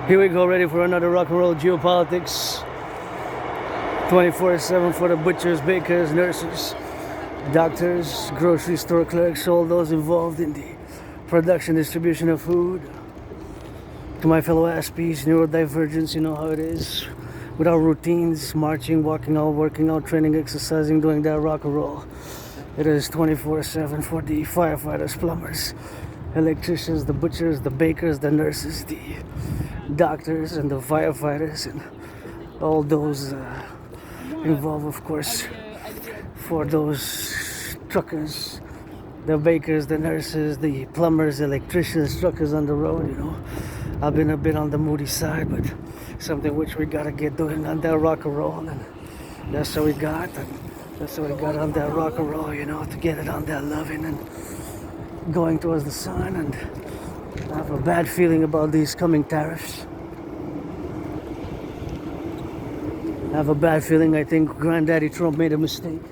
Here we go, ready for another rock and roll geopolitics. 24/7 for the butchers, bakers, nurses, doctors, grocery store clerks, all those involved in the production, distribution of food. To my fellow Aspies, neurodivergence, you know how it is. With our routines, marching, walking out, working out, training, exercising, doing that rock and roll. It is 24/7 for the firefighters, plumbers, electricians, the butchers, the bakers, the nurses, the doctors, and the firefighters, and all those involved, of course, for those truckers, the bakers, the nurses, the plumbers, electricians, truckers on the road, you know. I've been a bit on the moody side, but something which we gotta get doing on that rock and roll, and that's what we got, and that's what we got on that rock and roll, you know, to get it on that loving and going towards the sun. And I have a bad feeling about these coming tariffs. I have a bad feeling. I think Granddaddy Trump made a mistake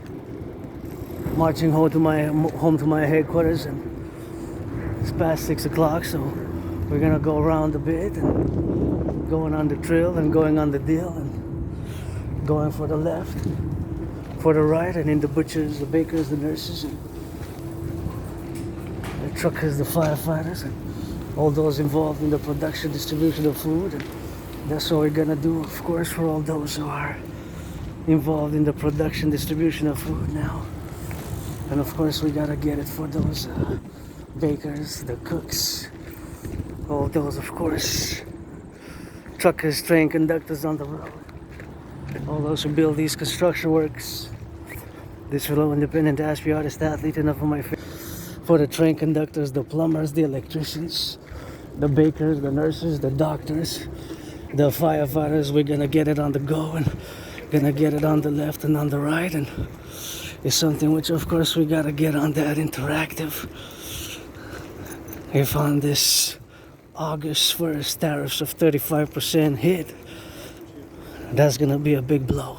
marching home to my headquarters, and it's past 6 o'clock, so we're gonna go around a bit and going on the trail and going on the deal and going for the left, for the right, and in the butchers, the bakers, the nurses, and the truckers, the firefighters, and all those involved in the production, distribution of food. And that's what we're gonna do, of course, for all those who are involved in the production, distribution of food now. And of course, we gotta get it for those bakers, the cooks, all those, of course, truckers, train conductors on the road, all those who build these construction works. This fellow independent Aspie artist athlete, enough of my for the train conductors, the plumbers, the electricians, the bakers, the nurses, the doctors, the firefighters. We're gonna get it on the go and gonna get it on the left and on the right, and it's something which, of course, we gotta get on that interactive. If on this August 1st tariffs of 35% hit, that's gonna be a big blow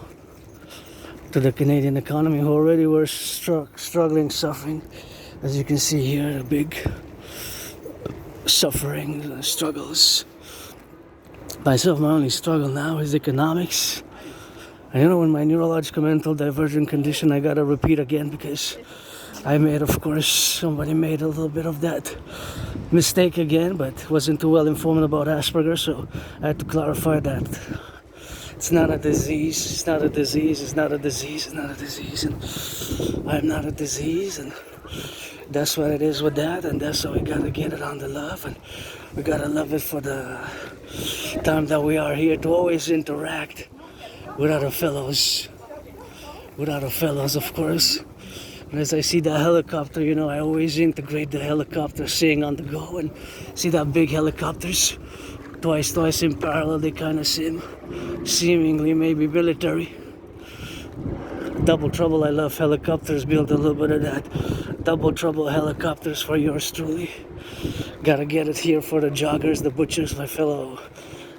to the Canadian economy, who already were struggling, suffering. As you can see here, the big suffering, struggles. Myself, my only struggle now is economics. And you know, in my neurological mental divergent condition, I gotta repeat again, because I made, of course, somebody made a little bit of that mistake again, but wasn't too well informed about Asperger's, so I had to clarify that it's not a disease, it's not a disease, it's not a disease, it's not a disease, and I'm not a disease, and that's what it is with that. And that's how we gotta get it on the love, and we gotta love it for the time that we are here to always interact with other fellows, of course. And as I see that helicopter, you know, I always integrate the helicopter, seeing on the go, and see that big helicopters twice in parallel. They kind of seemingly maybe military. Double trouble, I love helicopters, build a little bit of that double trouble helicopters for yours truly. Gotta get it here for the joggers, the butchers, my fellow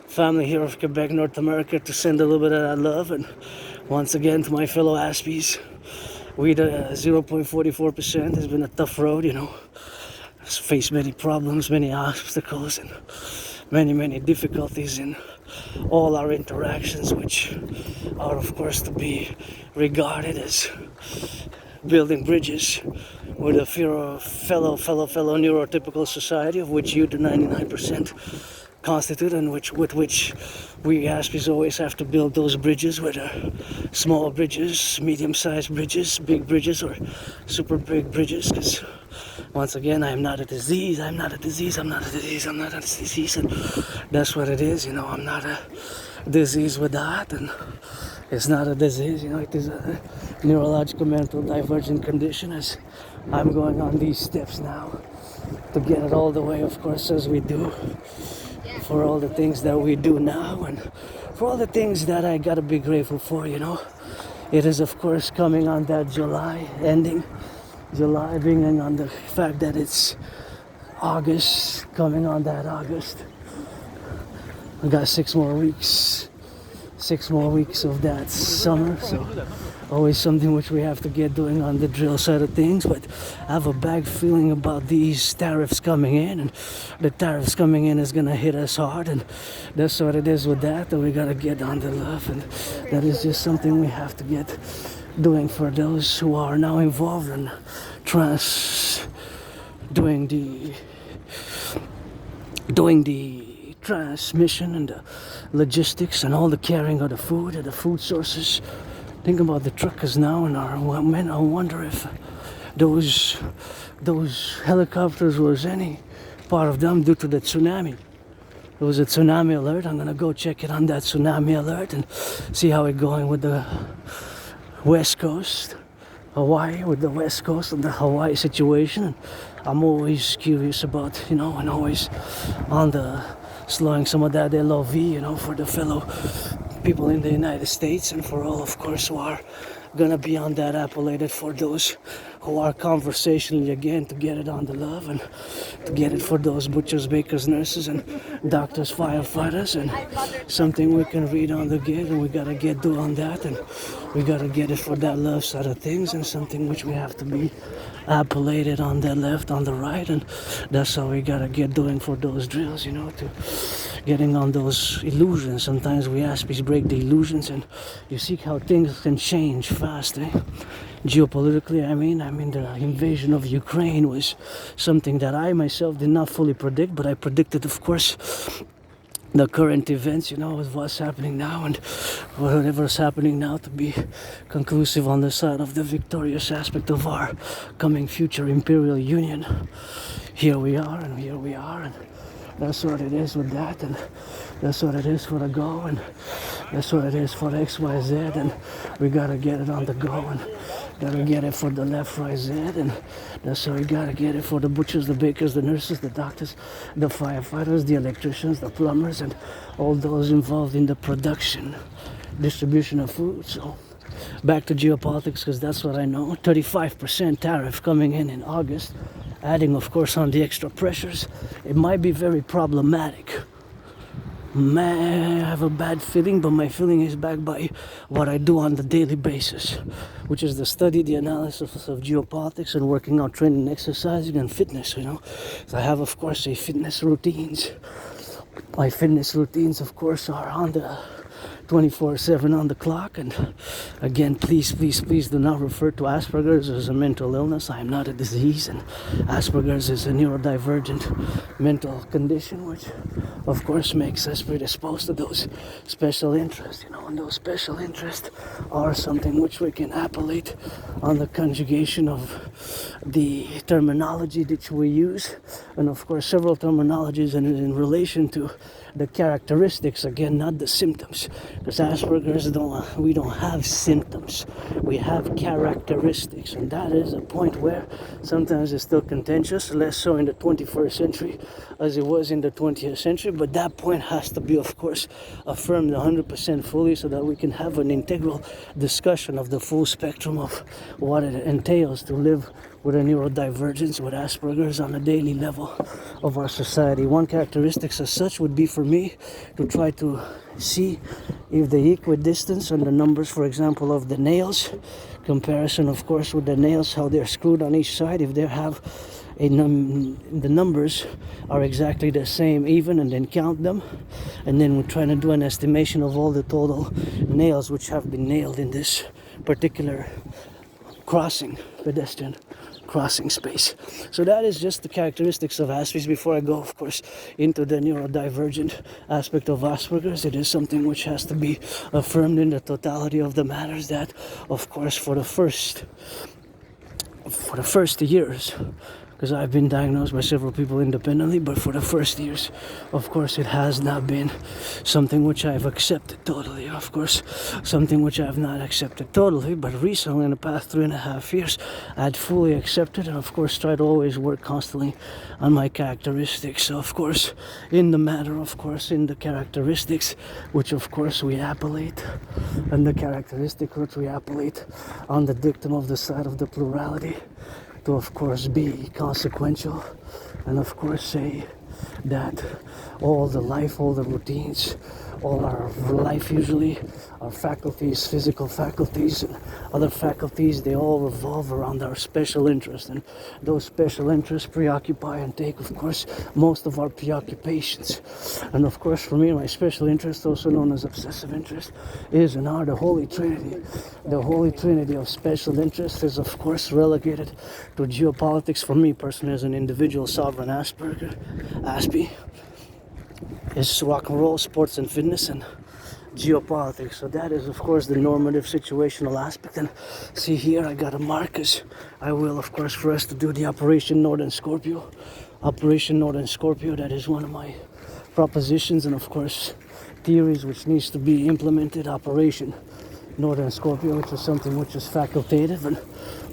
family here of Quebec, North America, to send a little bit of that love. And once again, to my fellow Aspies, we the 0.44% has been a tough road, you know. It's faced many problems, many obstacles, and many difficulties in all our interactions, which are, of course, to be regarded as building bridges with a fellow neurotypical society, of which you, the 99%, constitute, and with which we Aspies always have to build those bridges, whether small bridges, medium-sized bridges, big bridges, or super big bridges. Because once again, I'm not a disease, I'm not a disease, I'm not a disease, I'm not a disease, and that's what it is, you know. I'm not a disease with that, and it's not a disease, you know. It is a neurological mental divergent condition, as I'm going on these steps now to get it all the way, of course, as we do, for all the things that we do now, and for all the things that I gotta be grateful for, you know. It is, of course, coming on that July ending, July being on the fact that it's August, coming on that August. I got 6 more weeks 6 more weeks of that summer, so always something which we have to get doing on the drill side of things. But I have a bad feeling about these tariffs coming in, and the tariffs coming in is gonna hit us hard, and that's what it is with that. That we gotta get on the love, and that is just something we have to get doing for those who are now involved in doing the transmission and the logistics and all the carrying of the food and the food sources. Think about the truckers now and our men. I wonder if those helicopters was any part of them due to the tsunami. There was a tsunami alert. I'm gonna go check it on that tsunami alert and see how it's going with the West Coast, Hawaii, with the West Coast and the Hawaii situation. I'm always curious about, and always on the slowing some of that LOV, for the fellow people in the United States, and for all, of course, who are gonna be on that appellated, for those who are conversationally again to get it on the love, and to get it for those butchers, bakers, nurses, and doctors, firefighters, and something we can read on the gate, and we gotta get do on that, and we gotta get it for that love side of things, and something which we have to be appellated on the left, on the right, and that's how we gotta get doing for those drills, to getting on those illusions. Sometimes we ask, please break the illusions, and you see how things can change fast, geopolitically. I mean the invasion of Ukraine was something that I myself did not fully predict, but I predicted, of course, the current events, with what's happening now and whatever's happening now, to be conclusive on the side of the victorious aspect of our coming future Imperial Union. Here we are, and that's what it is with that, and that's what it is for the go, and that's what it is for XYZ, and we gotta get it on the go, and gotta get it for the left, right, Z, and that's how we gotta get it for the butchers, the bakers, the nurses, the doctors, the firefighters, the electricians, the plumbers, and all those involved in the production, distribution of food. So back to geopolitics, because that's what I know. 35% tariff coming in August, adding, of course, on the extra pressures. It might be very problematic. I have a bad feeling, but my feeling is backed by what I do on the daily basis, which is the study, the analysis of geopolitics, and working out, training, exercising, and fitness. So I have, of course, a fitness routines. My fitness routines, of course, are on the 24/7 on the clock, and again, please do not refer to Asperger's as a mental illness. I am not a disease, and Asperger's is a neurodivergent mental condition, which of course makes us predisposed to those special interests, and those special interests are something which we can appellate on the conjugation of the terminology that we use, and of course several terminologies in relation to the characteristics, again, not the symptoms, because Asperger's we don't have symptoms, we have characteristics, and that is a point where sometimes it's still contentious, less so in the 21st century as it was in the 20th century, but that point has to be, of course, affirmed 100% fully, so that we can have an integral discussion of the full spectrum of what it entails to live with a neurodivergence, with Asperger's on a daily level of our society. One characteristic as such would be for me to try to see if the equidistance and the numbers, for example, of the nails, comparison, of course, with the nails, how they're screwed on each side, if they have the numbers are exactly the same, even, and then count them, and then we're trying to do an estimation of all the total nails which have been nailed in this particular pedestrian crossing space. So that is just the characteristics of Asperger's. Before I go, of course, into the neurodivergent aspect of Asperger's, it is something which has to be affirmed in the totality of the matters that, of course, for the first years, because I've been diagnosed by several people independently, but for the first years, of course, it has not been something which I've accepted totally. Of course, something which I have not accepted totally, but recently, in the past 3.5 years, I had fully accepted, and of course, try to always work constantly on my characteristics. So, of course, in the matter, of course, in the characteristics, which of course we appellate, and the characteristic which we appellate on the dictum of the side of the plurality, to of course be consequential, and of course say that all the life, all the routines, all our life usually, our faculties, physical faculties and other faculties, they all revolve around our special interests, and those special interests preoccupy and take, of course, most of our preoccupations. And of course, for me, my special interest, also known as obsessive interest, is and are the Holy Trinity. The Holy Trinity of special interest is, of course, relegated to geopolitics. For me personally, as an individual sovereign Aspie, is rock and roll, sports and fitness, and geopolitics. So that is, of course, the normative situational aspect. And see here, I got a mark, because I will, of course, for us to do the Operation Northern Scorpio. Operation Northern Scorpio, that is one of my propositions and, of course, theories which needs to be implemented. Operation Northern Scorpio, which is something which is facultative, and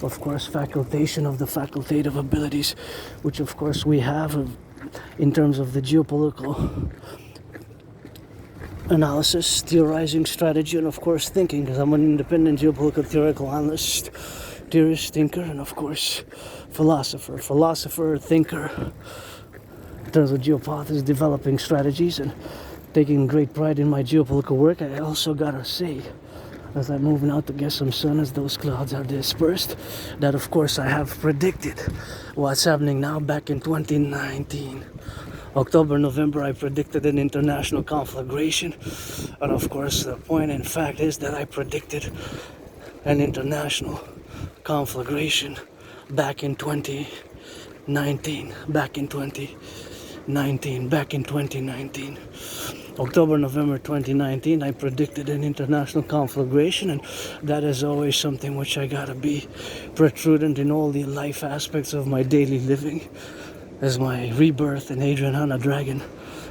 of course facultation of the facultative abilities, which of course we have in terms of the geopolitical analysis, theorizing, strategy, and of course thinking, because I'm an independent geopolitical theoretical analyst, theorist, thinker, and of course philosopher, thinker, in terms of geopolitics, developing strategies and taking great pride in my geopolitical work. I also gotta say, as I'm moving out to get some sun as those clouds are dispersed, that of course I have predicted what's happening now. Back in 2019, October, November, I predicted an international conflagration, and of course the point in fact is that I predicted an international conflagration back in 2019, October, November 2019, I predicted an international conflagration, and that is always something which I gotta be prudent in all the life aspects of my daily living, as my rebirth in Adrian Hanna Dragon.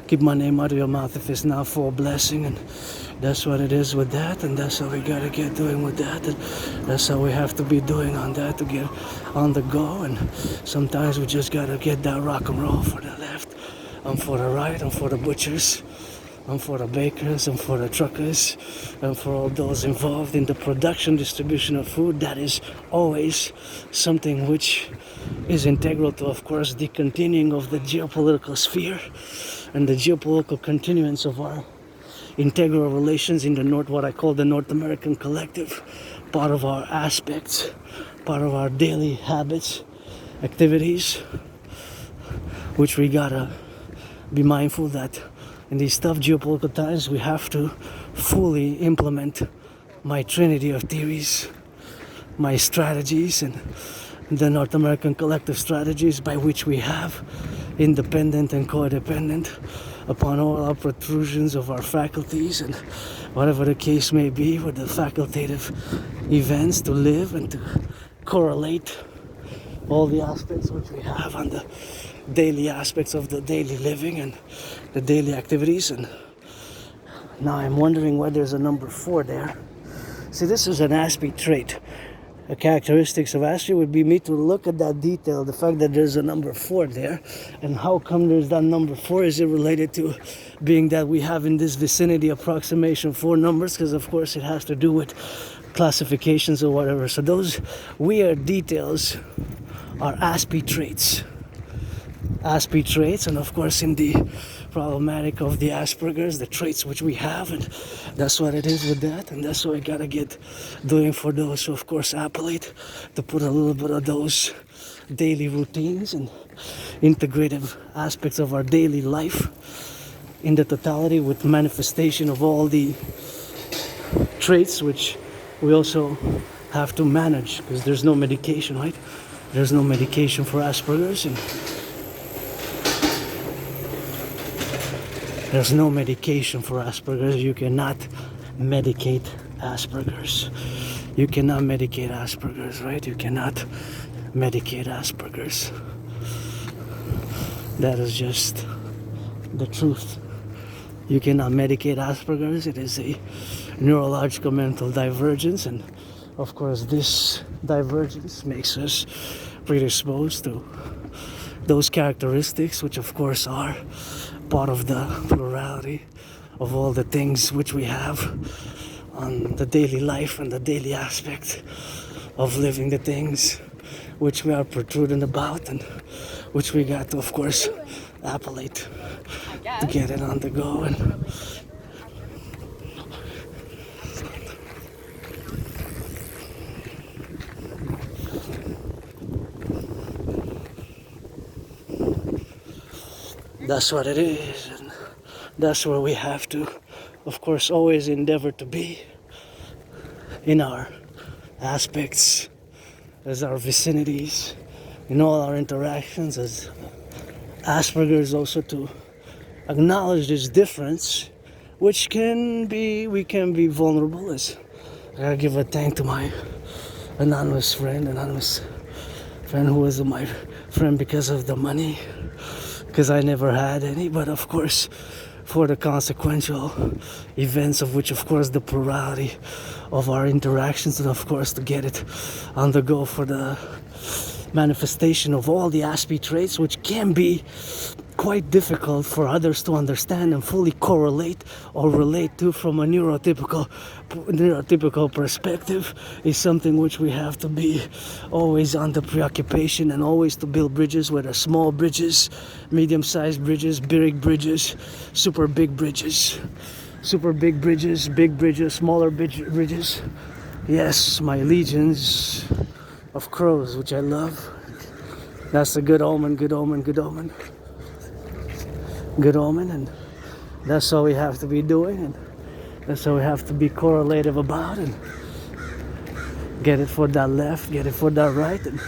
Keep my name out of your mouth if it's not for a blessing, and that's what it is with that, and that's how we gotta get doing with that, and that's how we have to be doing on that to get on the go. And sometimes we just gotta get that rock and roll for the left, and for the right, and for the butchers, and for the bakers, and for the truckers, and for all those involved in the production, distribution of food. That is always something which is integral to, of course, the continuing of the geopolitical sphere and the geopolitical continuance of our integral relations in the North, what I call the North American Collective, part of our aspects, part of our daily habits, activities, which we gotta be mindful that in these tough geopolitical times we have to fully implement my trinity of theories, my strategies, and the North American collective strategies by which we have, independent and codependent, upon all our protrusions of our faculties and whatever the case may be, with the facultative events to live and to correlate all the aspects which we have on the daily aspects of the daily living and the daily activities. And now I'm wondering why there's a number 4 there. See, this is an Aspie trait. The characteristics of Aspie would be me to look at that detail, the fact that there's a number 4 there, and how come there's that number 4? Is it related to being that we have in this vicinity approximation 4 numbers? Because of course it has to do with classifications or whatever. So those weird details are Aspie traits. Aspie traits, and of course in the problematic of the Asperger's, the traits which we have, and that's what it is with that, and that's what I gotta get doing for those who of course appellate, to put a little bit of those daily routines and integrative aspects of our daily life in the totality with manifestation of all the traits which we also have to manage, because there's no medication, right? There's no medication for Asperger's, and there's no medication for Asperger's. You cannot medicate Asperger's. You cannot medicate Asperger's, right? You cannot medicate Asperger's. That is just the truth. You cannot medicate Asperger's. It is a neurological mental divergence, and of course this divergence makes us predisposed to those characteristics, which of course are part of the plurality of all the things which we have on the daily life and the daily aspect of living, the things which we are protruding about and which we got to, of course, appellate to get it on the go. And that's what it is, and that's where we have to, of course, always endeavor to be in our aspects, as our vicinities, in all our interactions as Asperger's, also to acknowledge this difference, which we can be vulnerable. As I gotta give a thank to my anonymous friend who was my friend because of the money, because I never had any, but of course for the consequential events of which, of course, the plurality of our interactions, and of course to get it on the go for the manifestation of all the ASPE traits, which can be quite difficult for others to understand and fully correlate or relate to from a neurotypical perspective, is something which we have to be always under preoccupation, and always to build bridges, whether small bridges, medium-sized bridges, big bridges, super big bridges, big bridges, smaller bridges. Yes, my legions of crows, which I love. That's a good omen, good omen, good omen. Good omen, and that's all we have to be doing, and that's all we have to be correlative about, and get it for that left, get it for that right. And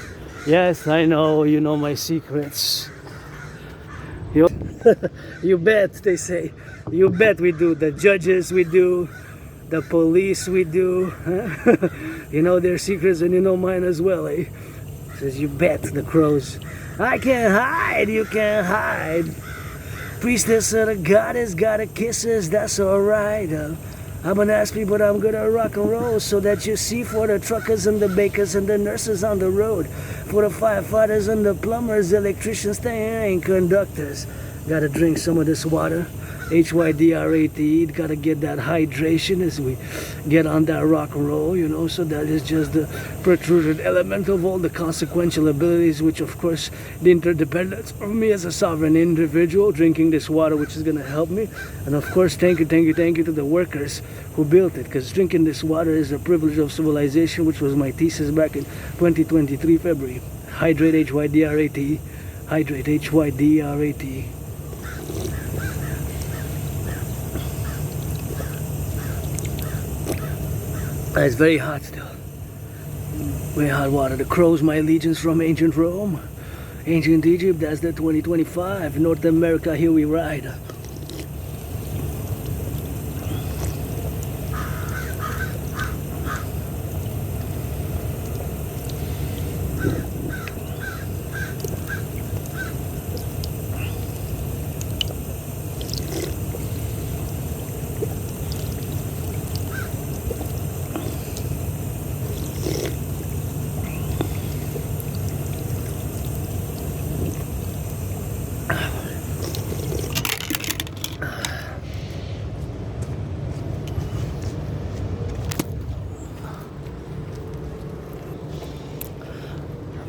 yes, I know, you know my secrets. You bet, they say. You bet we do. The judges we do, the police we do. You know their secrets, and you know mine as well, eh? Says you bet, the crows. I can't hide, you can't hide. Priestess of the goddess, gotta kisses, that's alright. I'm an ASPE, but I'm gonna rock and roll, so that you see, for the truckers and the bakers and the nurses on the road, for the firefighters and the plumbers, electricians, and conductors. Gotta drink some of this water, HYDRAT, gotta get that hydration as we get on that rock and roll, you know. So that is just the protruded element of all the consequential abilities, which of course the interdependence of me as a sovereign individual, drinking this water, which is gonna help me. And of course, thank you to the workers who built it, because drinking this water is a privilege of civilization, which was my thesis back in 2023 February. Hydrate, HYDRAT, hydrate, HYDRAT. It's very hot still. Very hot water. The crows, my legions from ancient Rome, ancient Egypt. That's the 2025. North America, here we ride.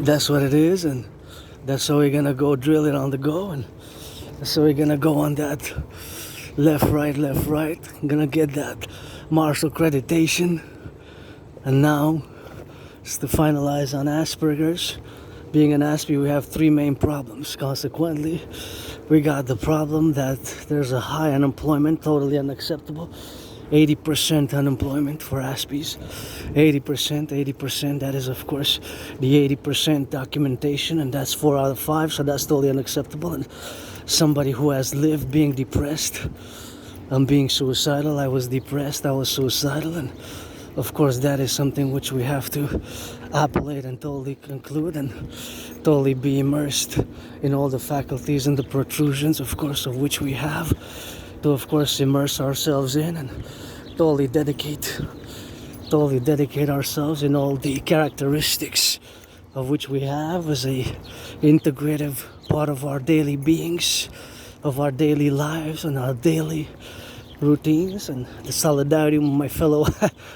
That's what it is, and that's how we're gonna go drill it on the go, and that's how we're gonna go on that left, right. I'm gonna get that Marshall accreditation, and now it's to finalize on Asperger's. Being an ASPE, we have three main problems. Consequently, we got the problem that there's a high unemployment, totally unacceptable. 80% unemployment for ASPEs. 80%, that is of course the 80% documentation, and that's 4 out of 5, so that's totally unacceptable. And somebody who has lived being depressed and being suicidal, I was depressed, I was suicidal, and of course that is something which we have to appellate and totally conclude and totally be immersed in all the faculties and the protrusions, of course, of which we have to, of course, immerse ourselves in, and totally dedicate ourselves in all the characteristics of which we have as a integrative part of our daily beings, of our daily lives, and our daily routines and the solidarity with my fellow.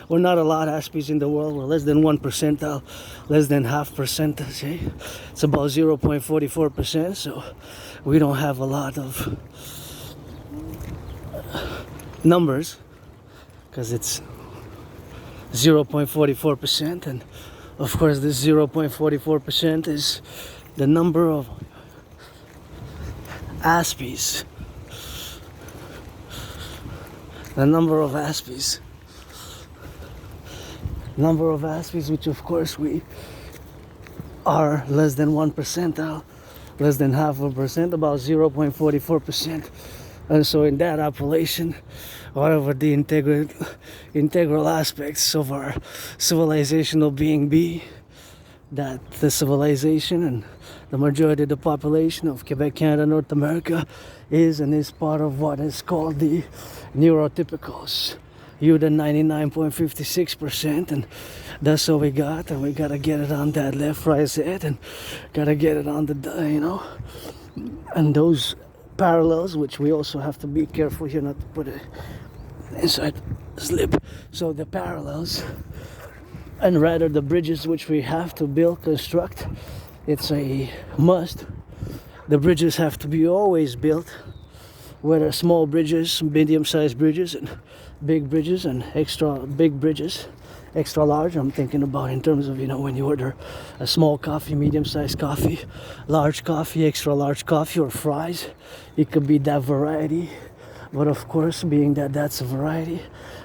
We're not a lot of Aspies in the world. We're less than 1%, less than half percentage. Eh? It's about 0.44%, so we don't have a lot of numbers because it's 0.44%, and of course this 0.44% is the number of Aspies. The number of Aspies, which of course we are less than 1%, less than half a percent, about 0.44%. And so in that appellation, whatever the integral aspects of our civilizational being be, that the civilization and the majority of the population of Quebec, Canada, North America is part of what is called the neurotypicals. You the 99.56%, and that's what we got, and we gotta get it on that left, right side, and gotta get it on the, and those parallels, which we also have to be careful here not to put it inside slip. So the parallels, and rather the bridges which we have to build, construct, it's a must. The bridges have to be always built, whether small bridges, medium-sized bridges, and big bridges, and extra big bridges, extra large. I'm thinking about in terms of, when you order a small coffee, medium-sized coffee, large coffee, extra large coffee, or fries, it could be that variety. But of course, being that that's a variety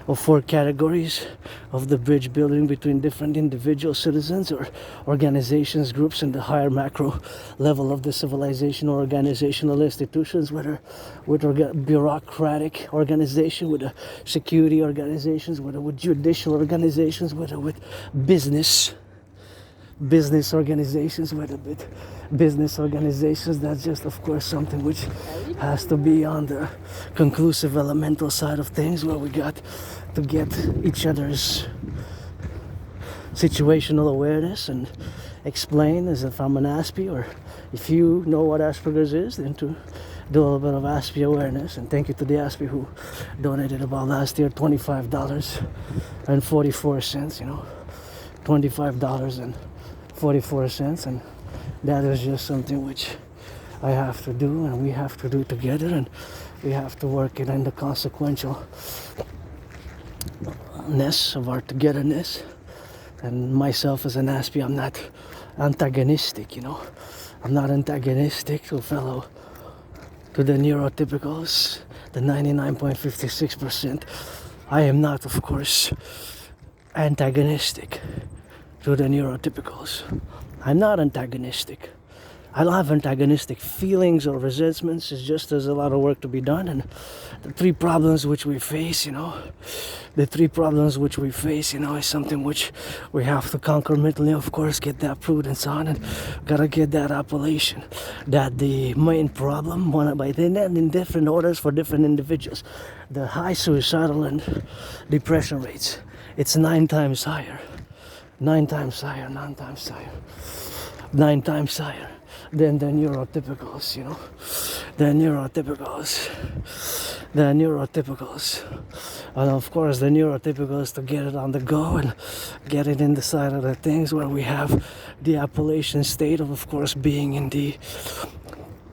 of 4 categories of the bridge building between different individual citizens or organizations, groups, and the higher macro level of the civilization or organizational institutions, whether with bureaucratic organization, with the security organizations, whether with judicial organizations, whether with business organizations, whether with business organizations. That's just, of course, something which has to be on the conclusive elemental side of things, where we got to get each other's situational awareness and explain as if I'm an Aspie, or if you know what Asperger's is, then to do a little bit of Aspie awareness. And thank you to the Aspie who donated about last year $25.44, $25.44, and that is just something which I have to do, and we have to do together, and we have to work it in the consequentialness of our togetherness. And myself as an Aspie, I'm not antagonistic, I'm not antagonistic to the neurotypicals, the 99.56%. I am not, of course, antagonistic to the neurotypicals. I'm not antagonistic. I don't have antagonistic feelings or resentments. It's just there's a lot of work to be done, and the 3 problems which we face, is something which we have to conquer mentally. Of course, get that prudence on, and gotta get that appellation. That the main problem, one by then, in different orders for different individuals, the high suicidal and depression rates. It's 9 times higher. 9 times higher than the neurotypicals, the neurotypicals. And of course, the neurotypicals, to get it on the go and get it in the side of the things where we have the appellation state of course, being in the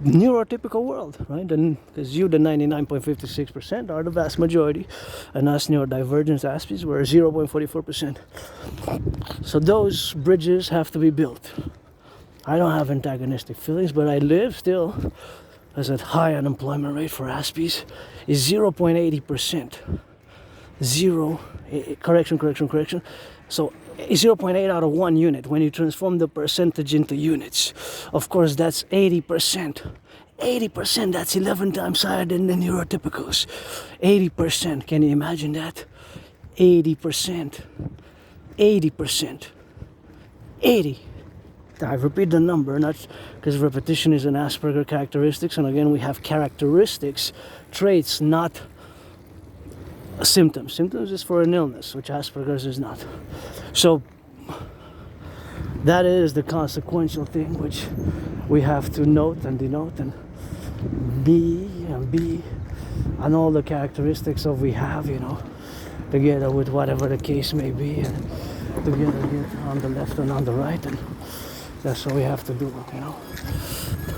neurotypical world, right? And because you, the 99.56%, are the vast majority, and us neurodivergent Aspies were 0.44%. So those bridges have to be built. I don't have antagonistic feelings, but I live still as a high unemployment rate for Aspies is 0.80%. Correction. So 0.8 out of 1 unit. When you transform the percentage into units, of course, that's 80%. 80%, that's 11 times higher than the neurotypicals. 80%, can you imagine that? 80%. 80%. 80. I repeat the number, not because repetition is an Asperger characteristics, and again, we have characteristics, traits, not symptoms. Symptoms is for an illness, which Asperger's is not. So that is the consequential thing which we have to note and denote and be and all the characteristics of we have, you know, together with whatever the case may be, and together get on the left and on the right, and that's what we have to do, you know,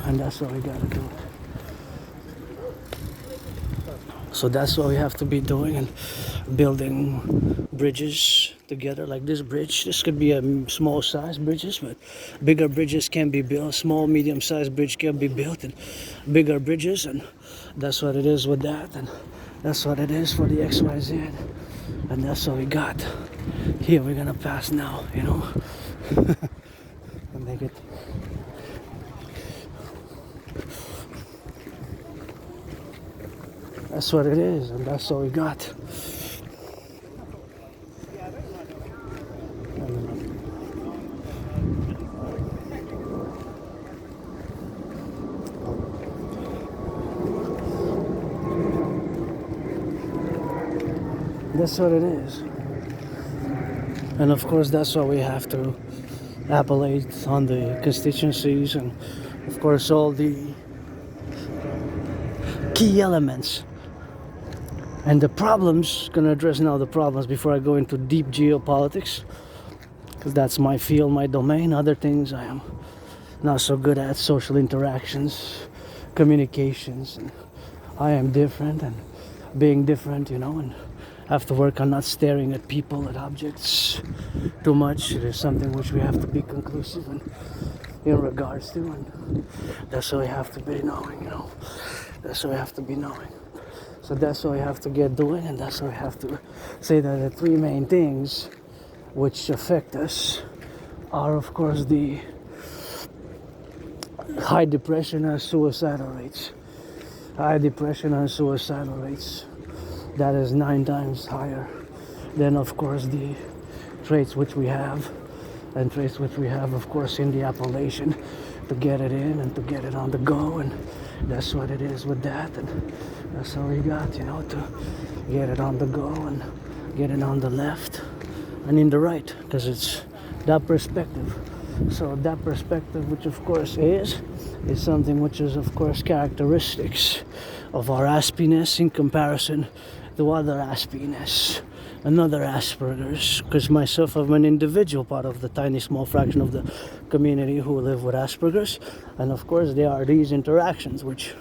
and that's what we gotta do. So that's what we have to be doing, and building bridges together, like this bridge. This could be a small size bridges, but bigger bridges can be built. Small, medium sized bridge can be built, and bigger bridges, and that's what it is with that, and that's what it is for the XYZ, and that's what we got. Here we're gonna pass now, you know. And make it. That's what it is, and that's what we got. That's what it is. And of course, that's why we have to appellate on the constituencies, and of course all the key elements. And the problems, gonna address now the problems before I go into deep geopolitics, because that's my field, my domain. Other things I am not so good at, social interactions, communications, and I am different, and being different, you know, and have to work on not staring at people, at objects too much. It is something which we have to be conclusive in regards to, and that's what we have to be knowing, you know. That's what we have to be knowing. So that's what we have to get doing, and that's what we have to say that the three main things which affect us are, of course, the high depression and suicidal rates. High depression and suicidal rates. That is 9 times higher than, of course, the traits which we have, and traits which we have, of course, in the appellation to get it in and to get it on the go, and that's what it is with that, and that's all we got, you know, to get it on the go and get it on the left and in the right, because it's that perspective. So that perspective, which of course is something which is, of course, characteristics of our aspiness in comparison to other aspiness, another Asperger's, because myself, I'm an individual part of the tiny small fraction of the community who live with Asperger's, and of course there are these interactions which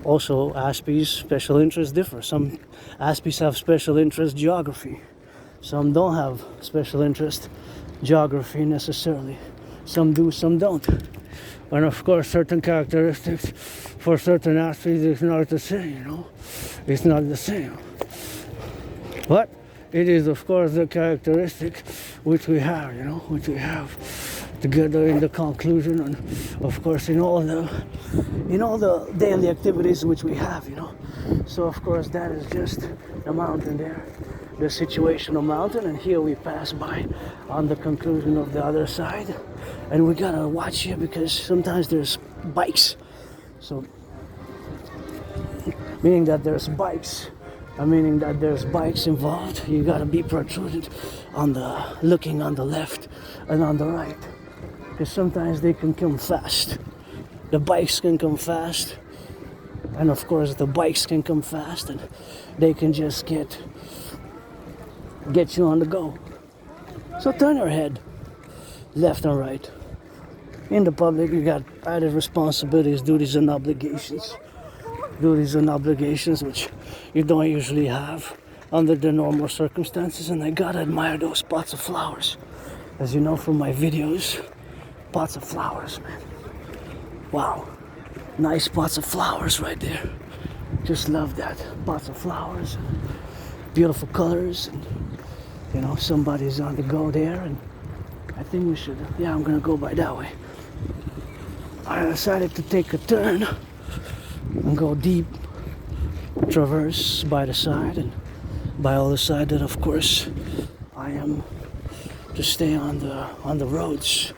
also Aspies special interests differ. Some Aspies have special interest geography, some don't have special interest geography necessarily, some do, some don't, and of course certain characteristics for certain Aspies is not the same, you know, it's not the same. But it is, of course, the characteristic which we have, you know, which we have together in the conclusion, and of course in all the daily activities which we have, you know. So of course that is just the mountain there, the situational mountain, and here we pass by on the conclusion of the other side, and we gotta watch here because sometimes there's bikes. So meaning that there's bikes. Meaning that there's bikes involved. You gotta be prudent on looking on the left and on the right, because sometimes they can come fast. The bikes can come fast, and of course the bikes can come fast, and they can just get you on the go. So turn your head left and right. In the public, you got added responsibilities, duties, and obligations. Duties and obligations which you don't usually have under the normal circumstances, and I gotta admire those pots of flowers. As you know from my videos, pots of flowers, man. Wow, nice pots of flowers right there. Just love that, pots of flowers, and beautiful colors, and you know, somebody's on the go there, and I think we should, yeah, I'm gonna go by that way. I decided to take a turn and go deep, traverse by the side, and by all the side that of course I am to stay on the roads.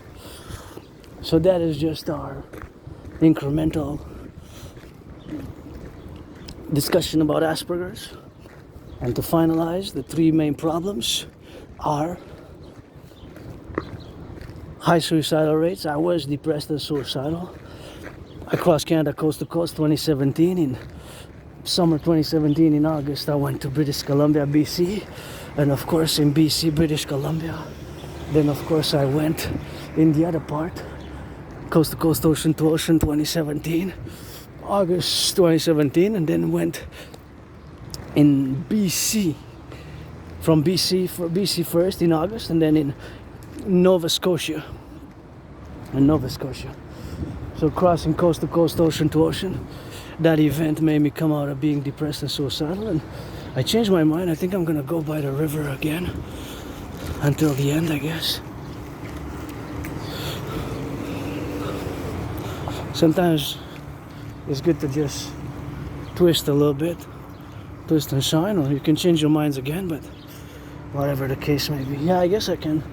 So that is just our incremental discussion about Asperger's. And to finalize, the three main problems are high suicidal rates. I was depressed and suicidal. I crossed Canada coast to coast 2017 in summer 2017 in August, I went to British Columbia, BC, and of course in BC, British Columbia. Then of course I went in the other part, coast to coast, ocean to ocean, 2017, August 2017, and then went in BC, from BC for BC first in August, and then in Nova Scotia. So crossing coast to coast, ocean to ocean. That event made me come out of being depressed and suicidal, and I changed my mind. I think I'm gonna go by the river again until the end, I guess. Sometimes it's good to just twist a little bit, twist and shine, or you can change your minds again, but whatever the case may be. Yeah, I guess I can.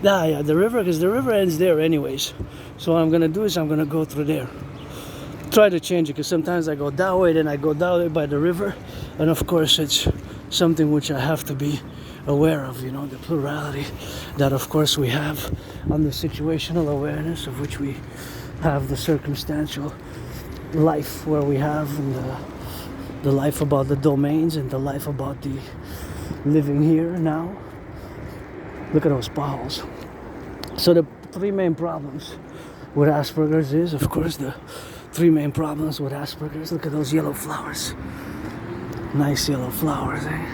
Yeah, the river, because the river ends there anyways. So what I'm gonna do is I'm gonna go through there. Try to change it, because sometimes I go that way, then I go that way by the river, and of course it's something which I have to be aware of, you know, the plurality that of course we have on the situational awareness, of which we have the circumstantial life where we have, and the life about the domains, and the life about the living here now. Look at those potholes. So the three main problems with Asperger's is, of course, the three main problems with Asperger's. Look at those yellow flowers. Nice yellow flowers, eh?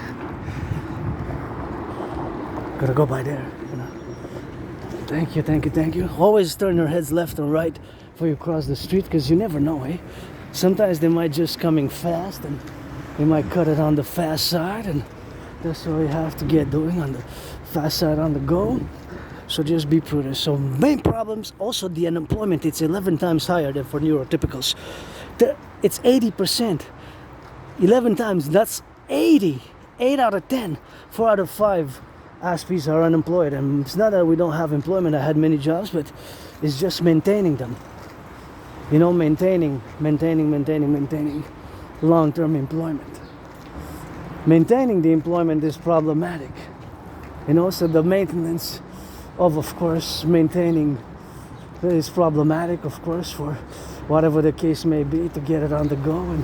Gotta go by there, you know. Thank you. Always turn your heads left or right before you cross the street, because you never know, eh? Sometimes they might just coming fast, and they might cut it on the fast side, and that's what you have to get doing, on the fast side on the go. So just be prudent. So main problems, also the unemployment, it's 11 times higher than for neurotypicals. It's 80%. 11 times, that's 80. 8 out of 10. 4 out of 5 Aspies are unemployed. And it's not that we don't have employment. I had many jobs, but it's just maintaining them. You know, maintaining long-term employment. Maintaining the employment is problematic. You know, so the maintenance of course, maintaining is problematic, of course, for whatever the case may be, to get it on the go and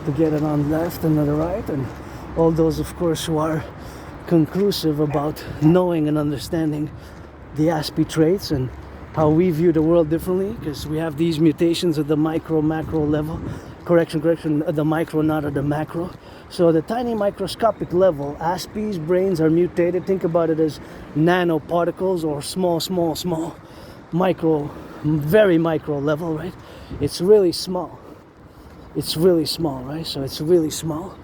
to get it on the left and on the right, and all those, of course, who are conclusive about knowing and understanding the Aspie traits and how we view the world differently, because we have these mutations at the macro level. Correction, at the micro, not at the macro. So the tiny microscopic level, Aspie's brains are mutated. Think about it as nanoparticles, or small, micro, very micro level, right? It's really small, right? So it's really small.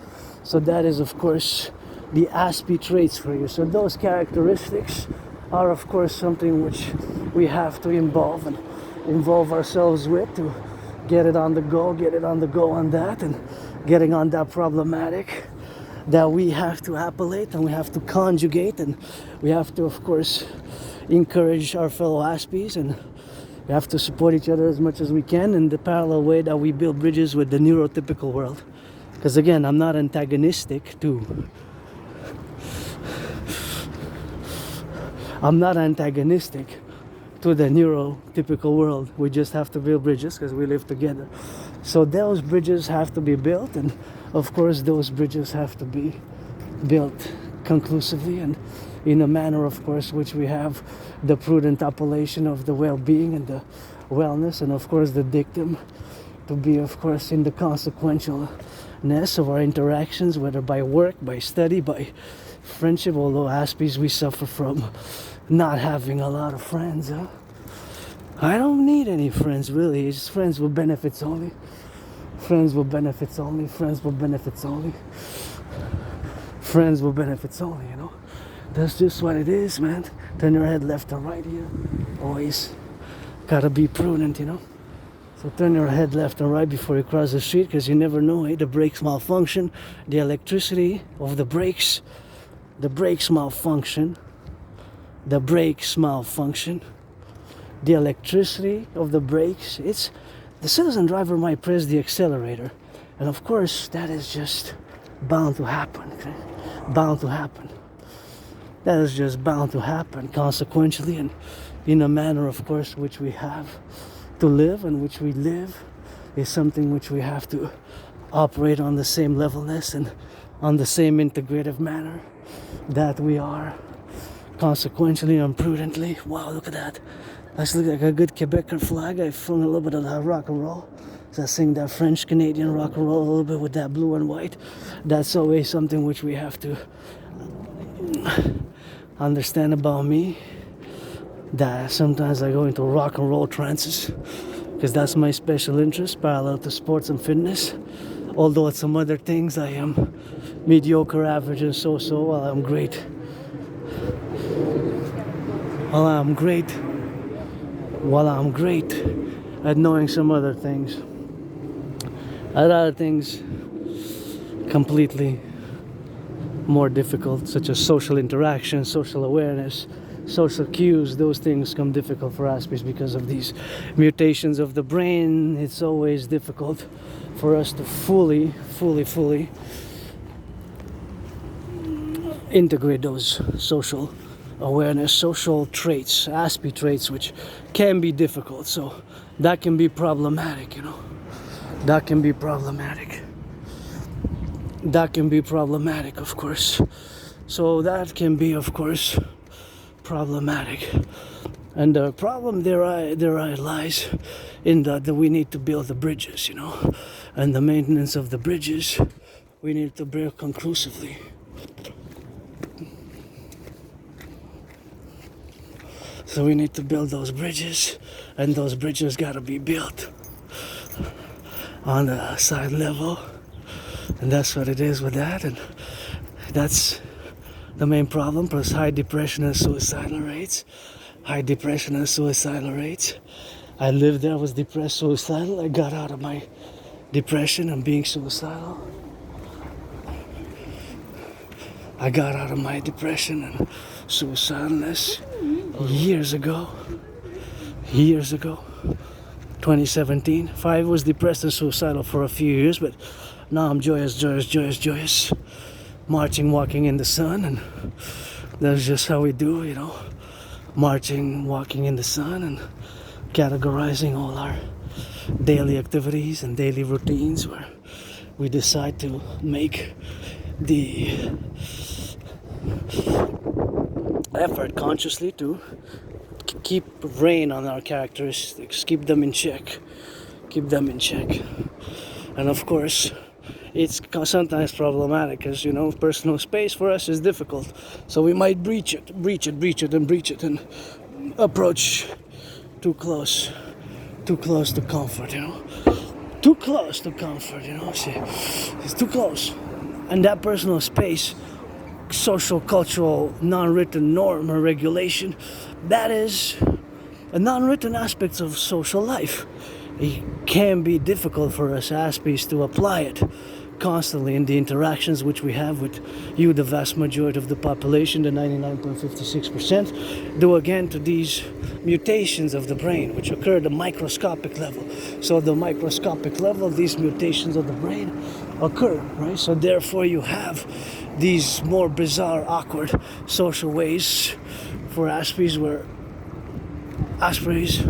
So that is, of course, the Aspie traits for you. So those characteristics are, of course, something which we have to involve ourselves with, to get it on the go on that, and getting on that problematic that we have to appellate, and we have to conjugate, and we have to, of course, encourage our fellow Aspies, and we have to support each other as much as we can in the parallel way that we build bridges with the neurotypical world. Because again, I'm not antagonistic to the neurotypical world. We just have to build bridges because we live together. So those bridges have to be built, and of course those bridges have to be built conclusively and in a manner, of course, which we have the prudent appellation of the well-being and the wellness, and of course the dictum to be, of course, in the consequentialness of our interactions, whether by work, by study, by friendship. Although Aspies, we suffer from not having a lot of friends, huh? I don't need any friends, really. It's just friends with benefits only. Friends with benefits only, you know? That's just what it is, man. Turn your head left or right here. Always gotta be prudent, you know? So turn your head left and right before you cross the street, because you never know, eh? The brakes malfunction, the electricity of the brakes malfunction, the electricity of the brakes. It's the citizen driver might press the accelerator, and of course that is just bound to happen. Okay? That is just bound to happen consequentially, and in a manner, of course, which we have to live, and which we live is something which we have to operate on the same levelness and on the same integrative manner that we are. Consequentially and prudently. Wow, look at that. That's look like a good Quebecer flag. I flung a little bit of that rock and roll. So I sing that French Canadian rock and roll a little bit with that blue and white. That's always something which we have to understand about me. That sometimes I go into rock and roll trances because that's my special interest, parallel to sports and fitness. Although at some other things I am mediocre, average, and so-so, while I'm great. While I'm great at knowing some other things. Other things completely more difficult, such as social interaction, social awareness, social cues. Those things come difficult for Aspies because of these mutations of the brain. It's always difficult for us to fully integrate those social awareness, social traits, Aspie traits, which can be difficult. So that can be problematic, you know. That can be problematic. That can be problematic, of course. So that can be, of course, problematic. And the problem there lies in that we need to build the bridges, you know. And the maintenance of the bridges, we need to build conclusively. So we need to build those bridges, and those bridges gotta be built on the side level, and that's what it is with that. And that's the main problem, plus high depression and suicidal rates. High depression and suicidal rates. I lived there, was depressed, suicidal. I got out of my depression and being suicidal. I got out of my depression and suicidalness years ago. 2017. 5 was depressed and suicidal for a few years, but now I'm joyous. Marching, walking in the sun, and that's just how we do, you know. Marching, walking in the sun, and categorizing all our daily activities and daily routines where we decide to make the effort consciously to keep rein on our characteristics, keep them in check. And of course, it's sometimes problematic because, you know, personal space for us is difficult. So we might breach it and approach too close to comfort, you know. Too close to comfort, you know. See, it's too close. And that personal space, social, cultural, non-written norm or regulation, that is a non-written aspect of social life. It can be difficult for us Aspies to apply it constantly in the interactions which we have with you, the vast majority of the population, the 99.56%, due again to these mutations of the brain which occur at the microscopic level. So at the microscopic level, these mutations of the brain occur, right? So therefore you have these more bizarre, awkward social ways for Aspies where Aspies,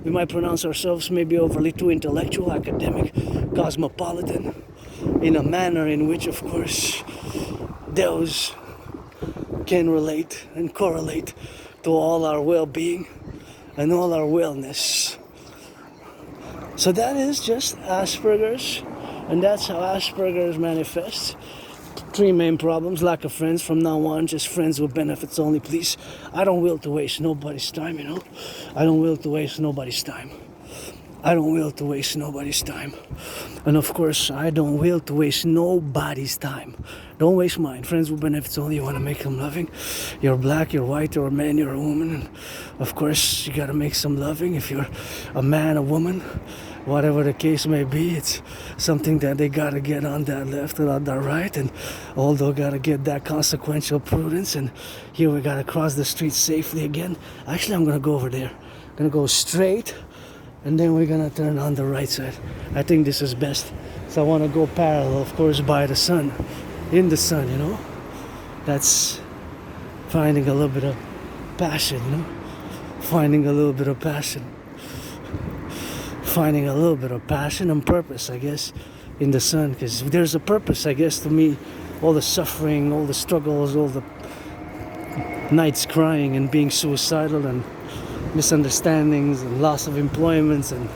we might pronounce ourselves maybe overly too intellectual, academic, cosmopolitan, in a manner in which, of course, those can relate and correlate to all our well-being and all our wellness. So that is just Asperger's, and that's how Asperger's manifests. 3 main problems: lack of friends. From now on, just friends with benefits only, please. I don't will to waste nobody's time, you know. I don't will to waste nobody's time. And of course, I don't will to waste nobody's time. Don't waste mine. Friends with benefits only. You want to make them loving. You're black, you're white, you're a man, you're a woman. And of course, you got to make some loving. If you're a man, a woman, whatever the case may be, it's something that they got to get on that left or on that right. And although got to get that consequential prudence. And here we got to cross the street safely again. Actually, I'm going to go over there. I'm going to go straight. And then we're gonna turn on the right side. I think this is best. So I want to go parallel, of course, by the sun. In the sun, you know. That's finding a little bit of passion, you know. Finding a little bit of passion and purpose, I guess. in the sun, because there's a purpose, I guess, to me. All the suffering, all the struggles, all the nights crying and being suicidal and misunderstandings and loss of employments and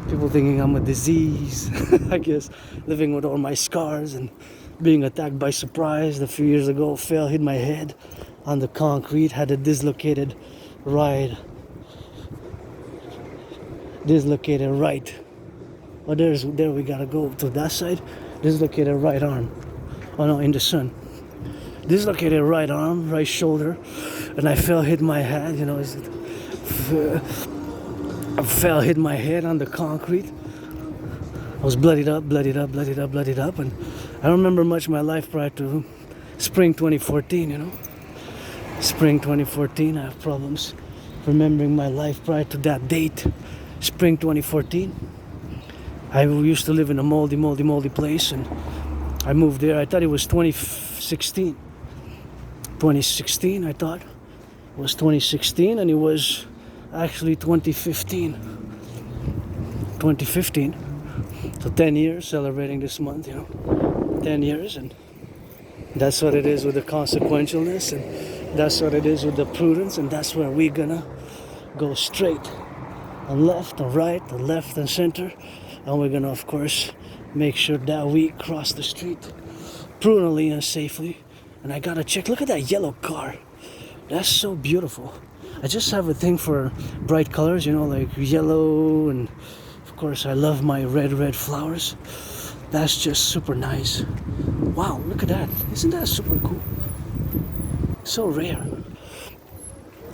people thinking I'm a disease. I guess living with all my scars and being attacked by surprise a few years ago. Fell, hit my head on the concrete, had a dislocated right. Oh, there we gotta go to that side. Dislocated right arm. Oh no, in the sun. Dislocated right arm, right shoulder, and I fell, hit my head. I fell, hit my head on the concrete. I was bloodied up, and I don't remember much of my life prior to spring 2014. Spring 2014. I have problems remembering my life prior to that date. Spring 2014. I used to live in a moldy place, and I moved there. I thought it was 2016. 2016, I thought. It was 2016, and it was actually 2015. 2015. So 10 years, celebrating this month, 10 years, and that's what it is with the consequentialness, and that's what it is with the prudence, and that's where we're gonna go straight and left and right and left and center, and we're gonna, of course, make sure that we cross the street prudently and safely. And I gotta check, look at that yellow car. That's so beautiful. I just have a thing for bright colors, like yellow, and of course I love my red flowers. That's just super nice. Wow, look at that. Isn't that super cool? So rare.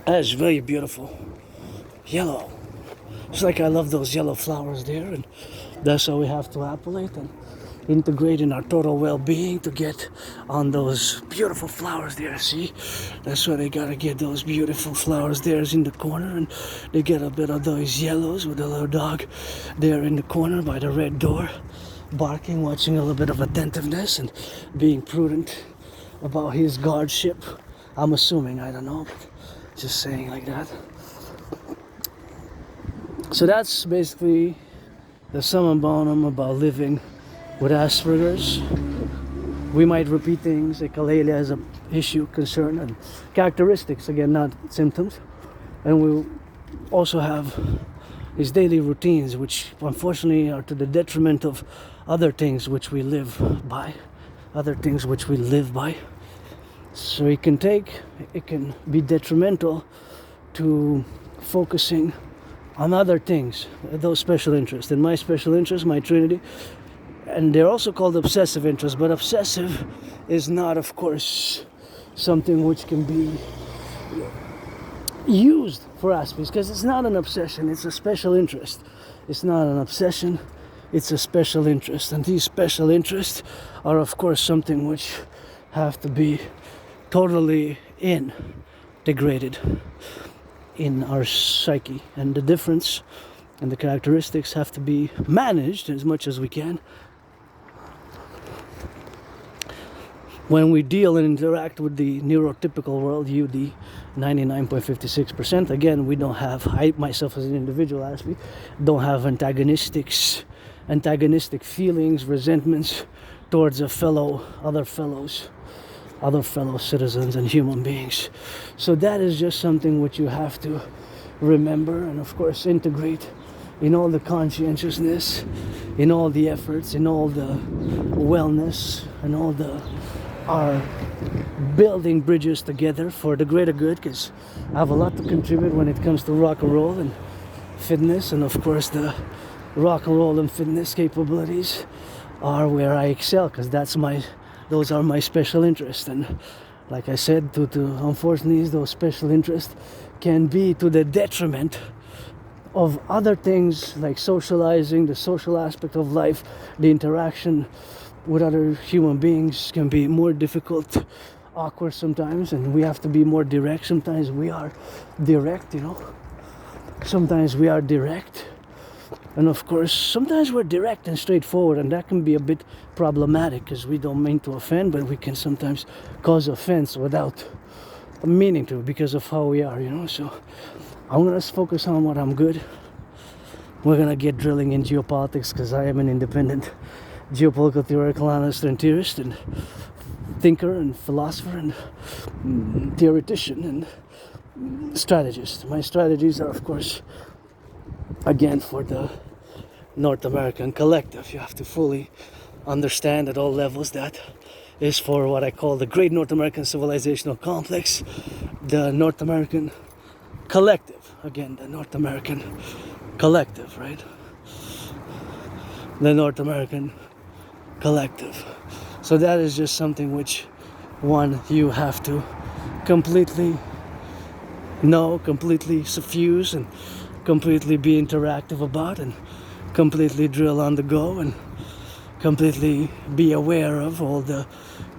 That is very beautiful. Yellow. It's like I love those yellow flowers there, and that's how we have to appellate and integrate in our total well-being to get on those beautiful flowers there. See, that's why they gotta get those beautiful flowers there in the corner, and they get a bit of those yellows with the little dog there in the corner by the red door, barking, watching a little bit of attentiveness and being prudent about his guardship. I'm assuming, I don't know, but just saying like that. So that's basically the sum and bonum about living with Asperger's. We might repeat things. Echolalia is an issue, concern, and characteristics, again, not symptoms. And we also have these daily routines, which unfortunately are to the detriment of other things which we live by. So it can be detrimental to focusing on other things, those special interests. And my special interest, my trinity, and they're also called obsessive interests, but obsessive is not, of course, something which can be used for aspects, because it's not an obsession, it's a special interest. It's not an obsession, it's a special interest. And these special interests are, of course, something which have to be totally integrated in our psyche. And the difference and the characteristics have to be managed as much as we can. When we deal and interact with the neurotypical world, you, the 99.56%, again, we don't have, I myself as an individual, actually, don't have antagonistic feelings, resentments towards other fellow citizens and human beings. So that is just something which you have to remember and, of course, integrate in all the conscientiousness, in all the efforts, in all the wellness, and all our building bridges together for the greater good, because I have a lot to contribute when it comes to rock and roll and fitness, and of course the rock and roll and fitness capabilities are where I excel, because those are my special interests. And like I said, unfortunately, those special interests can be to the detriment of other things like socializing, the social aspect of life, the interaction with other human beings can be more difficult, awkward sometimes, and we have to be more direct. Sometimes we are direct, Sometimes we are direct. And of course, sometimes we're direct and straightforward, and that can be a bit problematic because we don't mean to offend, but we can sometimes cause offense without meaning to, because of how we are, So I'm going to focus on what I'm good. We're going to get drilling in geopolitics because I am an independent geopolitical theoretical analyst and theorist and thinker and philosopher and theoretician and strategist. My strategies are, of course, again, for the North American collective. You have to fully understand at all levels that is for what I call the great North American civilizational complex, the North American collective. Again, the North American collective, right? The North American collective. So that is just something which, one, you have to completely know, completely suffuse, and completely be interactive about, and completely drill on the go, and completely be aware of all the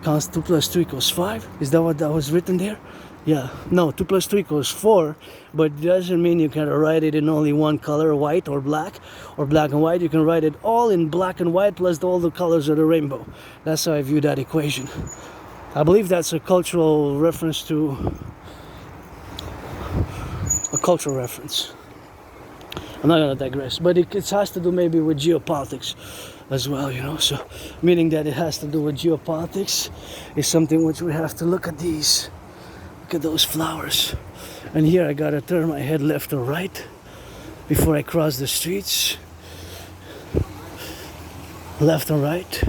cons. 2 plus 2 equals 5. Is that what that was written there? Yeah. No, 2 plus 2 equals 4, but it doesn't mean you can write it in only one color, white or black and white. You can write it all in black and white plus all the colors of the rainbow. That's how I view that equation. I believe that's a cultural reference to a cultural reference. I'm not going to digress, but it has to do maybe with geopolitics as well, you know. So, meaning that it has to do with geopolitics is something which we have to look at these. Look at those flowers. And here I gotta turn my head left or right before I cross the streets. Left and right.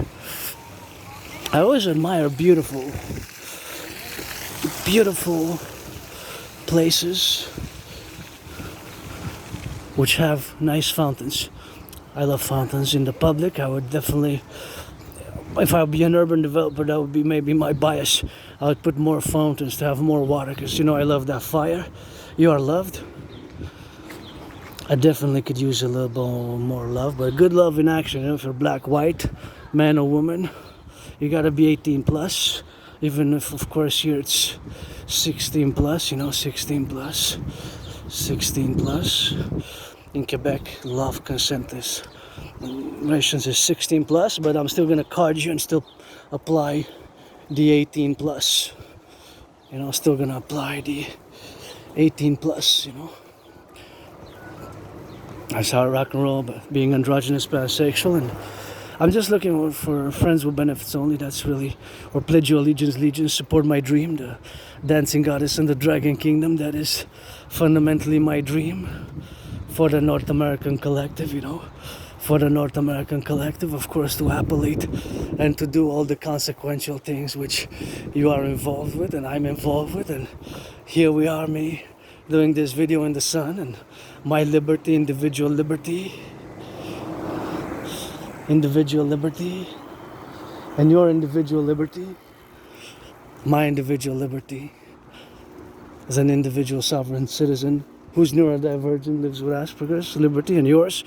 I always admire beautiful places which have nice fountains. I love fountains. In the Publik, I would definitely, if I would be an urban developer, that would be maybe my bias. I would put more fountains to have more water, because, you know, I love that fire. You are loved. I definitely could use a little bit more love, but good love in action. You know, if you're black, white, man or woman, you gotta be 18 plus. Even if, of course, here it's 16 plus, you know, 16 plus. 16 plus. In Quebec, love consent is relations is 16 plus, but I'm still gonna card you and still apply the 18 plus. You know, still gonna apply the 18 plus, you know. That's how I rock and roll, but being androgynous, pansexual, and I'm just looking for friends with benefits only. That's really, or pledge your allegiance, support my dream, the dancing goddess and the dragon kingdom. That is fundamentally my dream for the North American collective, you know. For the North American collective, of course, to appellate and to do all the consequential things which you are involved with and I'm involved with. And here we are, me, doing this video in the sun, and my liberty, individual liberty, and your individual liberty, my individual liberty as an individual sovereign citizen who's neurodivergent, lives with Asperger's, liberty, and yours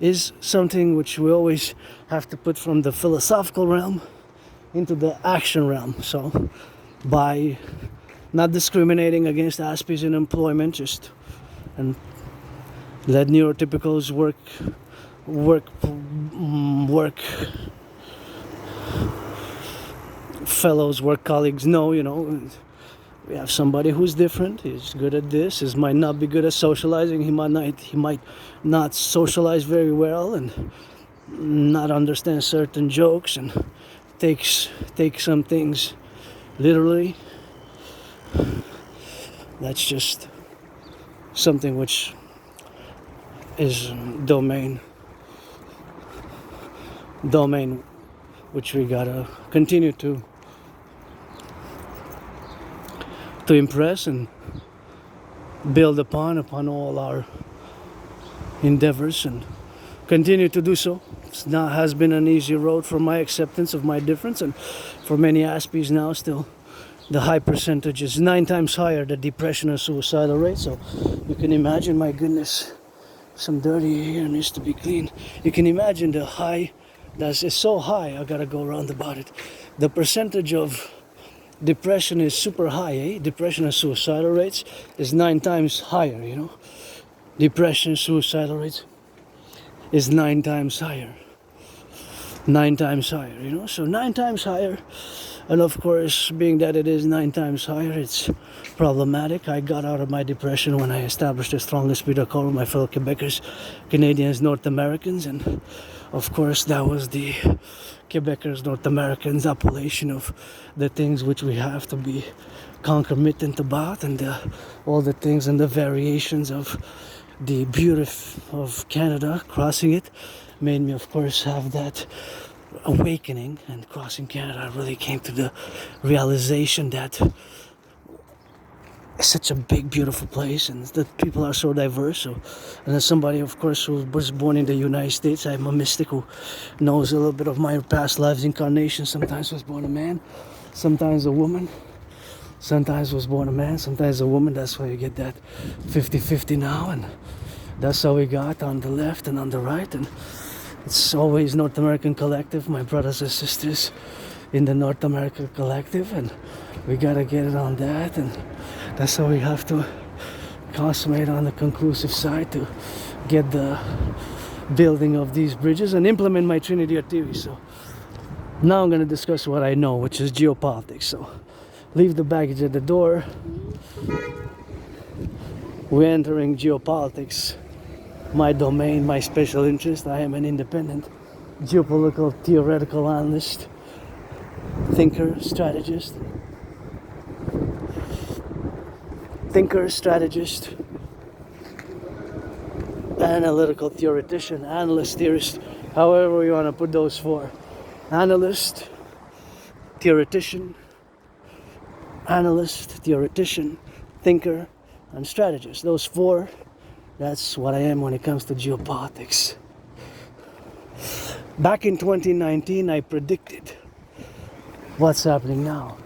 is something which we always have to put from the philosophical realm into the action realm. So by not discriminating against Aspies in employment, just and let neurotypicals work fellows, work colleagues know, you know, we have somebody who's different. He's good at this. He might not be good at socializing. He might not socialize very well and not understand certain jokes and take some things literally. That's just something which is domain which we gotta continue to impress and build upon all our endeavors, and continue to do so. Has been an easy road for my acceptance of my difference, and for many Aspies now still the high percentage is 9 times higher, the depression and suicidal rate. So you can imagine, my goodness, some dirty here needs to be clean. You can imagine the high, it's so high, I gotta go around about it. The percentage of depression is super high, eh? Depression and suicidal rates is 9 times higher, you know. Depression, suicidal rates is 9 times higher. 9 times higher, you know. So 9 times higher. And of course, being that it is 9 times higher, it's problematic. I got out of my depression when I established a strong esprit de corps with my fellow Quebecers, Canadians, North Americans, and of course, that was the Quebecers, North Americans' appellation of the things which we have to be concomitant about, and all the things and the variations of the beauty of Canada. Crossing it made me, of course, have that awakening, and crossing Canada, I really came to the realization that it's such a big, beautiful place, and that people are so diverse. So, and as somebody, of course, who was born in the United States, I'm a mystic who knows a little bit of my past lives incarnation. Sometimes was born a man, sometimes a woman, sometimes was born a man, sometimes a woman. That's why you get that 50-50 now, and that's how we got on the left and on the right. And it's always North American Collective, my brothers and sisters in the North American Collective, and we gotta get it on that, and that's how we have to consummate on the conclusive side to get the building of these bridges and implement my Trinity of theory. So now I'm going to discuss what I know, which is geopolitics. So leave the baggage at the door. We're entering geopolitics, my domain, my special interest. I am an independent geopolitical theoretical analyst, thinker, strategist, analytical theoretician, analyst, theorist, however you want to put those four. Analyst, theoretician, thinker, and strategist. Those four, that's what I am when it comes to geopolitics. Back in 2019, I predicted what's happening now.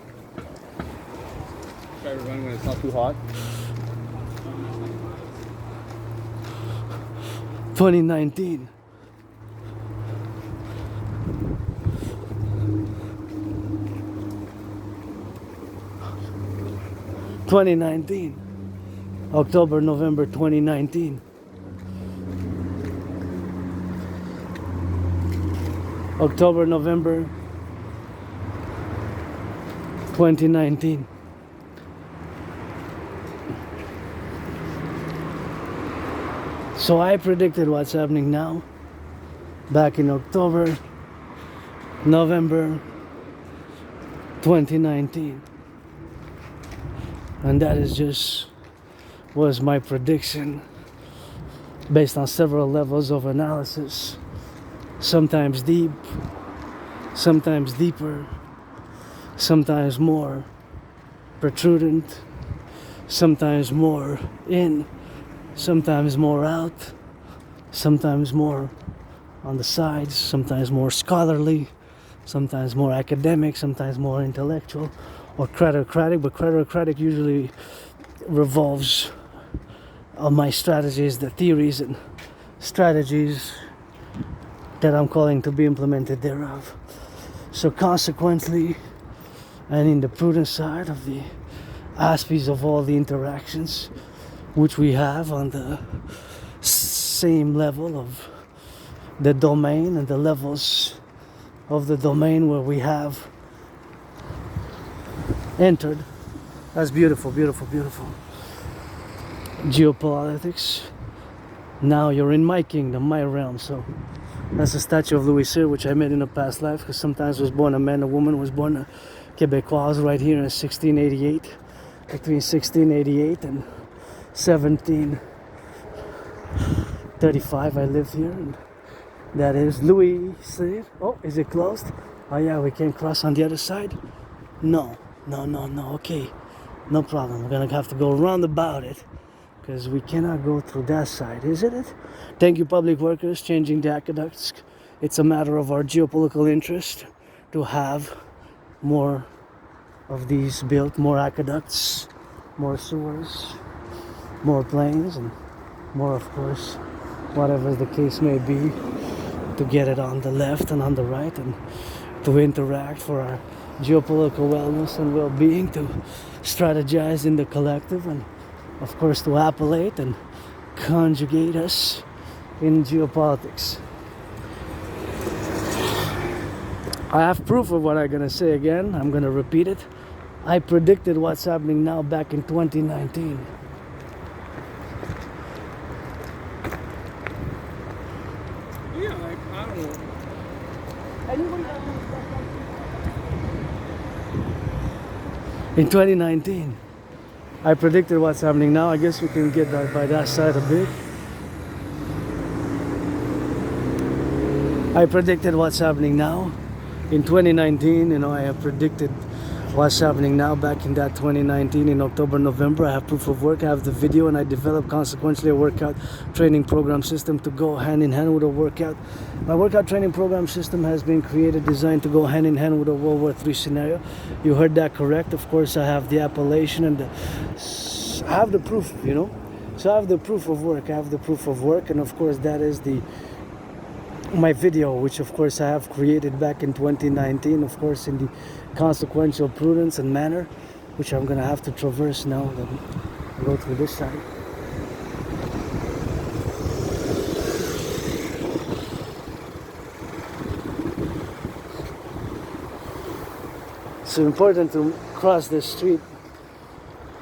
Try to run when it's not too hot. 2019. October, November 2019. October, November 2019. So I predicted what's happening now back in October, November 2019. And that is just was my prediction based on several levels of analysis, sometimes deep, sometimes deeper, sometimes more protrudent, sometimes more in, sometimes more out, sometimes more on the sides, sometimes more scholarly, sometimes more academic, sometimes more intellectual, or cratocratic. But cratocratic usually revolves on my strategies, the theories and strategies that I'm calling to be implemented thereof. So consequently, and in the prudent side of the aspects of all the interactions which we have on the same level of the domain and the levels of the domain where we have entered. That's beautiful, beautiful, beautiful. Geopolitics. Now you're in my kingdom, my realm. So that's a statue of Louis Cyr, which I met in a past life, because sometimes was born a man, a woman was born a Quebecois right here in 1688, between 1688 and 1735 I lived here, and that is Louis Cyr. Oh, is it closed? Oh yeah, we can cross on the other side? No, okay, no problem. We're gonna have to go around about it, because we cannot go through that side, isn't it? Thank you, public workers, changing the aqueducts. It's a matter of our geopolitical interest to have more of these built, more aqueducts, more sewers, more planes, and more, of course, whatever the case may be, to get it on the left and on the right, and to interact for our geopolitical wellness and well-being, to strategize in the collective, and of course to appellate and conjugate us in geopolitics. I have proof of what I'm gonna say again. I'm gonna repeat it. I predicted what's happening now back in 2019. Yeah, like, I don't know. In 2019, I predicted what's happening now. I guess we can get that by that side a bit. I predicted what's happening now. In 2019, you know, I have predicted what's happening now back in that 2019 in October, November. I have proof of work, I have the video, and I developed consequently a workout training program system to go hand in hand with a workout. My workout training program system has been created, designed to go hand in hand with a World War III scenario. You heard that correct. Of course, I have the appellation and I have the proof, you know. So I have the proof of work, and of course that is my video, which of course I have created back in 2019, of course in the consequential prudence and manner, which I'm gonna have to traverse now. Let me go through this side. It's important to cross this street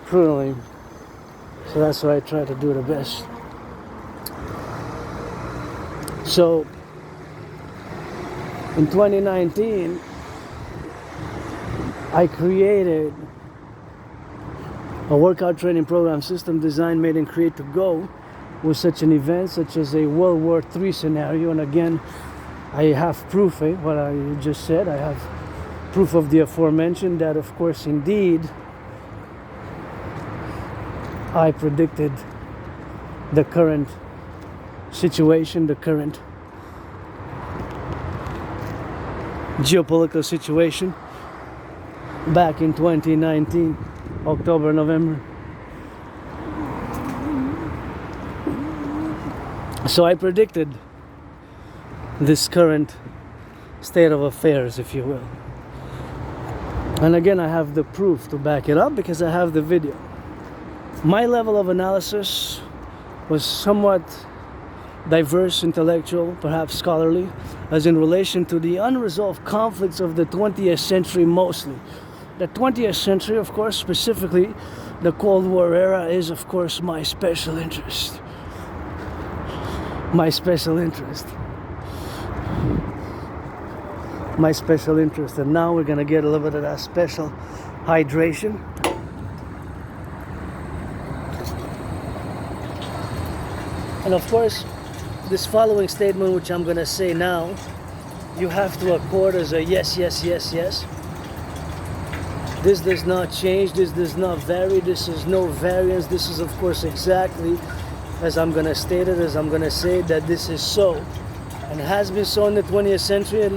prudently, so that's why I try to do the best. So in 2019, I created a workout training program system designed, made, and created to go with such an event, such as a World War III scenario. And again, I have proof, what I just said. I have proof of the aforementioned, that of course, indeed, I predicted the current situation, the current geopolitical situation back in 2019, October, November. So I predicted this current state of affairs, if you will. And again, I have the proof to back it up because I have the video. My level of analysis was somewhat diverse, intellectual, perhaps scholarly, as in relation to the unresolved conflicts of the 20th century mostly. The 20th century, of course, specifically the Cold War era, is of course my special interest. My special interest. My special interest. And now we're gonna get a little bit of that special hydration. And of course, this following statement, which I'm going to say now, you have to accord as a yes, yes, yes, yes. This does not change. This does not vary. This is no variance. This is, of course, exactly as I'm going to state it, as I'm going to say that this is so. And has been so in the 20th century, at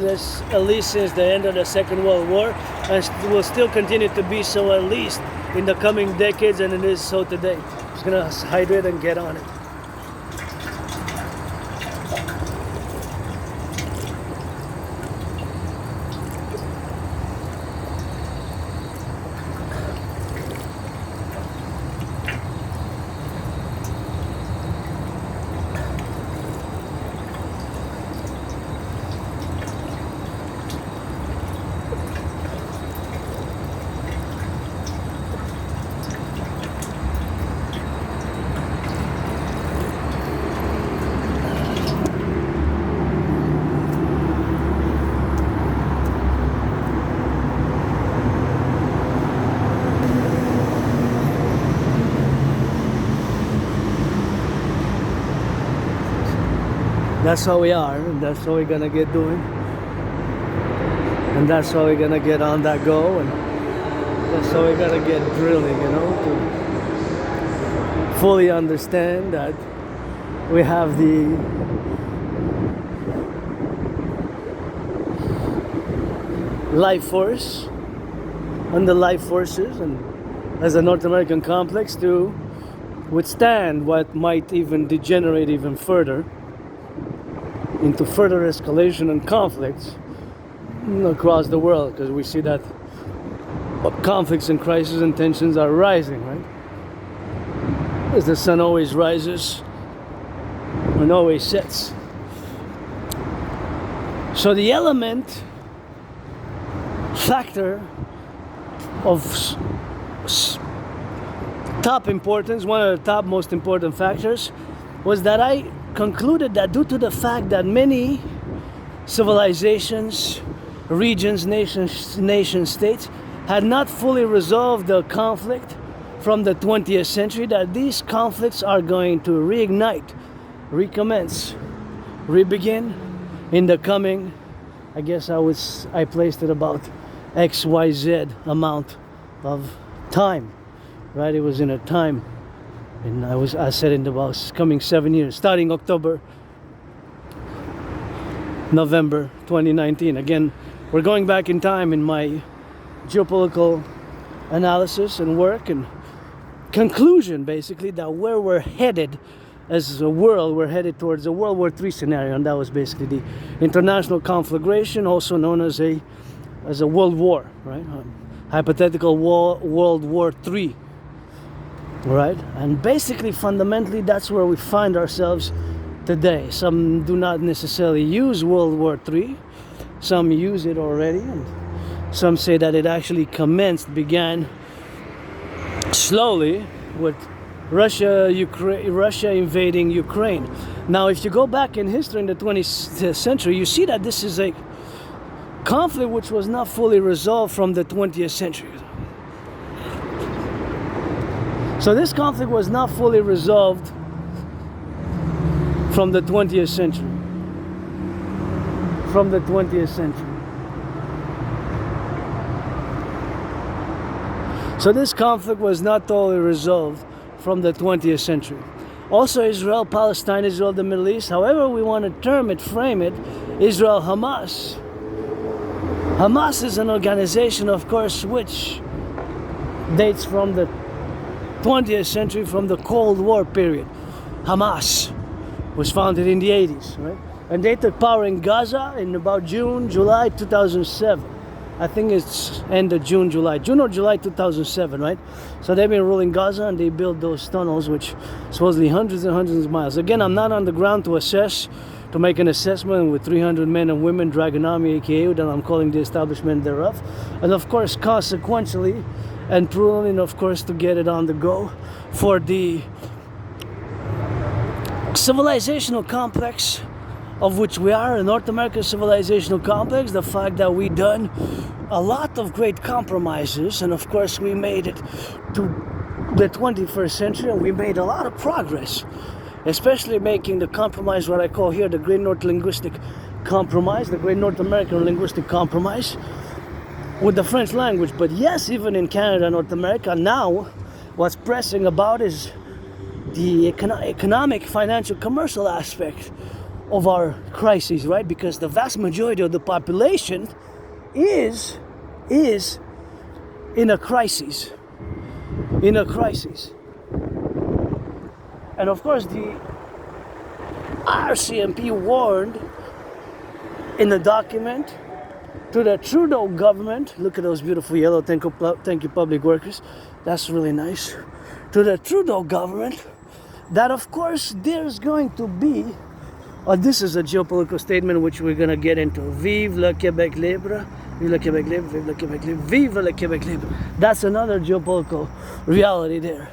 least since the end of the Second World War, and will still continue to be so at least in the coming decades, and it is so today. I'm just going to hydrate and get on it. That's how we are, and that's how we're gonna get doing, and that's how we're gonna get on that go, and that's how we're gonna get drilling, you know, to fully understand that we have the life force and the life forces, and as a North American complex, to withstand what might even degenerate even further into further escalation and conflicts across the world, because we see that conflicts and crises and tensions are rising, right? As the sun always rises and always sets. So the element, factor of top importance, one of the top most important factors, was that I concluded that due to the fact that many civilizations, regions, nations, nation states had not fully resolved the conflict from the 20th century, that these conflicts are going to reignite, recommence, rebegin in the coming, I guess I placed it about XYZ amount of time, right? It was in a time, and I said in about coming 7 years, starting November 2019. Again, we're going back in time in my geopolitical analysis and work and conclusion, basically, that where we're headed as a world, we're headed towards a World War III scenario, and that was basically the international conflagration, also known as a world war, right? Hypothetical World War III, right? And basically, fundamentally, that's where we find ourselves today. Some do not necessarily use World War III. Some use it already, and some say that it actually began slowly with Russia invading Ukraine. Now, if you go back in history in the 20th century, you see that this is a conflict which was not fully resolved from the 20th century. So this conflict was not fully resolved from the 20th century. From the 20th century. So this conflict was not totally resolved from the 20th century. Also, Israel, Palestine, Israel, the Middle East, however we want to term it, frame it, Israel, Hamas. Hamas is an organization, of course, which dates from the 20th century, from the Cold War period. Hamas was founded in the 80s, right? And they took power in Gaza in about July 2007. I think it's end of June or July 2007, right? So they've been ruling Gaza, and they built those tunnels, which supposedly hundreds and hundreds of miles. Again, I'm not on the ground to make an assessment with 300 men and women, Dragon Army, aka that I'm calling the establishment thereof. And of course, consequentially and prudently, of course, to get it on the go for the civilizational complex of which we are, a North American civilizational complex, the fact that we done a lot of great compromises, and of course we made it to the 21st century, and we made a lot of progress, especially making the compromise, what I call here the Great North Linguistic Compromise, the Great North American Linguistic Compromise with the French language. But yes, even in Canada, North America, now what's pressing about is the economic, financial, commercial aspect of our crises, right? Because the vast majority of the population is in a crisis. And of course, the RCMP warned in the document to the Trudeau government. Look at those beautiful yellow. Thank you, public workers. That's really nice. To the Trudeau government, that of course there's going to be, this is a geopolitical statement which we're going to get into. Vive le Québec libre, vive le Québec libre, vive le Québec libre, vive le Québec libre. That's another geopolitical reality there.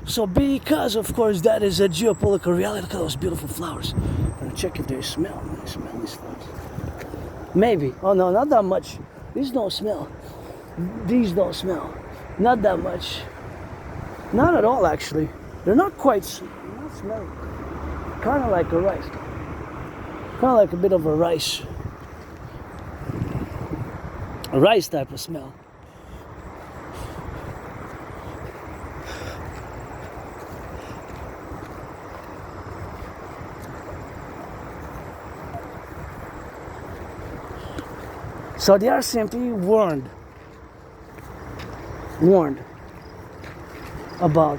So because of course that is a geopolitical reality, look at those beautiful flowers. I'm going to check if they smell. I smell these flowers. Maybe. Oh no, not that much. These don't smell. Not that much. Not at all, actually. They're not smelling. Kind of like a rice. Kind of like a bit of a rice type of smell. So the RCMP warned about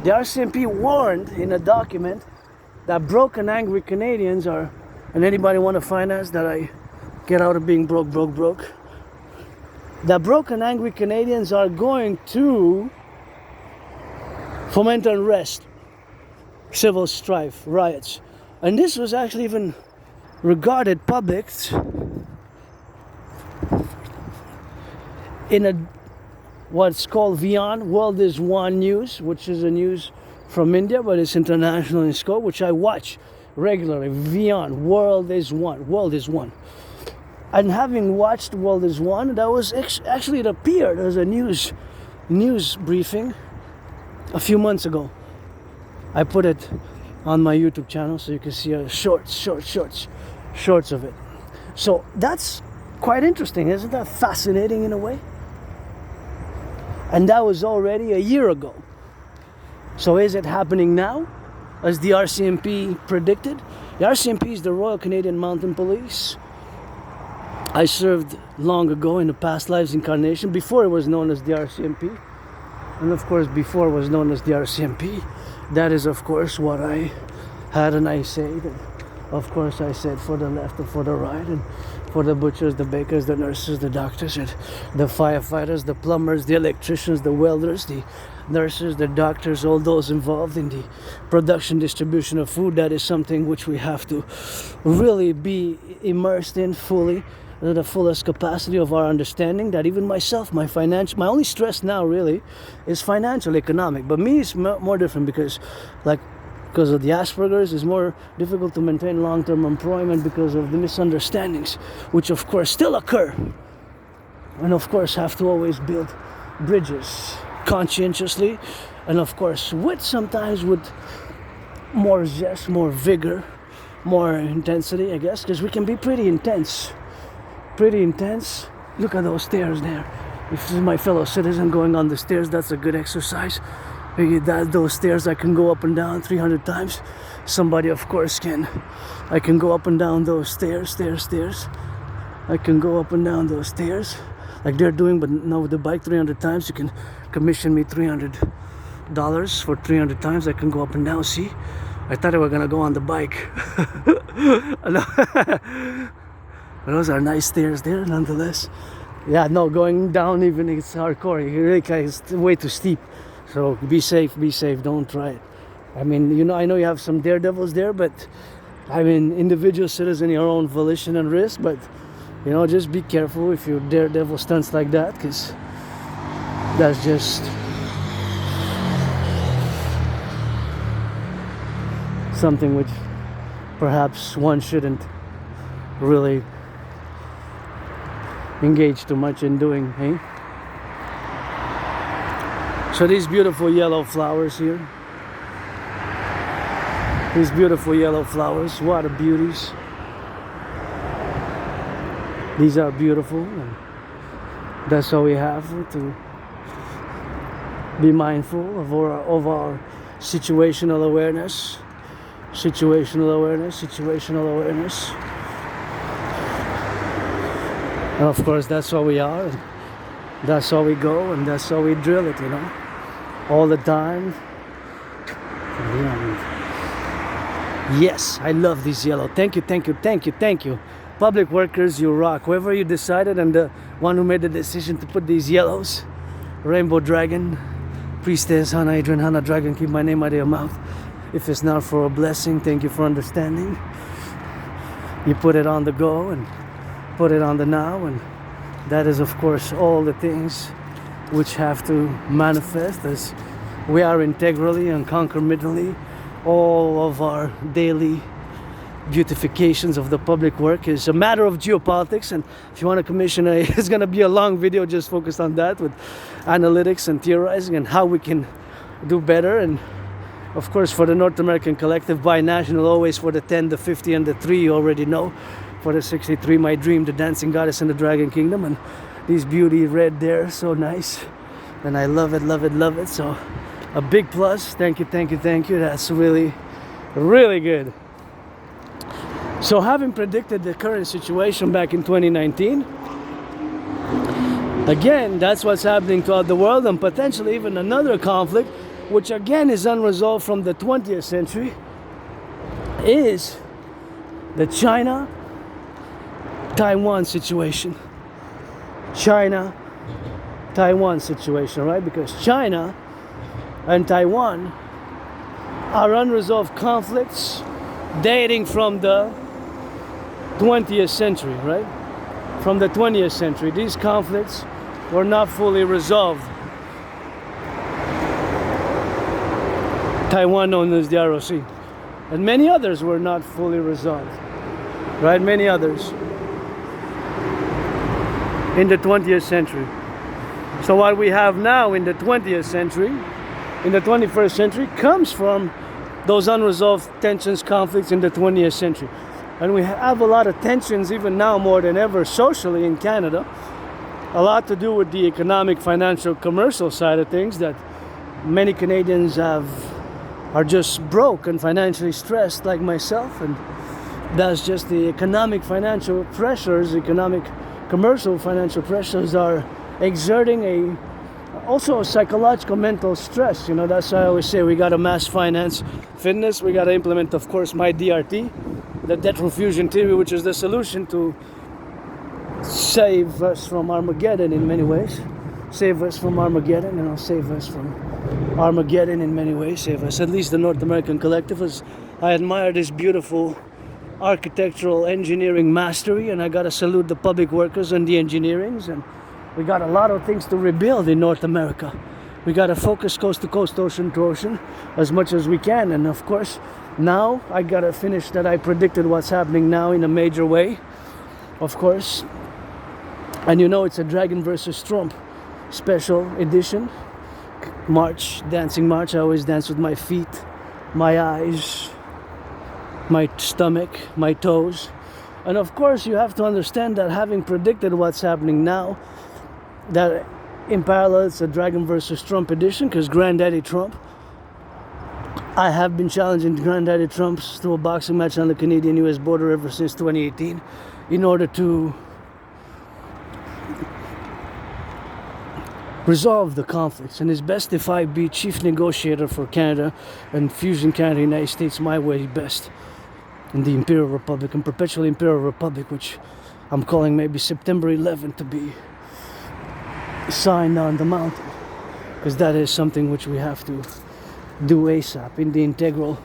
the RCMP warned in a document that broke and angry Canadians are, and anybody want to finance that I get out of being broke, that broke and angry Canadians are going to foment unrest, civil strife, riots. And this was actually even regarded public in what's called WION, World is One News, which is a news from India, but it's international in scope, which I watch regularly. Beyond World is One. World is One. And having watched World is One, that was actually, it appeared as a news briefing a few months ago. I put it on my YouTube channel so you can see shorts of it. So that's quite interesting, isn't that fascinating in a way? And that was already a year ago. So is it happening now, as the RCMP predicted? The RCMP is the Royal Canadian Mounted Police. I served long ago in a past lives incarnation, before it was known as the RCMP. And of course, before it was known as the RCMP, that is of course what I had and I said. And of course I said for the left and for the right, and for the butchers, the bakers, the nurses, the doctors, and the firefighters, the plumbers, the electricians, the welders, the nurses, the doctors, all those involved in the production, distribution of food. That is something which we have to really be immersed in fully, to the fullest capacity of our understanding. That even myself, my only stress now really is financial, economic. But me, it's more different because of the Asperger's, it's more difficult to maintain long-term employment because of the misunderstandings, which of course still occur. And of course have to always build bridges conscientiously, and of course sometimes with more zest, more vigor, more intensity, I guess, because we can be pretty intense. Look at those stairs there. If this is my fellow citizen going on the stairs, that's a good exercise. Maybe those stairs I can go up and down 300 times. Somebody of course can. I can go up and down those stairs. I can go up and down those stairs like they're doing, but now with the bike 300 times. You can commission me $300 for 300 times. I can go up and down. See, I thought I were gonna go on the bike. But those are nice stairs there nonetheless. Yeah, no, going down even, it's hardcore. It's way too steep. So be safe, don't try it. I mean, I know you have some daredevils there, but I mean, individual citizen, your own volition and risk, but just be careful if you daredevil stunts like that, because that's just something which perhaps one shouldn't really engage too much in doing, eh? So these beautiful yellow flowers here. These beautiful yellow flowers, what a beauties. These are beautiful, and that's all we have to be mindful of our situational awareness. And of course, that's how we are, and that's how we go, and that's how we drill it, all the time. Yes, I love these yellow. Thank you. Public workers, you rock. Whoever you decided, and the one who made the decision to put these yellows. Rainbow Dragon, Priestess, Hannah, Adrian, Hannah, Dragon, keep my name out of your mouth. If it's not for a blessing, thank you for understanding. You put it on the go and put it on the now, and that is of course all the things which have to manifest as we are integrally and concomitantly. All of our daily beautifications of the public work is a matter of geopolitics, and if you want to commission it's going to be a long video just focused on that, with analytics and theorizing and how we can do better. And of course, for the North American Collective, binational, always for the 10, the 50, and the 3, you already know. For the 63, my dream, the dancing goddess in the Dragon Kingdom, and these beauty red there, so nice, and I love it. So a big plus. Thank you. That's really good. So having predicted the current situation back in 2019, again, that's what's happening throughout the world, and potentially even another conflict, which again is unresolved from the 20th century, is the China-Taiwan situation. China-Taiwan situation, right? Because China and Taiwan are unresolved conflicts dating from the 20th century, right? From the 20th century, these conflicts were not fully resolved. Taiwan known as the ROC. And many others were not fully resolved. Right? Many others. In the 20th century. So what we have now in the 20th century, in the 21st century, comes from those unresolved tensions, conflicts in the 20th century. And we have a lot of tensions even now more than ever socially in Canada. A lot to do with the economic, financial, commercial side of things, that many Canadians are just broke and financially stressed like myself, and that's just the economic financial pressures, commercial financial pressures are exerting also a psychological mental stress. You know, that's why I always say we got to mass finance fitness. We got to implement, of course, my DRT, the debt refusion theory, which is the solution to save us from Armageddon in many ways. Save us from Armageddon, and I'll save us from Armageddon in many ways. Save us, at least the North American Collectif. As I admire this beautiful architectural engineering mastery, and I gotta salute the public workers and the engineerings, and we got a lot of things to rebuild in North America. We gotta focus coast to coast, ocean to ocean as much as we can, and of course now I gotta finish that. I predicted what's happening now in a major way, of course, and you know it's a Dragon versus Trump special edition. March, dancing march. I always dance with my feet, my eyes, my stomach, my toes. And of course you have to understand that, having predicted what's happening now, that in parallel it's a Dragon versus Trump edition, because Granddaddy Trump, I have been challenging Granddaddy Trumps to a boxing match on the Canadian-US border ever since 2018 in order to resolve the conflicts. And it's best if I be chief negotiator for Canada and fusion Canada and United States my way best in the Imperial Republic and perpetual Imperial Republic, which I'm calling maybe September 11th to be signed on the mountain, because that is something which we have to do ASAP in the integral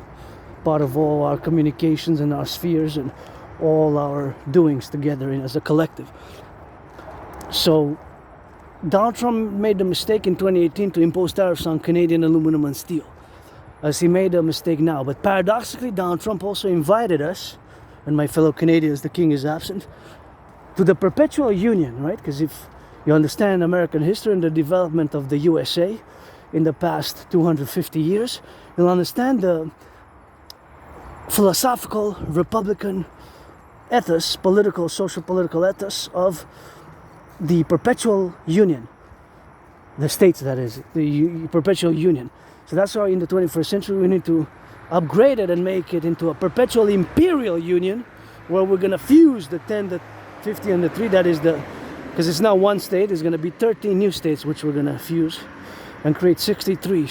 part of all our communications and our spheres and all our doings together as a collective. So Donald Trump made the mistake in 2018 to impose tariffs on Canadian aluminum and steel, as he made a mistake now. But paradoxically, Donald Trump also invited us, and my fellow Canadians, the king is absent, to the perpetual union, right? Because if you understand American history and the development of the USA in the past 250 years, you'll understand the philosophical Republican ethos, social political ethos of the perpetual union, the states, that is, the perpetual union. So that's why in the 21st century we need to upgrade it and make it into a perpetual imperial union, where we're going to fuse the 10, the 50, and the 3. That is because it's now one state, it's going to be 13 new states which we're going to fuse and create 63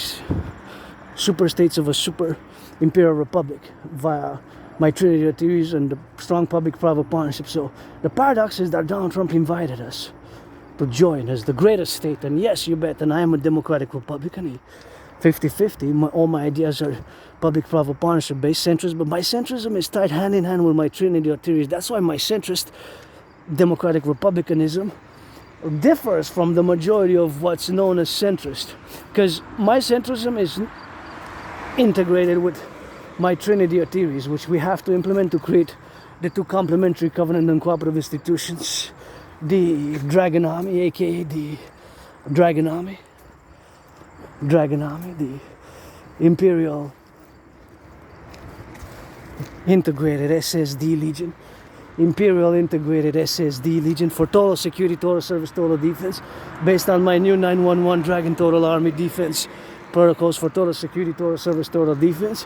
super states of a super imperial republic via my Trinity theories and the strong public-private partnership. So the paradox is that Donald Trump invited us to join as the greatest state, and yes, you bet, and I am a democratic Republican, 50-50. All my ideas are public-private partnership based centrist, but my centrism is tied hand in hand with my Trinity theories. That's why my centrist democratic republicanism differs from the majority of what's known as centrist, because my centrism is integrated with my Trinity theories, which we have to implement to create the two complementary covenant and cooperative institutions, the Dragon Army, aka the Dragon Army, the Imperial Integrated SSD Legion, Imperial Integrated SSD Legion for total security, total service, total defense, based on my new 911 Dragon Total Army Defense protocols for total security, total service, total defense,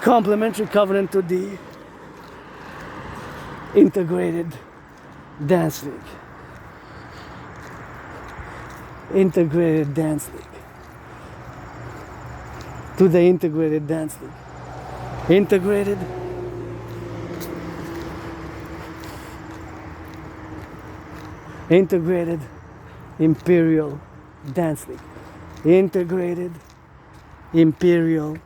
complementary covenant to the Integrated Dance League. Integrated Dance League. To the Integrated Dance League. Integrated Imperial Dance League. Integrated Imperial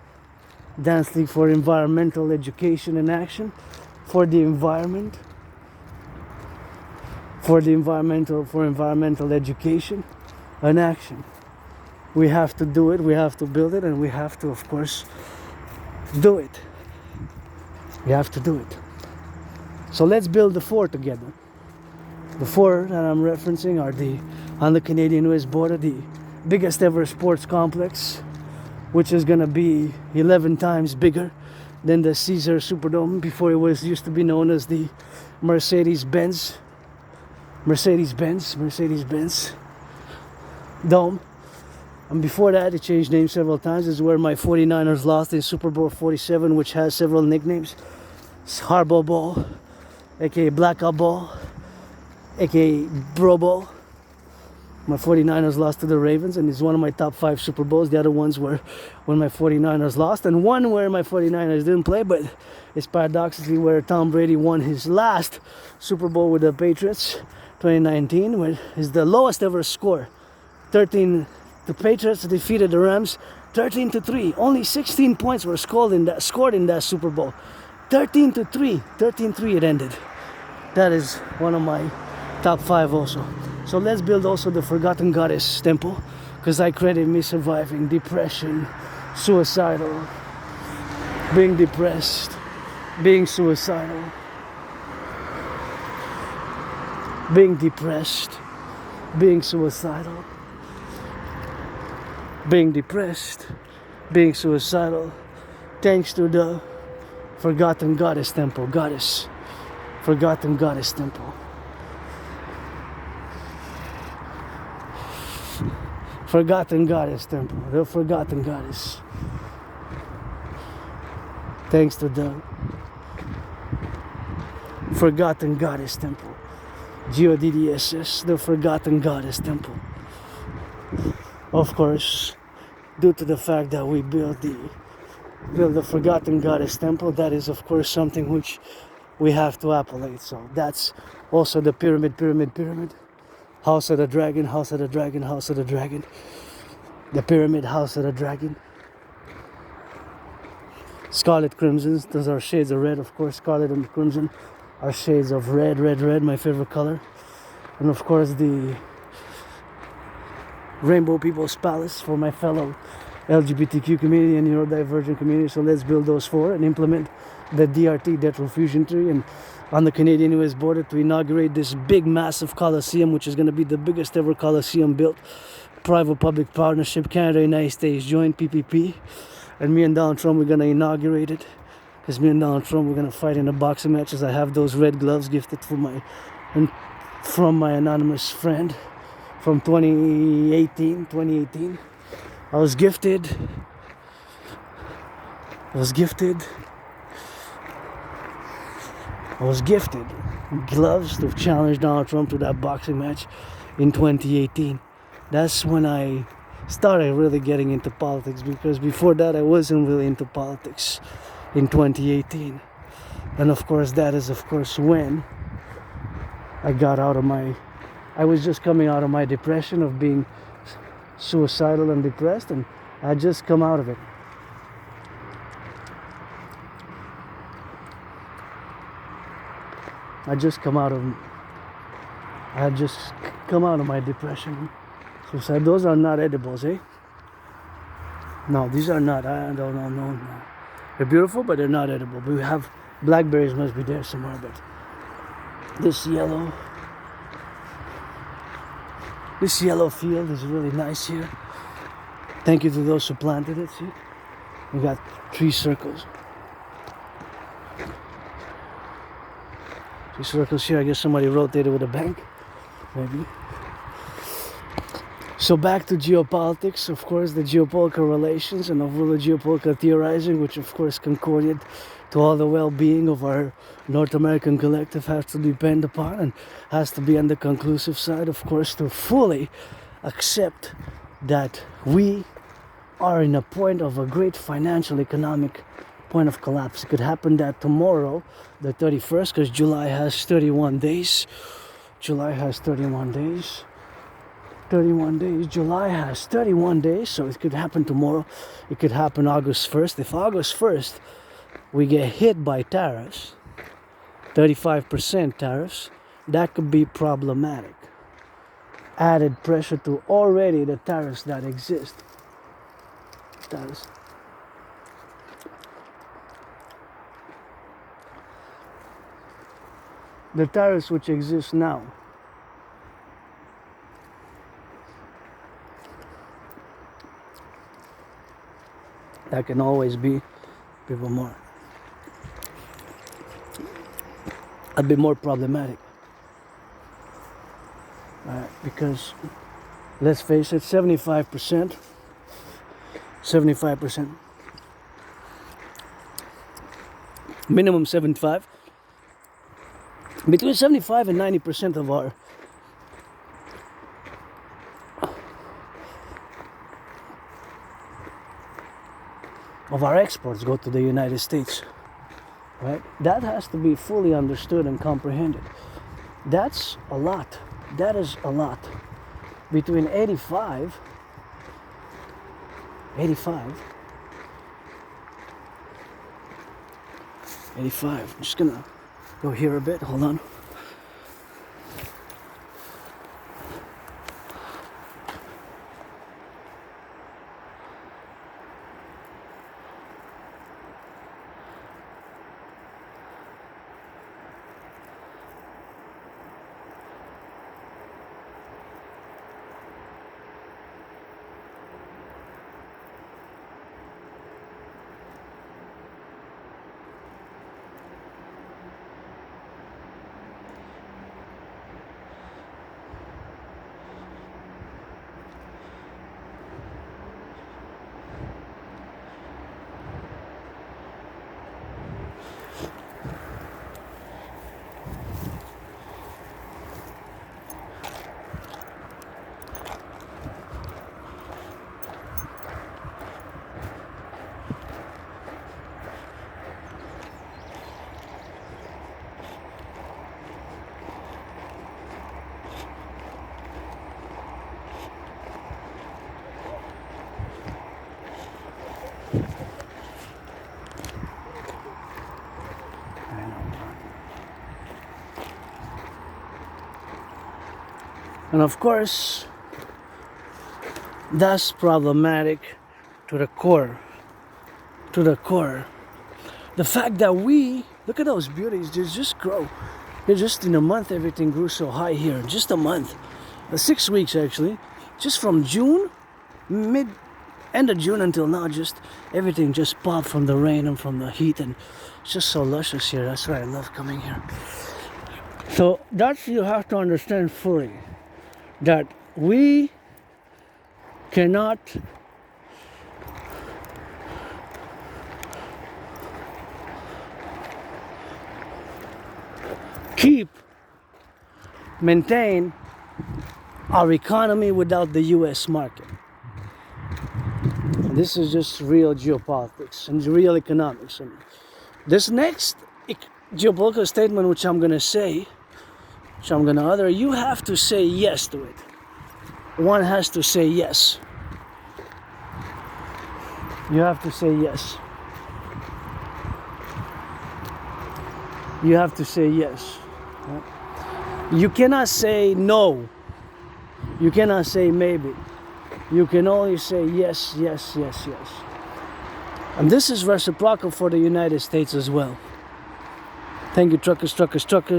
Dance League for environmental education and action, for the environment, for environmental education and action, We have to do it, we have to build it, and we have to, of course, do it. We have to do it. So let's build the 4 together. The 4 that I'm referencing are on the Canadian-US border, the biggest ever sports complex, which is gonna be 11 times bigger than the Caesar Superdome before it used to be known as the Mercedes-Benz Dome. And before that, it changed names several times. This is where my 49ers lost in Super Bowl 47, which has several nicknames. It's Harbaugh Bowl, aka Blackout Bowl, aka Bro Bowl. My 49ers lost to the Ravens, and it's one of my top 5 Super Bowls. The other ones were when my 49ers lost, and one where my 49ers didn't play, but it's paradoxically where Tom Brady won his last Super Bowl with the Patriots, 2019, which is the lowest ever score. 13. The Patriots defeated the Rams 13-3. Only 16 points were scored in that Super Bowl. 13-3. 13-3 it ended. That is one of my top 5 also. So let's build also the Forgotten Goddess temple, because I credit me surviving depression, suicidal, being depressed, being suicidal, being depressed, being suicidal, being depressed, being suicidal, thanks to the Forgotten Goddess temple. Forgotten Goddess temple. Forgotten Goddess temple. The Forgotten Goddess. Thanks to the Forgotten Goddess temple. GODDSS, the Forgotten Goddess temple. Of course, due to the fact that we built the Forgotten Goddess temple, that is of course something which we have to appellate. So that's also the pyramid. House of the Dragon, House of the Dragon, House of the Dragon. The pyramid, House of the Dragon. Scarlet Crimsons, those are shades of red, of course. Scarlet and Crimson are shades of red, my favorite color. And of course the Rainbow People's Palace for my fellow LGBTQ community and neurodivergent community. So let's build those 4 and implement the DRT, Debt Refusion Tree, and on the Canadian-US border to inaugurate this big, massive Coliseum, which is going to be the biggest ever Coliseum built. Private-public partnership, Canada, United States, joint PPP. And me and Donald Trump, we're going to inaugurate it. Because me and Donald Trump, we're going to fight in the boxing matches. I have those red gloves gifted from my anonymous friend from 2018. I was gifted gloves to challenge Donald Trump to that boxing match in 2018. That's when I started really getting into politics, because before that I wasn't really into politics in 2018. And of course that is when I was just coming out of my depression of being suicidal and depressed, and I just come out of it. I had just come out of my depression. So those are not edibles, eh? No, these are not. I don't know. No. They're beautiful, but they're not edible. But we have blackberries, must be there somewhere. But this yellow field is really nice here. Thank you to those who planted it. See, we got 3 circles. 3 circles here. I guess somebody rotated with a bank, maybe. So back to geopolitics, of course, the geopolitical relations and of the geopolitical theorizing, which of course concorded to all the well-being of our North American collective, has to depend upon and has to be on the conclusive side, of course, to fully accept that we are in a point of a great financial, economic point of collapse. It could happen that tomorrow, the 31st, because July has 31 days. July has 31 days. July has 31 days, so it could happen tomorrow. It could happen August 1st. If August 1st we get hit by tariffs, 35% tariffs, that could be problematic. added pressure to already the tariffs that exist. Tariffs. The tariffs which exist now that can always be people more a bit more problematic, right? Because let's face it, 75% minimum 75, between 75 and 90% of our exports go to the United States, right? That has to be fully understood and comprehended. That's a lot. That is a lot. Between 85, I'm just gonna go here a bit, hold on. And of course, that's problematic to the core. The fact that we, look at those beauties, they just grow. They just, in a month, everything grew so high here. In just a month. 6 weeks actually. Just from June, end of June until now, just everything just popped from the rain and from the heat. And it's just so luscious here. That's why I love coming here. So that's, you have to understand fully, that we cannot maintain our economy without the US market. And this is just real geopolitics and real economics. And this next geopolitical statement which I'm gonna say, utter, you have to say yes to it. One has to say yes. You have to say yes. You have to say yes. You cannot say no. You cannot say maybe. You can only say yes, yes, yes, yes. And this is reciprocal for the United States as well. Thank you, truckers,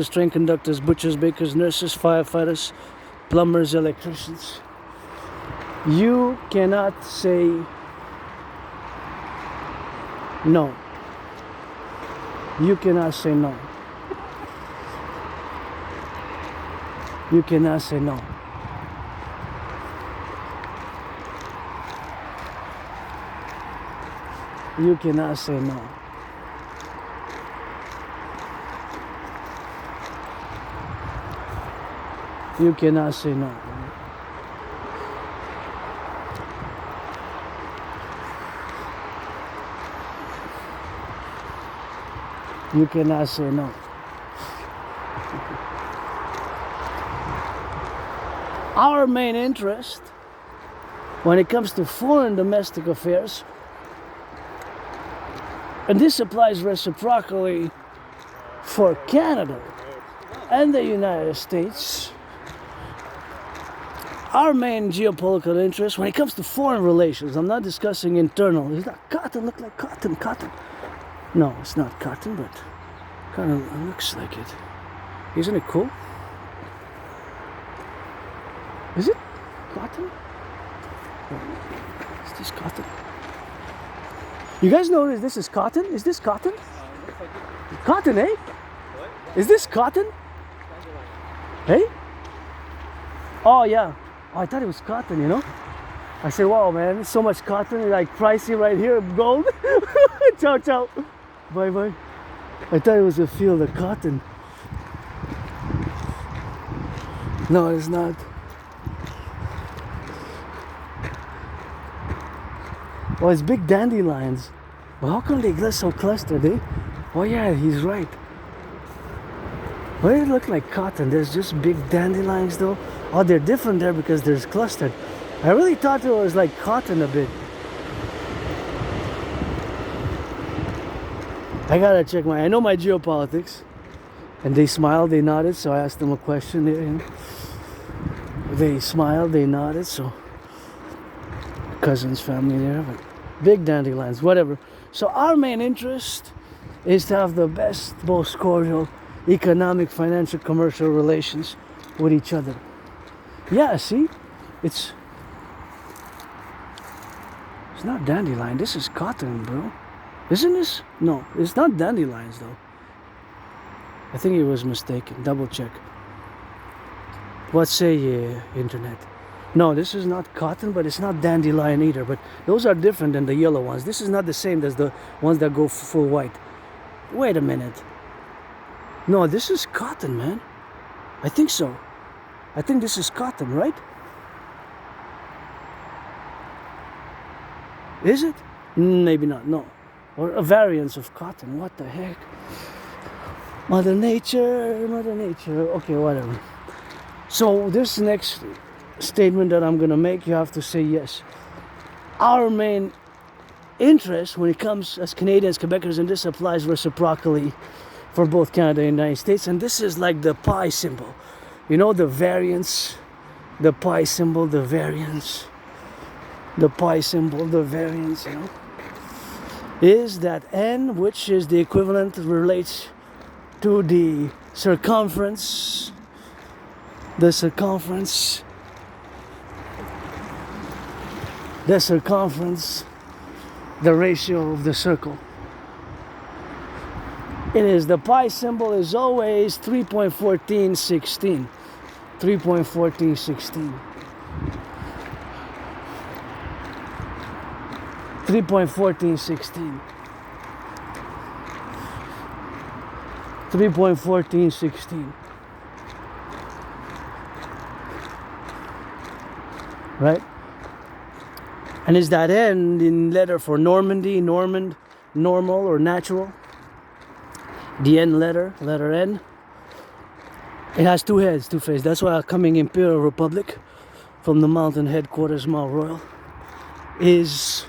train conductors, butchers, bakers, nurses, firefighters, plumbers, electricians. You cannot say no. You cannot say no. You cannot say no. You cannot say no. You cannot say no. You cannot say no. Our main interest when it comes to foreign domestic affairs, and this applies reciprocally for Canada and the United States, our main geopolitical interest when it comes to foreign relations, I'm not discussing internal. Is that cotton? Look like cotton, cotton. No, it's not cotton, but kind of looks like it. Isn't it cool? Is it cotton? Is this cotton? You guys notice this is cotton? Is this cotton? Cotton, eh? Is this cotton? Hey? Oh yeah. Oh, I thought it was cotton, you know? I said, wow man, there's so much cotton, like pricey right here, gold. Ciao, ciao. Bye bye. I thought it was a field of cotton. No, it's not. Oh, it's big dandelions. Well, how come they get so clustered, eh? Oh yeah, he's right. Why does it look like cotton? There's just big dandelions though. Oh, they're different there because there's clustered. I really thought it was like cotton a bit. I gotta check I know my geopolitics. And they smiled, they nodded, so I asked them a question there. You know? They smiled, they nodded, so cousins, family there, but big dandelions, whatever. So our main interest is to have the best, most cordial economic, financial, commercial relations with each other. Yeah, see? It's not dandelion, this is cotton, bro. Isn't this? No, it's not dandelions though. I think he was mistaken. Double check. What say you, internet? No, this is not cotton, but it's not dandelion either. But those are different than the yellow ones. This is not the same as the ones that go full white. Wait a minute. No, this is cotton, man. I think so. I think this is cotton, right? Is it? Maybe not, no. Or a variance of cotton. What the heck? Mother Nature, Mother Nature. Okay, whatever. So this next statement that I'm gonna make, you have to say yes. Our main interest when it comes as Canadians, Quebecers, and this applies reciprocally for both Canada and the United States, and this is like the pi symbol. You know, the variance, the pi symbol, the variance, the pi symbol, the variance, you know, is that n, which is the equivalent, relates to the circumference, the circumference, the ratio of the circle. It is, the pi symbol is always 3.1416. 3.1416. 3.1416. 3.1416. Right? And is that N in letter for Normandy, Normand, normal or natural? The N letter, letter N. It has two heads, two faces. That's why coming Imperial Republic from the mountain headquarters, Mount Royal, is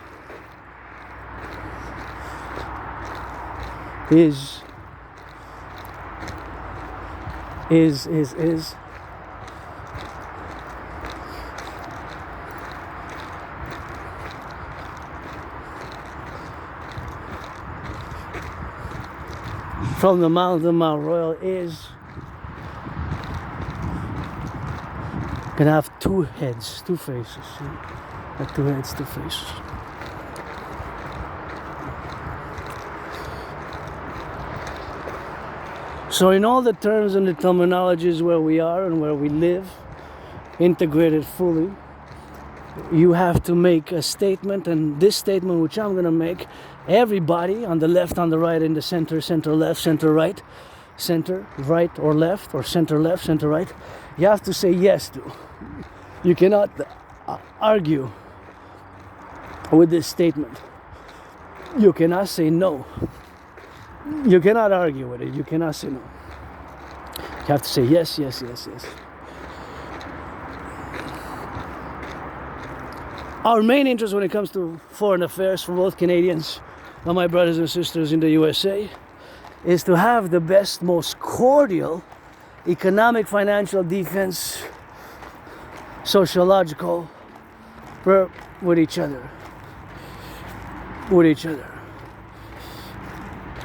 from the mountain Mount Royal is gonna have two heads, two faces. See? Like two heads, two faces. So in all the terms and the terminologies where we are and where we live, integrated fully, you have to make a statement, and this statement which I'm gonna make, everybody on the left, on the right, in the center, center left, center right or left, or center left, center right, you have to say yes to. You cannot argue with this statement. You cannot say no. You cannot argue with it. You cannot say no. You have to say yes, yes, yes, yes. Our main interest when it comes to foreign affairs for both Canadians and my brothers and sisters in the USA is to have the best, most cordial economic, financial, defense, sociological, we're with each other, with each other,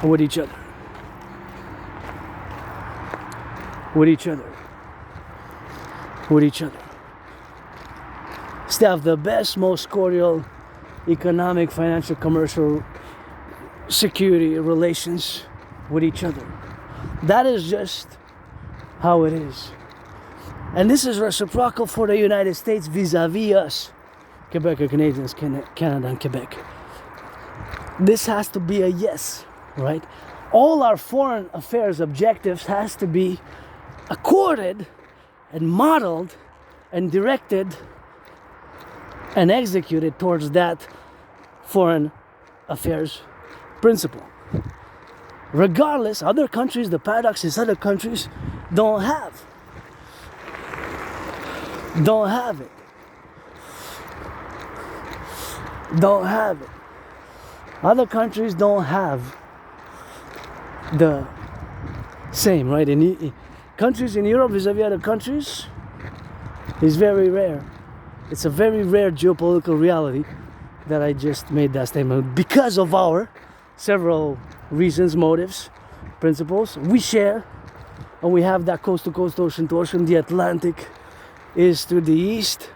with each other, with each other, with each other. To have the best, most cordial economic, financial, commercial, security relations with each other. That is just how it is. And this is reciprocal for the United States vis-a-vis us, Quebec or Canadians, Canada and Quebec. This has to be a yes, right? All our foreign affairs objectives has to be accorded and modeled and directed and executed towards that foreign affairs principle. Regardless, other countries, the paradox is other countries don't have it. Don't have it. Other countries don't have the same, right? In countries in Europe vis-a-vis other countries is very rare. It's a very rare geopolitical reality that I just made that statement. Because of our several reasons, motives, principles, we share, and we have that coast to coast, ocean to ocean. The Atlantic is to the east,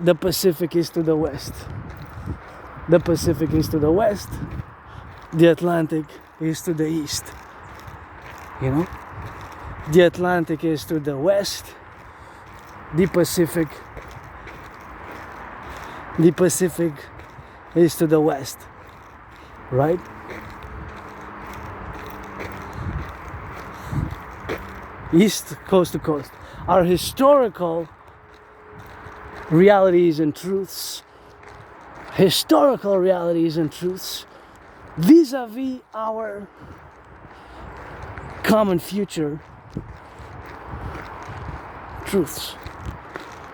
the Pacific is to the west. The Pacific is to the west, the Atlantic is to the east. You know? The Atlantic is to the west, the Pacific is to the west, right? East, coast to coast. Our historical realities and truths, vis-a-vis our common future truths.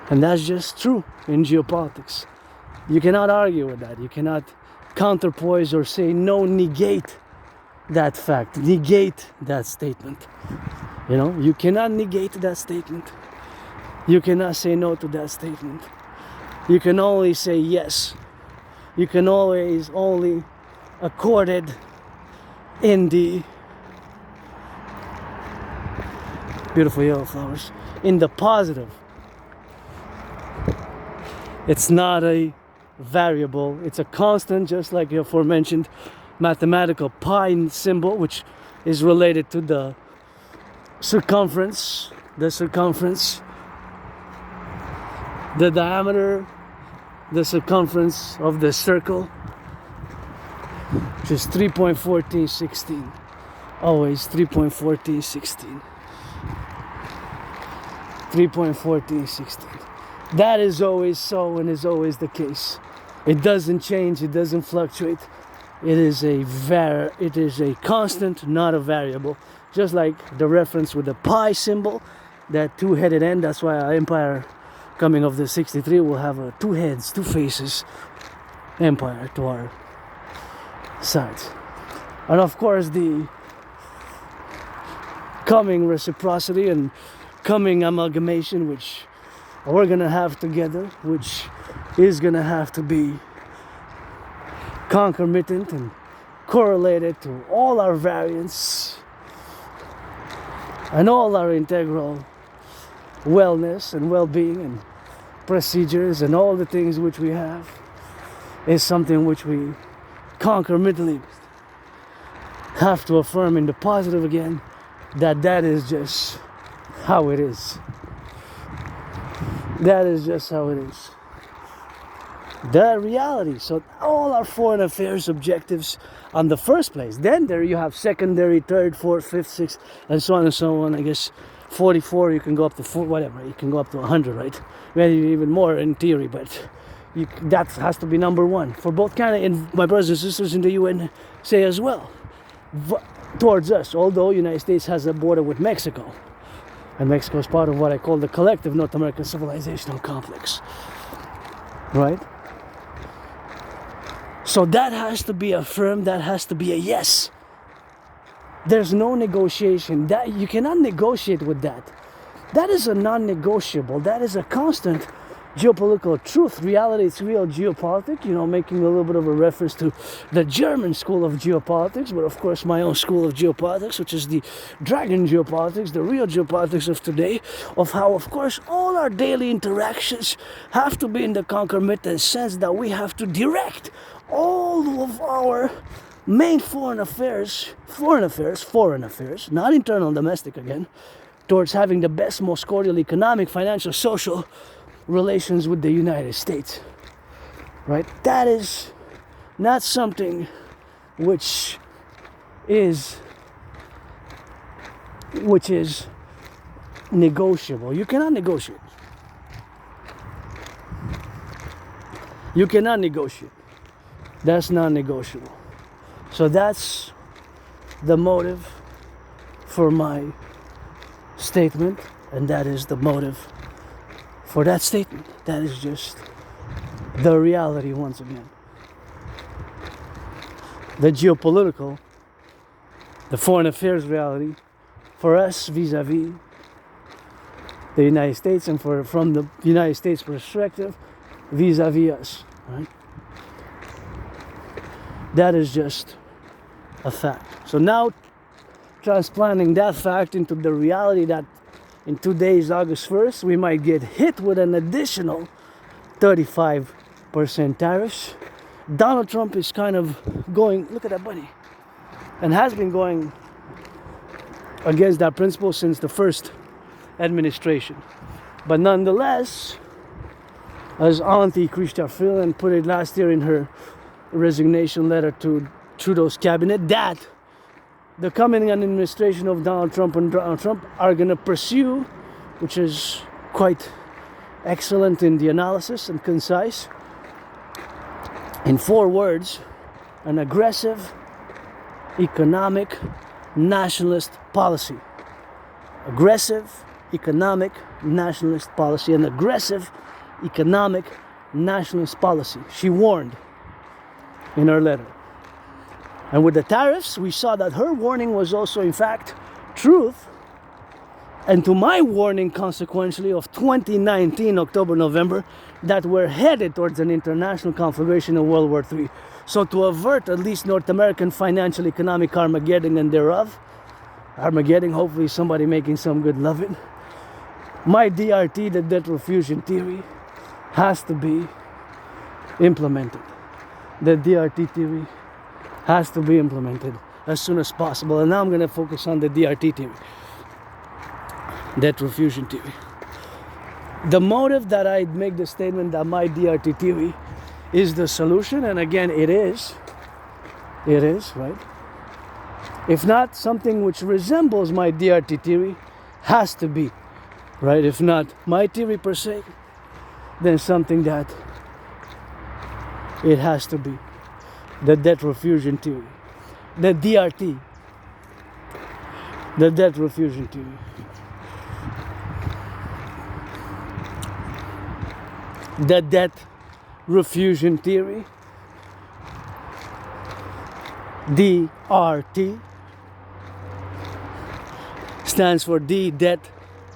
And that's just true in geopolitics. You cannot argue with that. You cannot counterpoise or say no, negate that fact, negate that statement. You know, you cannot negate that statement. You cannot say no to that statement. You can only say yes. You can always only accord it in the beautiful yellow flowers, in the positive. It's not a variable, it's a constant, just like the aforementioned mathematical pi symbol, which is related to the circumference, the diameter, the circumference of the circle, which is 3.1416. Always 3.1416. 3.1416. That is always so and is always the case. It doesn't change, it doesn't fluctuate. It is a constant, not a variable. Just like the reference with the pi symbol, that two-headed end. That's why our empire, coming of the 63, will have a two heads, two faces empire to our sides. And of course, the coming reciprocity and coming amalgamation, which we're gonna have together, which is gonna have to be concomitant and correlated to all our variants and all our integral wellness and well-being and procedures and all the things which we have, is something which we concomitantly have to affirm in the positive again, that is just how it is. That is just how it is. The reality. So all our foreign affairs objectives on the first place. Then there you have secondary, third, fourth, fifth, sixth, and so on and so on. I guess 44, you can go up to 4, whatever. You can go up to 100, right? Maybe even more in theory, but that has to be number one for both Canada and my brothers and sisters in the UN say as well. Towards us, although United States has a border with Mexico. And Mexico is part of what I call the collective North American civilizational complex. Right? So that has to be affirmed, that has to be a yes. There's no negotiation. That you cannot negotiate with that. That is a non-negotiable. That is a constant geopolitical truth, reality, it's real geopolitics, you know, making a little bit of a reference to the German school of geopolitics, but of course my own school of geopolitics, which is the dragon geopolitics, the real geopolitics of today, of how, of course, all our daily interactions have to be in the concomitant sense that we have to direct all of our main foreign affairs, not internal, domestic again, towards having the best, most cordial economic, financial, social relations with the United States, right? That is not something which is negotiable. You cannot negotiate. You cannot negotiate. That's non-negotiable. So that's the motive for my statement, and that is the motive for that statement. That is just the reality once again. The geopolitical, the foreign affairs reality for us vis-a-vis the United States, and from the United States perspective vis-a-vis us, right? That is just a fact. So now transplanting that fact into the reality that in 2 days, August 1st, we might get hit with an additional 35% tariffs. Donald Trump is kind of going, look at that buddy, and has been going against that principle since the first administration. But nonetheless, as Auntie Chrystia Freeland put it last year in her resignation letter to Trudeau's cabinet, that the coming administration of Donald Trump and Donald Trump are going to pursue, which is quite excellent in the analysis and concise, in 4 words, an aggressive economic nationalist policy. Aggressive economic nationalist policy. An aggressive economic nationalist policy. She warned in her letter. And with the tariffs, we saw that her warning was also, in fact, truth. And to my warning, consequentially, of 2019, October, November, that we're headed towards an international conflagration of World War III. So to avert at least North American financial economic Armageddon and thereof, Armageddon, hopefully somebody making some good loving, my DRT, the debt refusion theory, has to be implemented. The DRT theory has to be implemented as soon as possible. And now I'm going to focus on the DRT theory, debt refusion theory. The motive that I make the statement that my DRT theory is the solution, and again, it is, right? If not, something which resembles my DRT theory has to be, right? If not my theory per se, then something that it has to be. The debt refusion theory. The DRT. The debt refusion theory. The debt refusion theory. DRT stands for D, debt,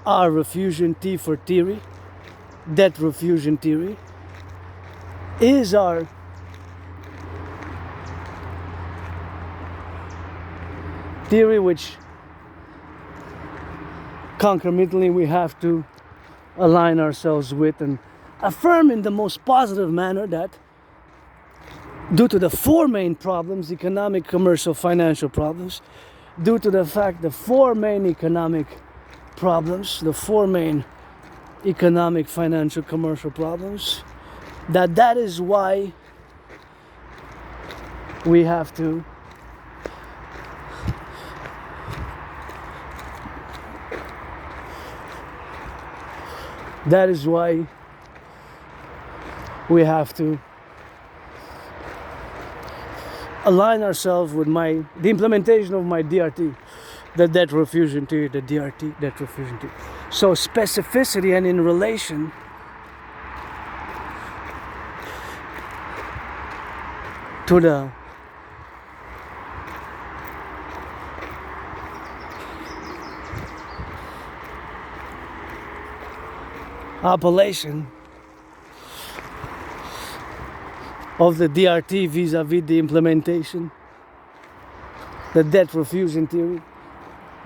R, refusion, T for theory. Debt refusion theory is our theory which concomitantly we have to align ourselves with and affirm in the most positive manner that due to the 4 main problems, economic, commercial, financial problems, due to the fact the 4 main economic problems, the 4 main economic, financial, commercial problems, that is why we have to align ourselves with the implementation of my DRT, the debt refusion theory, the DRT, debt refusion theory. So specificity and in relation to the appellation of the DRT vis-a-vis the implementation, the debt refusion theory,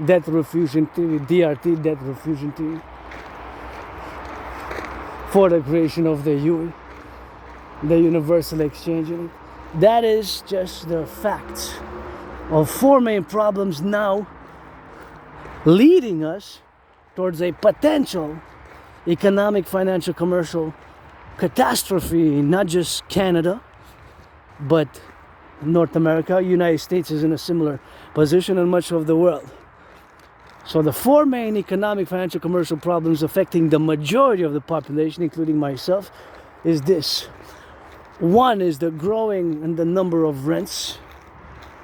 DRT, debt refusion theory, for the creation of the UE, the universal exchange unit. That is just the facts of four main problems now leading us towards a potential economic, financial, commercial catastrophe, not just Canada, but North America. United States is in a similar position, and much of the world. So the four main economic, financial, commercial problems affecting the majority of the population, including myself, is this. One is the growing and the number of rents,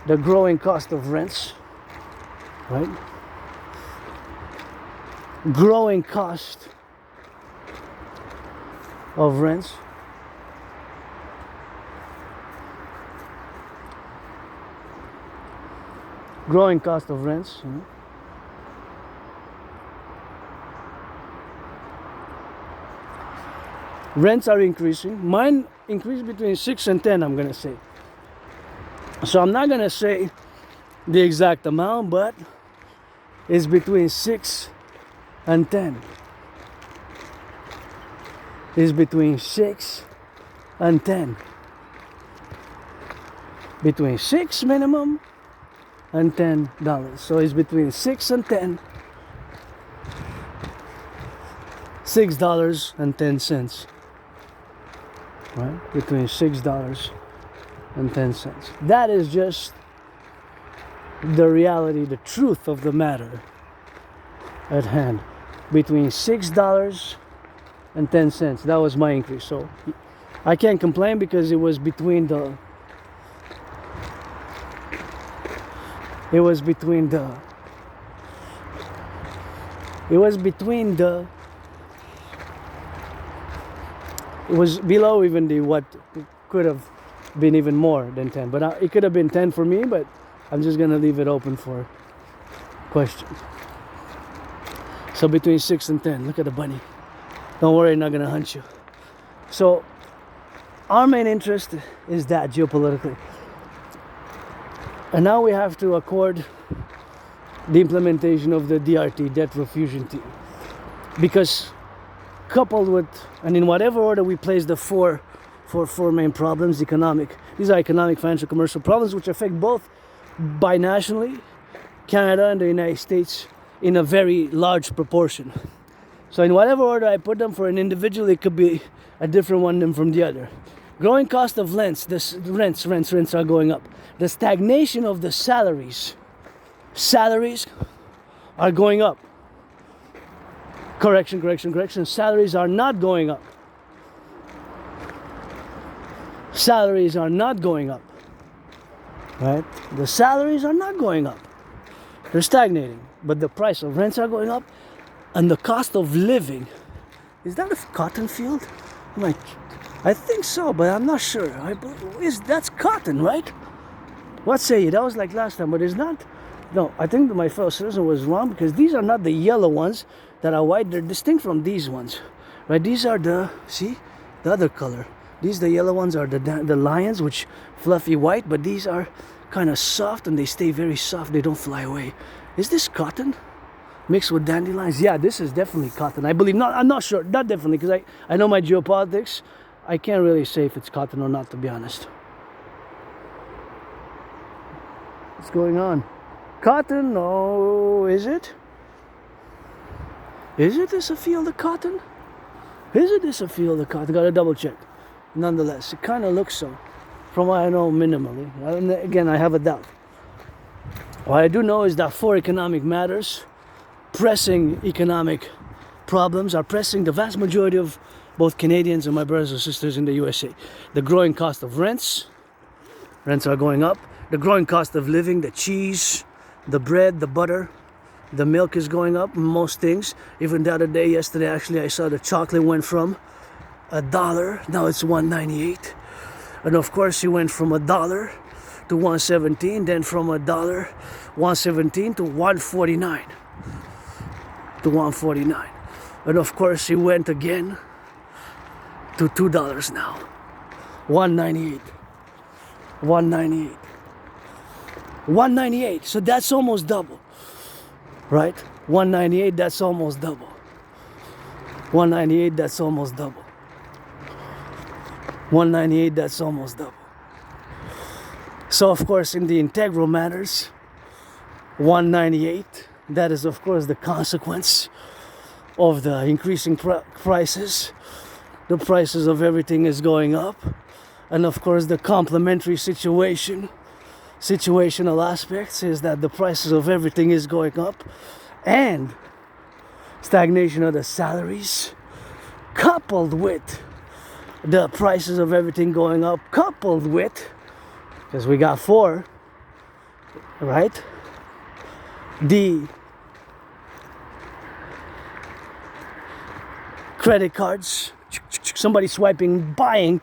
the growing cost of rents, right? Growing cost of rents. Growing cost of rents. Rents are increasing. Mine increased between 6 and 10, I'm going to say. So I'm not going to say the exact amount, but it's between 6 and 10. It's between 6 and 10. Between 6 minimum and $10. So it's between 6 and 10. $6.10. Right? Between $6.10. That is just the reality, the truth of the matter at hand. Between $6.10. That was my increase. So I can't complain because it was between the it was below even the what could have been even more than 10, but it could have been 10 for me, but I'm just gonna leave it open for questions. So between 6 and 10. Look at the bunny. Don't worry, I'm not gonna hunt you. So our main interest is that geopolitically, and now we have to accord the implementation of the DRT, debt refusion theory, because coupled with, and in whatever order we place the four main problems, these are economic, financial, commercial problems which affect both binationally, Canada and the United States, in a very large proportion. So in whatever order I put them, for an individual it could be a different one than from the other. Growing cost of rents, rents are going up. The stagnation of the salaries are going up. Correction. Salaries are not going up. Salaries are not going up. Right? The salaries are not going up. They're stagnating. But the price of rents are going up. And the cost of living. Is that a cotton field? I think so, but I'm not sure. That's cotton, right? What say you? That was like last time, but it's not. No, I think that my fellow citizen was wrong, because these are not the yellow ones that are white. They're distinct from these ones, right? These are the other color. The yellow ones are the lions, which fluffy white, but these are kind of soft and they stay very soft. They don't fly away. Is this cotton mixed with dandelions? Yeah, this is definitely cotton. I believe. No, I'm not sure. Not definitely, because I know my geopolitics. I can't really say if it's cotton or not, to be honest. What's going on? Cotton? No, is it? Is it this a field of cotton? Is it this a field of cotton? Gotta double check. Nonetheless, it kind of looks so, from what I know minimally. And again, I have a doubt. What I do know is that four economic matters, pressing economic problems, are pressing the vast majority of both Canadians and my brothers and sisters in the USA. The growing cost of rents are going up. The growing cost of living, the cheese, the bread, the butter, the milk is going up, most things. Even the other day, yesterday actually, I saw the chocolate went from $1, now it's $1.98. And of course, it went from $1 to $1.17, then from $1.17 to $1.49. And of course, it went again to $2 now. 198. 198. 198. So that's almost double. Right? 198, that's almost double. 198, that's almost double. 198, that's almost double. So of course in the integral matters, 198, that is of course the consequence of the increasing prices. The prices of everything is going up, and of course the complementary situational aspects is that the prices of everything is going up, and stagnation of the salaries coupled with the prices of everything going up, coupled with, because we got 4, right, the credit cards, somebody swiping, buying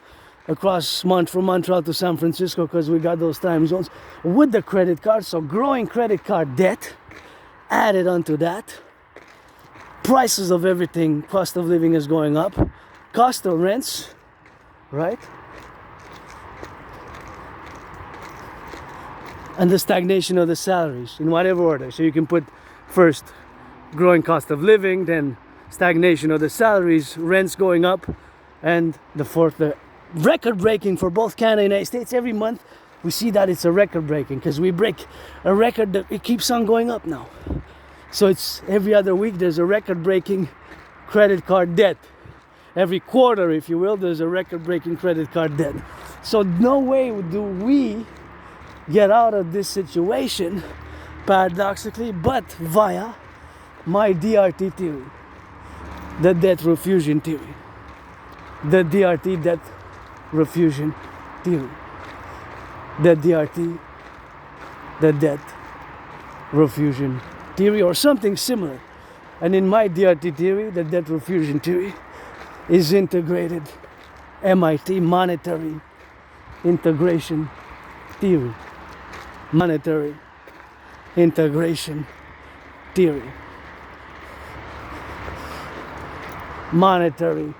across from Montreal to San Francisco, because we got those time zones with the credit card. So growing credit card debt added onto that, prices of everything, cost of living is going up, cost of rents, right, and the stagnation of the salaries in whatever order. So you can put first growing cost of living, then stagnation of the salaries, rents going up, and the fourth, the record breaking for both Canada and the United States. Every month we see that it's a record breaking, because we break a record that it keeps on going up now. So it's every other week there's a record breaking credit card debt. Every quarter, if you will, there's a record breaking credit card debt. So no way do we get out of this situation, paradoxically, but via my DRT theory, the debt refusion theory. The DRT debt refusion theory. The DRT, the debt refusion theory, or something similar. And in my DRT theory, the debt refusion theory is integrated MIT, monetary integration theory. Monetary integration theory. Monetary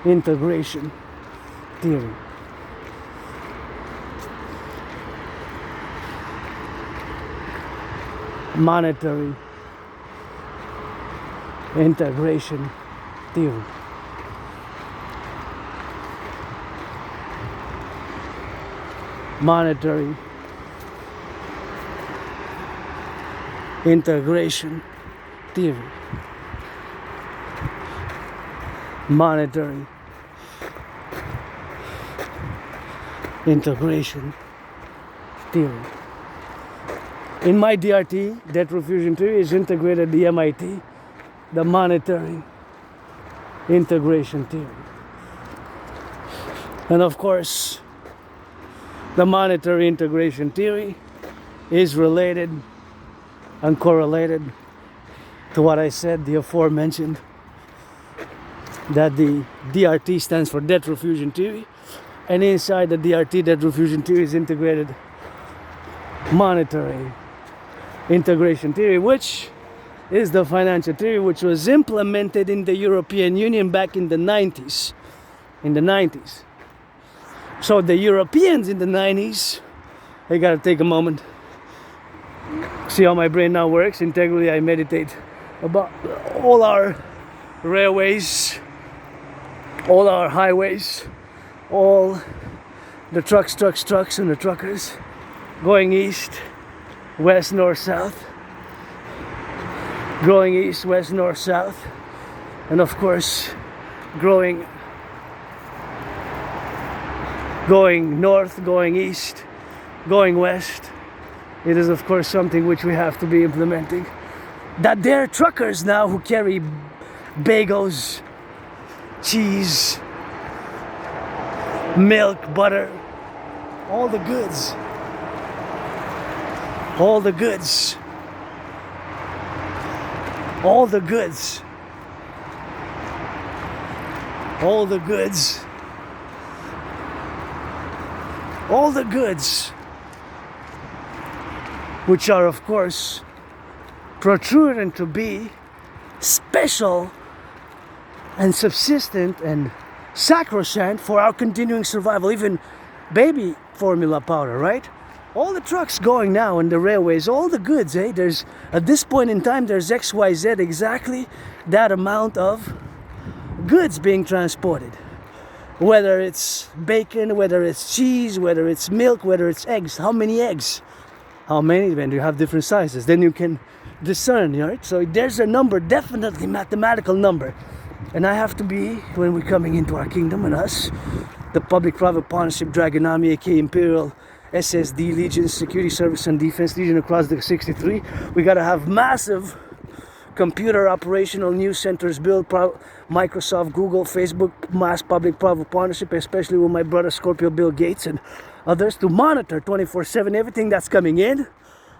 integration theory. Monetary integration theory. Monetary integration theory. Monetary integration theory. In my DRT, debt refusion theory, is integrated the MIT, the monetary integration theory. And of course, the monetary integration theory is related and correlated to what I said, the aforementioned, that the DRT stands for debt refusion theory, and inside the DRT debt refusion theory is integrated monetary integration theory, which is the financial theory which was implemented in the European Union back in the 90s. So the Europeans in the 90s, I gotta take a moment, see how my brain now works. Integrally, I meditate about all our railways, all our highways, all the trucks and the truckers going east, west, north, south, going east, west, north, south, and of course going north, going east, going west. It is of course something which we have to be implementing. That there are truckers now who carry bagels, cheese, milk, butter, all the goods. All the goods. All the goods. All the goods. All the goods, which are of course protruding to be special and subsistent and sacrosanct for our continuing survival. Even baby formula powder, right? All the trucks going now in the railways, all the goods, there's, at this point in time, there's XYZ, exactly that amount of goods being transported. Whether it's bacon, whether it's cheese, whether it's milk, whether it's eggs. How many eggs? How many? When you have different sizes, then you can discern, right? So there's a number, definitely mathematical number. And I have to be, when we're coming into our kingdom, and us, the public-private partnership, Economik, aka Imperial, SSD, Legion, Security Service and Defense Legion across the 63, we gotta have massive computer operational news centers built, Microsoft, Google, Facebook, mass public-private partnership, especially with my brother Scorpio Bill Gates and others, to monitor 24/7 everything that's coming in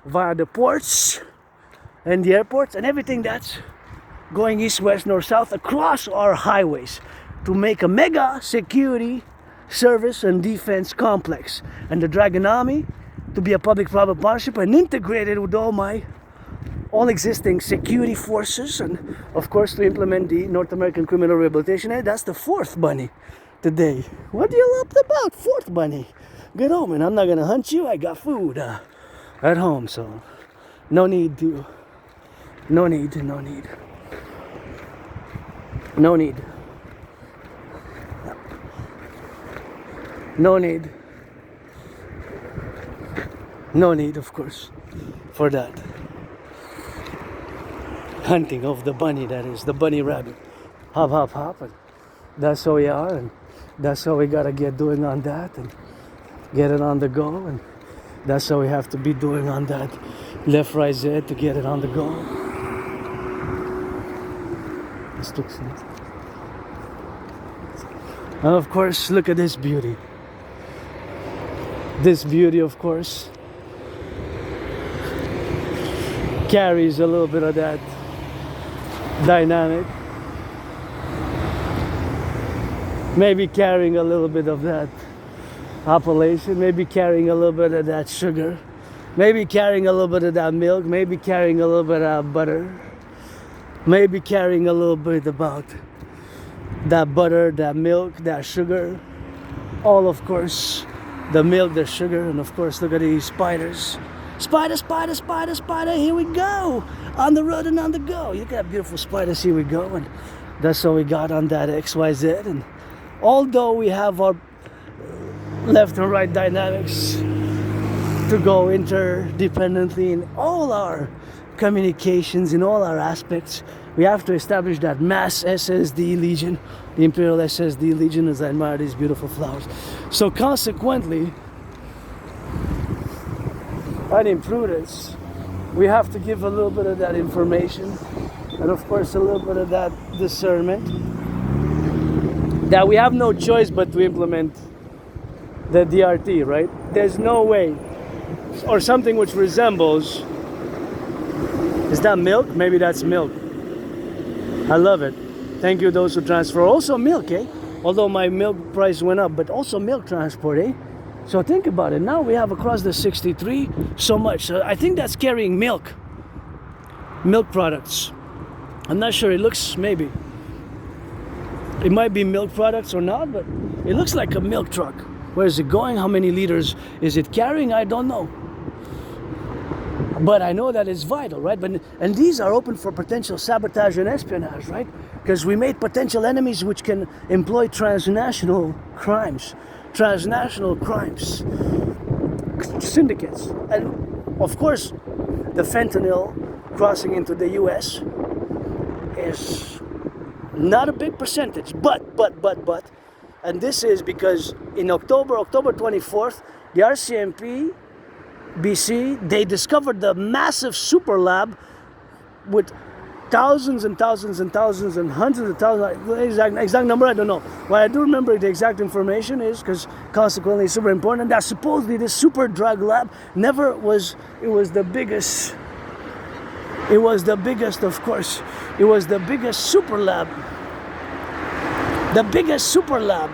via the ports and the airports and everything that's going east, west, north, south across our highways to make a mega security service and defense complex. And the Dragon Army to be a public-private partnership and integrated with all existing security forces, and of course to implement the North American Criminal Rehabilitation Act. That's the fourth bunny today. What are you up about? Fourth bunny. Get home, and I'm not gonna hunt you. I got food at home, so no need. No need. No need, of course, for that. Hunting of the bunny, that is, the bunny rabbit. Hop, hop, hop, and that's how we are, and that's how we gotta get doing on that, and get it on the go, and that's how we have to be doing on that left, right, Z to get it on the go. And of course, look at this beauty. This beauty, of course, carries a little bit of that dynamic. Maybe carrying a little bit of that appellation, maybe carrying a little bit of that sugar, maybe carrying a little bit of that milk, maybe carrying a little bit of that butter, maybe carrying a little bit about that butter, that milk, that sugar, all, of course, the milk, the sugar, and of course, look at these spiders. Spider, spider, spider, spider, here we go. On the road and on the go. You got beautiful spiders, here we go. And that's what we got on that XYZ. And although we have our left and right dynamics to go interdependently in all our communications, in all our aspects, we have to establish that mass SSD Legion, the Imperial SSD Legion, as I admire these beautiful flowers. So consequently, and in prudence, we have to give a little bit of that information, and of course a little bit of that discernment, that we have no choice but to implement the DRT, right? There's no way, or something which resembles, is that milk? Maybe that's milk. I love it. Thank you those who transfer. Also milk, although my milk price went up, but also milk transport, So think about it. Now we have across the 63 so much. I think that's carrying milk products. I'm not sure. It looks, maybe it might be milk products or not, but it looks like a milk truck. Where is it going? How many liters is it carrying? I don't know. But I know that it's vital, right? And these are open for potential sabotage and espionage, right? Because we made potential enemies which can employ transnational crimes, syndicates. And of course, the fentanyl crossing into the US is not a big percentage, but, and this is because in October 24th, the RCMP BC, they discovered the massive super lab with thousands and thousands and thousands and hundreds of thousands. The exact number, I don't know. What I do remember the exact information is, because consequently it's super important, that supposedly this super drug lab never was, it was the biggest, of course, it was the biggest super lab. The biggest super lab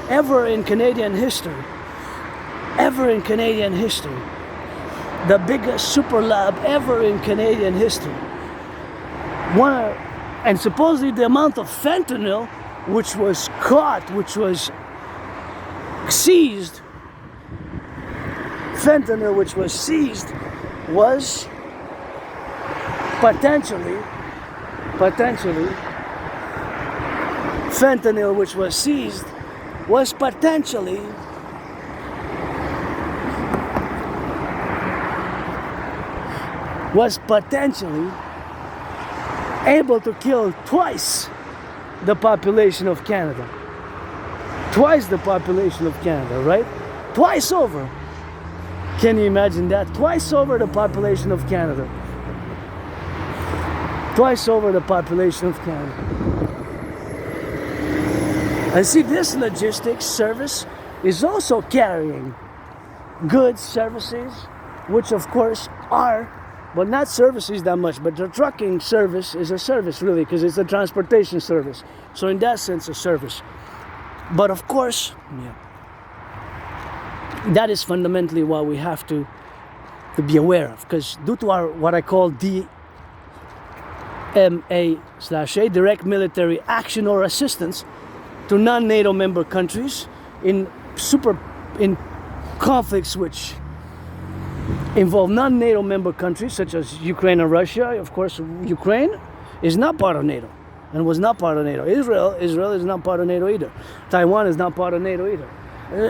ever in Canadian history. The biggest super lab ever in Canadian history. And supposedly the amount of fentanyl which was caught, which was seized, fentanyl which was seized was potentially fentanyl which was seized was potentially able to kill twice the population of Canada. Twice the population of Canada, right? Twice over. Can you imagine that? Twice over the population of Canada. Twice over the population of Canada. And see, this logistics service is also carrying goods, services, which of course are, but not services that much, but the trucking service is a service really, because it's a transportation service. So in that sense, a service. But of course, that is fundamentally what we have to be aware of, because due to our, what I call DMA/A, direct military action or assistance to non-NATO member countries in conflicts which involve non-NATO member countries such as Ukraine and Russia. Of course, Ukraine is not part of NATO and was not part of NATO. Israel is not part of NATO either. Taiwan is not part of NATO either.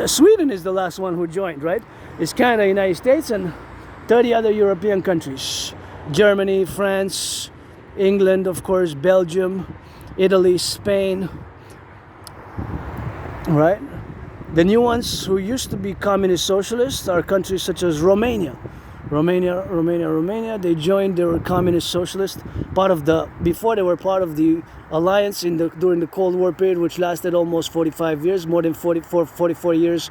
Sweden is the last one who joined, right? It's Canada, United States, and 30 other European countries. Germany, France, England, of course, Belgium, Italy, Spain, right? The new ones who used to be communist socialists are countries such as Romania. They joined, they were communist socialist, before they were part of the alliance during the Cold War period, which lasted almost 45 years, more than 44 years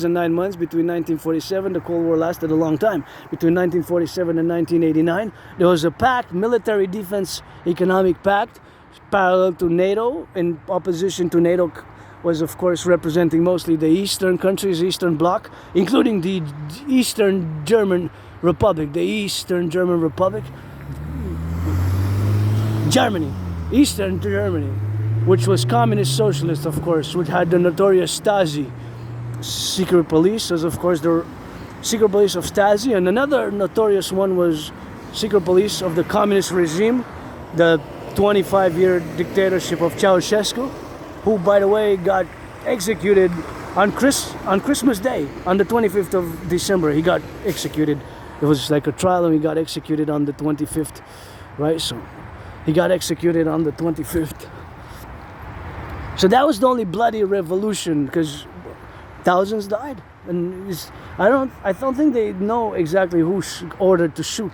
and 9 months. Between 1947, the Cold War lasted a long time. Between 1947 and 1989, there was a pact, military defense economic pact, parallel to NATO, in opposition to NATO was of course representing mostly the Eastern countries, Eastern Bloc, including the Eastern German Republic, Germany, Eastern Germany, which was communist socialist, of course, which had the notorious Stasi secret police, as of course the secret police of Stasi, and another notorious one was secret police of the communist regime, the 25-year dictatorship of Ceausescu, who, by the way, got executed on Christmas Day, on the 25th of December. He got executed. It was like a trial, and he got executed on the 25th, right? So he got executed on the 25th. So that was the only bloody revolution, because thousands died. And I don't think they know exactly who ordered to shoot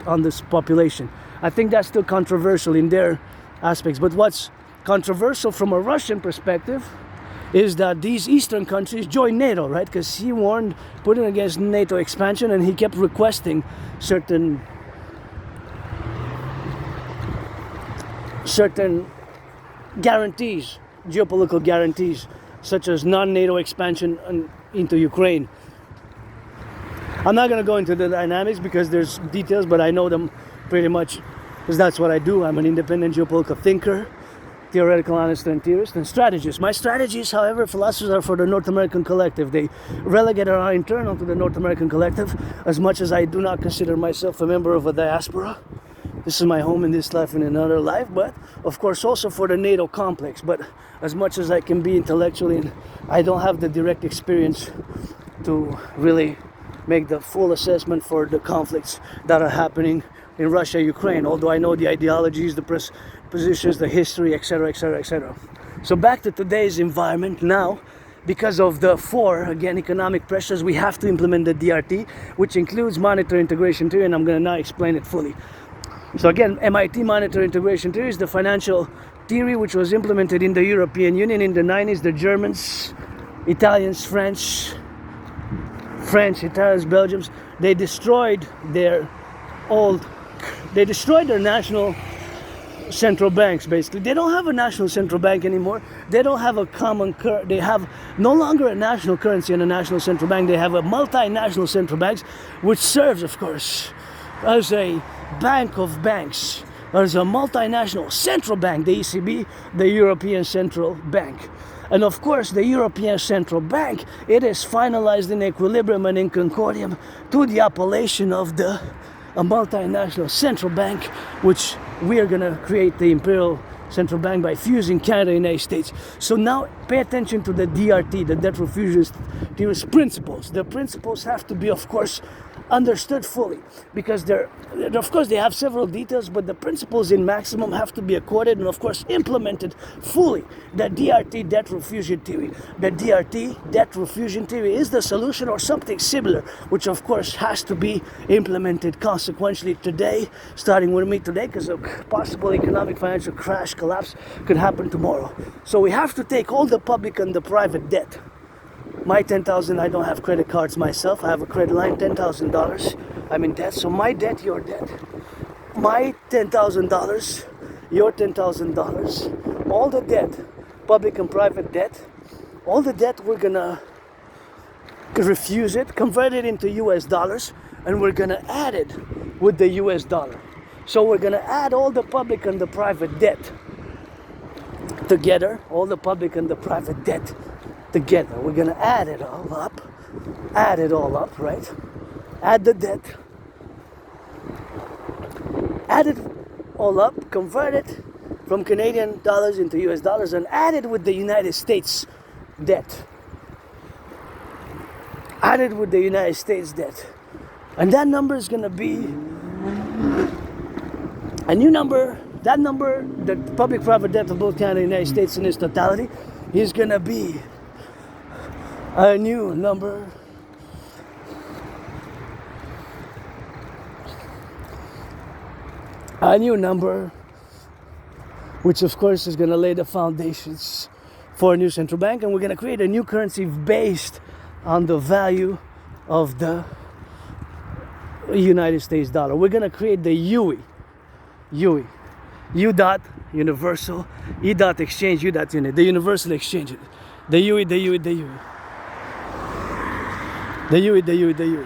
on this population. I think that's still controversial in their aspects. But what's controversial from a Russian perspective is that these Eastern countries joined NATO, right? Because he warned Putin against NATO expansion, and he kept requesting certain guarantees, geopolitical guarantees, such as non-NATO expansion into Ukraine. I'm not going to go into the dynamics because there's details, but I know them pretty much because that's what I do. I'm an independent geopolitical thinker, theoretical analyst and theorist, and strategist. My strategies, however, philosophies are for the North American collective. They relegate our internal to the North American collective, as much as I do not consider myself a member of a diaspora. This is my home in this life and in another life, but of course also for the NATO complex. But as much as I can be intellectually, I don't have the direct experience to really make the full assessment for the conflicts that are happening in Russia, Ukraine, although I know the ideologies, the positions, the history, etc., etc., etc. So back to today's environment now, because of the economic pressures, we have to implement the DRT, which includes monetary integration theory, and I'm going to now explain it fully. So again, MIT monetary integration theory is the financial theory which was implemented in the European Union in the 90s. The Germans, Italians, French, Italians, Belgians, they destroyed their national central banks, basically. They don't have a national central bank anymore. They don't have a common they have no longer a national currency and a national central bank. They have a multinational central banks, which serves, of course, as a bank of banks, There's a multinational central bank, the ECB, the European Central Bank. And of course, the European Central Bank, it is finalized in equilibrium and in concordium to the appellation of a multinational central bank, which we are going to create the Imperial Central Bank by fusing Canada and the United States. So now pay attention to the DRT, the debt refusion principles. The principles have to be, of course, understood fully, because of course they have several details, but the principles in maximum have to be accorded and of course implemented fully. The DRT, debt refusion theory. The DRT, debt refusion theory, is the solution or something similar, which of course has to be implemented consequentially today, starting with me today, because a possible economic financial crash, collapse could happen tomorrow. So we have to take all the public and the private debt. My $10,000, I don't have credit cards myself. I have a credit line, $10,000. I'm in debt, so my debt, your debt. My $10,000, your $10,000. All the debt, public and private debt, all the debt, we're gonna refuse it, convert it into US dollars, and we're gonna add it with the US dollar. So we're gonna add all the public and the private debt together, all the public and the private debt together. We're gonna add it all up, right? Add the debt, add it all up, convert it from Canadian dollars into US dollars, and add it with the United States debt. Add it with the United States debt. And that number is gonna be a new number. That number, the public-private debt of both Canada and the United States in its totality, is gonna be a new number. A new number, which of course is going to lay the foundations for a new central bank, and we're going to create a new currency based on the value of the United States dollar. We're going to create the UE, U dot universal, E dot exchange, U dot unit, the universal exchange unit, the UE, the UE, the UE. The UE,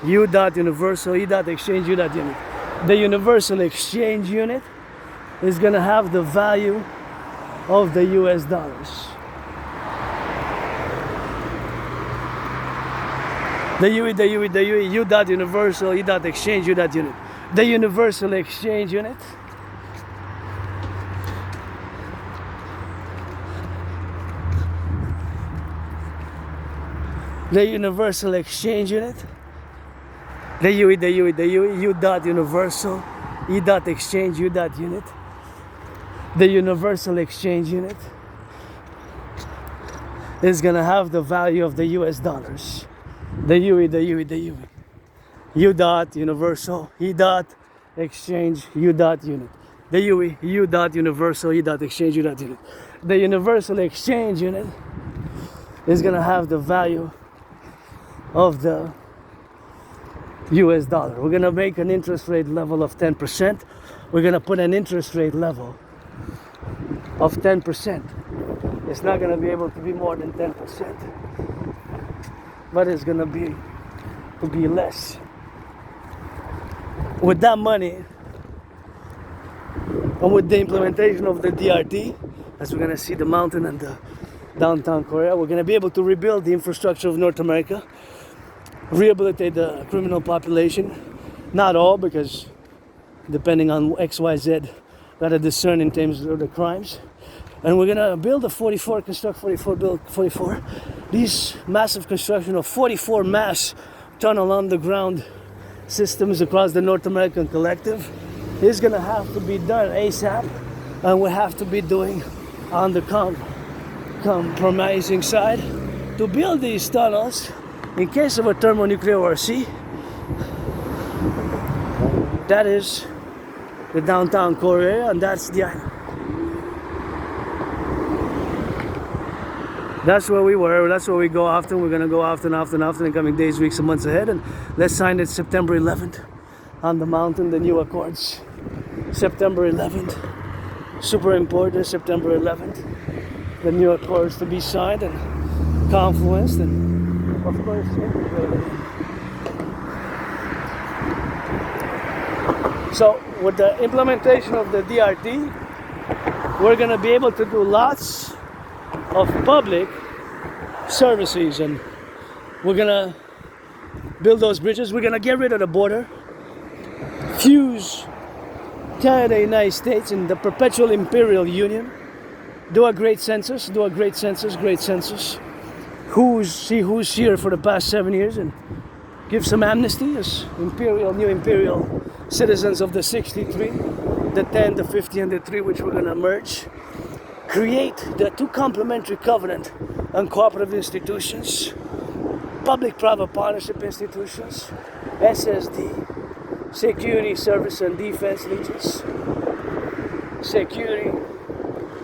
U dot universal, E dot exchange, U dot unit. The universal exchange unit is going to have the value of the US dollars. The UE, U dot universal, E dot exchange, U dot unit. The universal exchange unit the universal exchange unit, the UE, U dot universal, E dot exchange, U dot unit, the universal exchange unit is going to have the value of the US dollars. The UE, U dot universal, E dot exchange, U dot unit. The UE, U dot universal, E dot exchange, U dot unit. The universal exchange unit is going to have the value of the US dollar. We're going to make an interest rate level of 10%. We're going to put an interest rate level of 10%. It's not going to be able to be more than 10%, but it's going to be less. With that money and with the implementation of the DRT, as we're going to see the mountain and the downtown Korea, we're going to be able to rebuild the infrastructure of North America, rehabilitate the criminal population. Not all, because depending on XYZ, gotta discern in terms of the crimes. And we're gonna build a 44, construct 44, build 44. These massive construction of 44 mass tunnel underground systems across the North American Collective is gonna have to be done ASAP, and we have to be doing on the compromising side to build these tunnels in case of a thermonuclear war. See, that is the downtown core area, and that's the island. That's where we were, that's where we go often. We're going to go often in coming days, weeks, and months ahead. And let's sign it September 11th on the mountain, the new accords. September 11th, super important, September 11th. The new accords to be signed and confluenced and of course integrated. So with the implementation of the DRT, we're gonna be able to do lots of public services, and we're gonna build those bridges. We're gonna get rid of the border, fuse Canada, United States in the perpetual Imperial Union, do a great census, great census. Who's here for the past 7 years, and give some amnesty as new Imperial citizens of the 63, the 10, the 50, and the 3, which we're gonna merge. Create the two complementary covenant and cooperative institutions, public-private partnership institutions, SSD, security, service, and defense legions, security,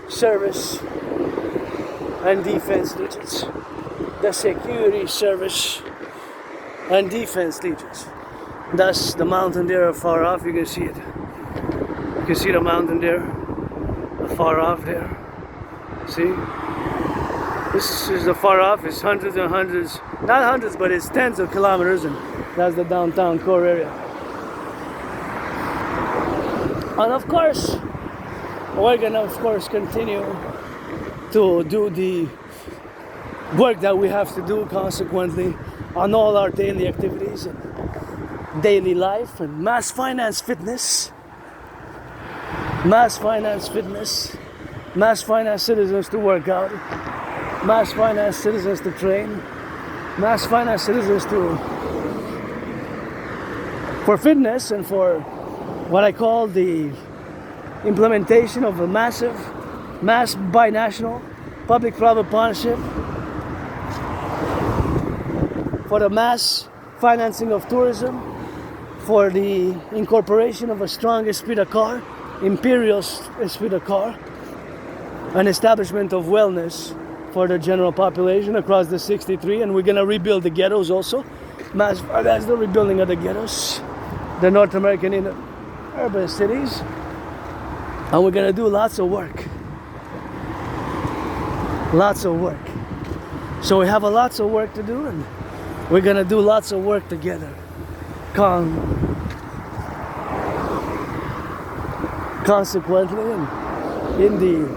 service, and defense legions, the security, service, and defense legions. That's the mountain there far off, you can see it. You can see the mountain there, far off there. See? This is the far off, it's hundreds and hundreds, not hundreds, but it's tens of kilometers, and that's the downtown core area. And of course, we're gonna continue to do the work that we have to do consequently on all our daily activities and daily life, and mass finance fitness, mass finance citizens to work out, mass finance citizens to train, mass finance citizens for fitness, and for what I call the implementation of a mass binational public-private partnership for the mass financing of tourism, for the incorporation of a strong esprit de corps, Imperial esprit de corps, an establishment of wellness for the general population across the 63, and we're gonna rebuild the ghettos also. That's the rebuilding of the ghettos, the North American urban cities, and we're gonna do lots of work. So we have lots of work to do, and we're gonna do lots of work together. Consequently, and in the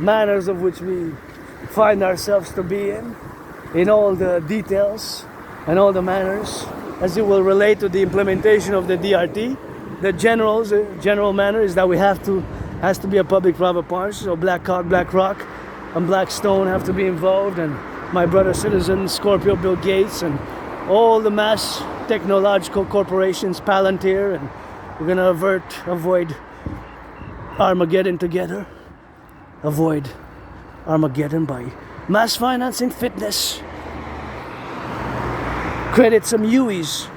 manners of which we find ourselves to be in all the details and all the manners, as it will relate to the implementation of the DRT. The general manner is that has to be a public-private partnership. So Black Rock, and Blackstone have to be involved, and my brother citizen Scorpio, Bill Gates, and all the mass technological corporations, Palantir, and we're gonna avoid Armageddon together. Avoid Armageddon by mass financing fitness. Create some UEs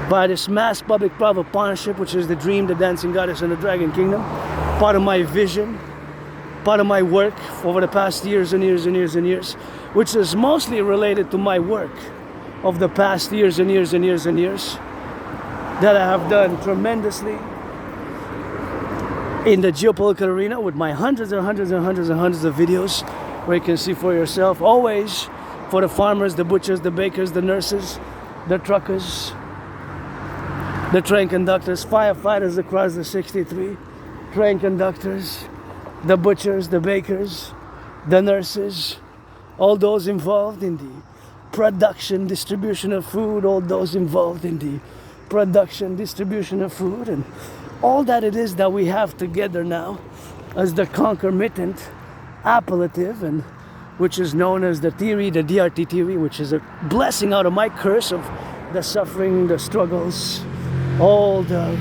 by this mass public-private partnership, which is the dream, the dancing goddess, and the dragon kingdom. Part of my vision, part of my work over the past years and years, which is mostly related to my work of the past years and years that I have done tremendously in the geopolitical arena with my hundreds of videos where you can see for yourself, always for the farmers, the butchers, the bakers, the nurses, the truckers, the train conductors, firefighters across the 63, train conductors, the butchers, the bakers, the nurses, all those involved in the production, distribution of food, all those involved in the production, distribution of food, and all that it is that we have together now as the concomitant appellative, and which is known as the theory, the DRT theory, which is a blessing out of my curse of the suffering, the struggles, all the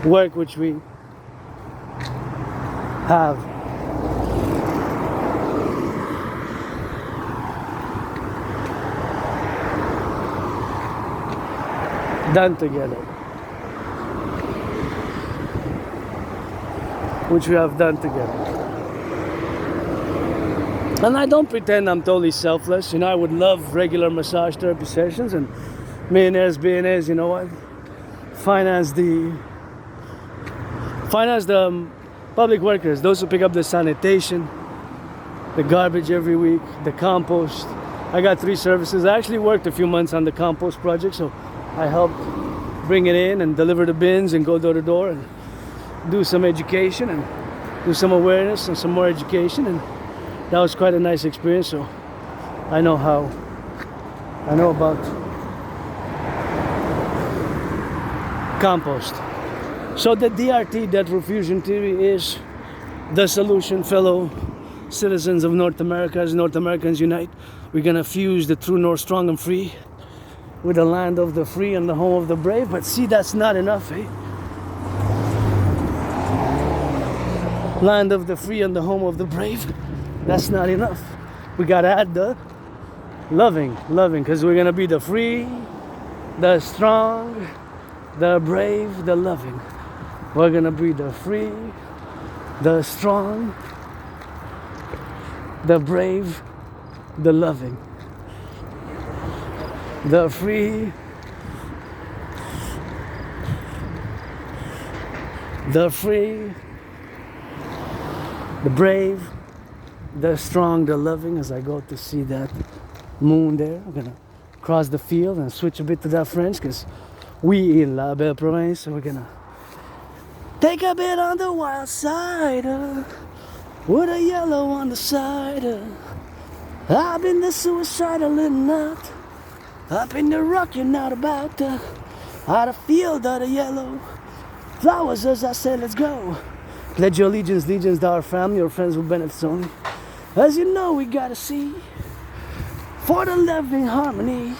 work which we have done together, and I don't pretend I'm totally selfless. I would love regular massage therapy sessions and millionaires, billionaires, finance the public workers, those who pick up the sanitation, the garbage every week, the compost. I got 3 services. I actually worked a few months on the compost project, so I helped bring it in and deliver the bins and go door to door and do some education and do some awareness and some more education, and that was quite a nice experience. So I know about compost. So the DRT, debt refusion theory, is the solution, fellow citizens of North America. As North Americans unite, we're gonna fuse the true north, strong and free, with the land of the free and the home of the brave. But see, that's not enough, eh? Land of the free and the home of the brave, that's not enough. We gotta add the loving, because we're gonna be the free, the strong, the brave, the loving. We're gonna be the free, the strong, the brave, the loving. The free, the brave, the strong, the loving. As I go to see that moon there, I'm gonna cross the field and switch a bit to that French, because we in la belle province, so we're gonna take a bit on the wild side, with a yellow on the side. I've been the suicidal in night, up in the rock you're not about, out of field of the yellow flowers. As I say, let's go. Pledge your allegiance to our family or friends with benefits only. As you know, we gotta see for the loving harmony,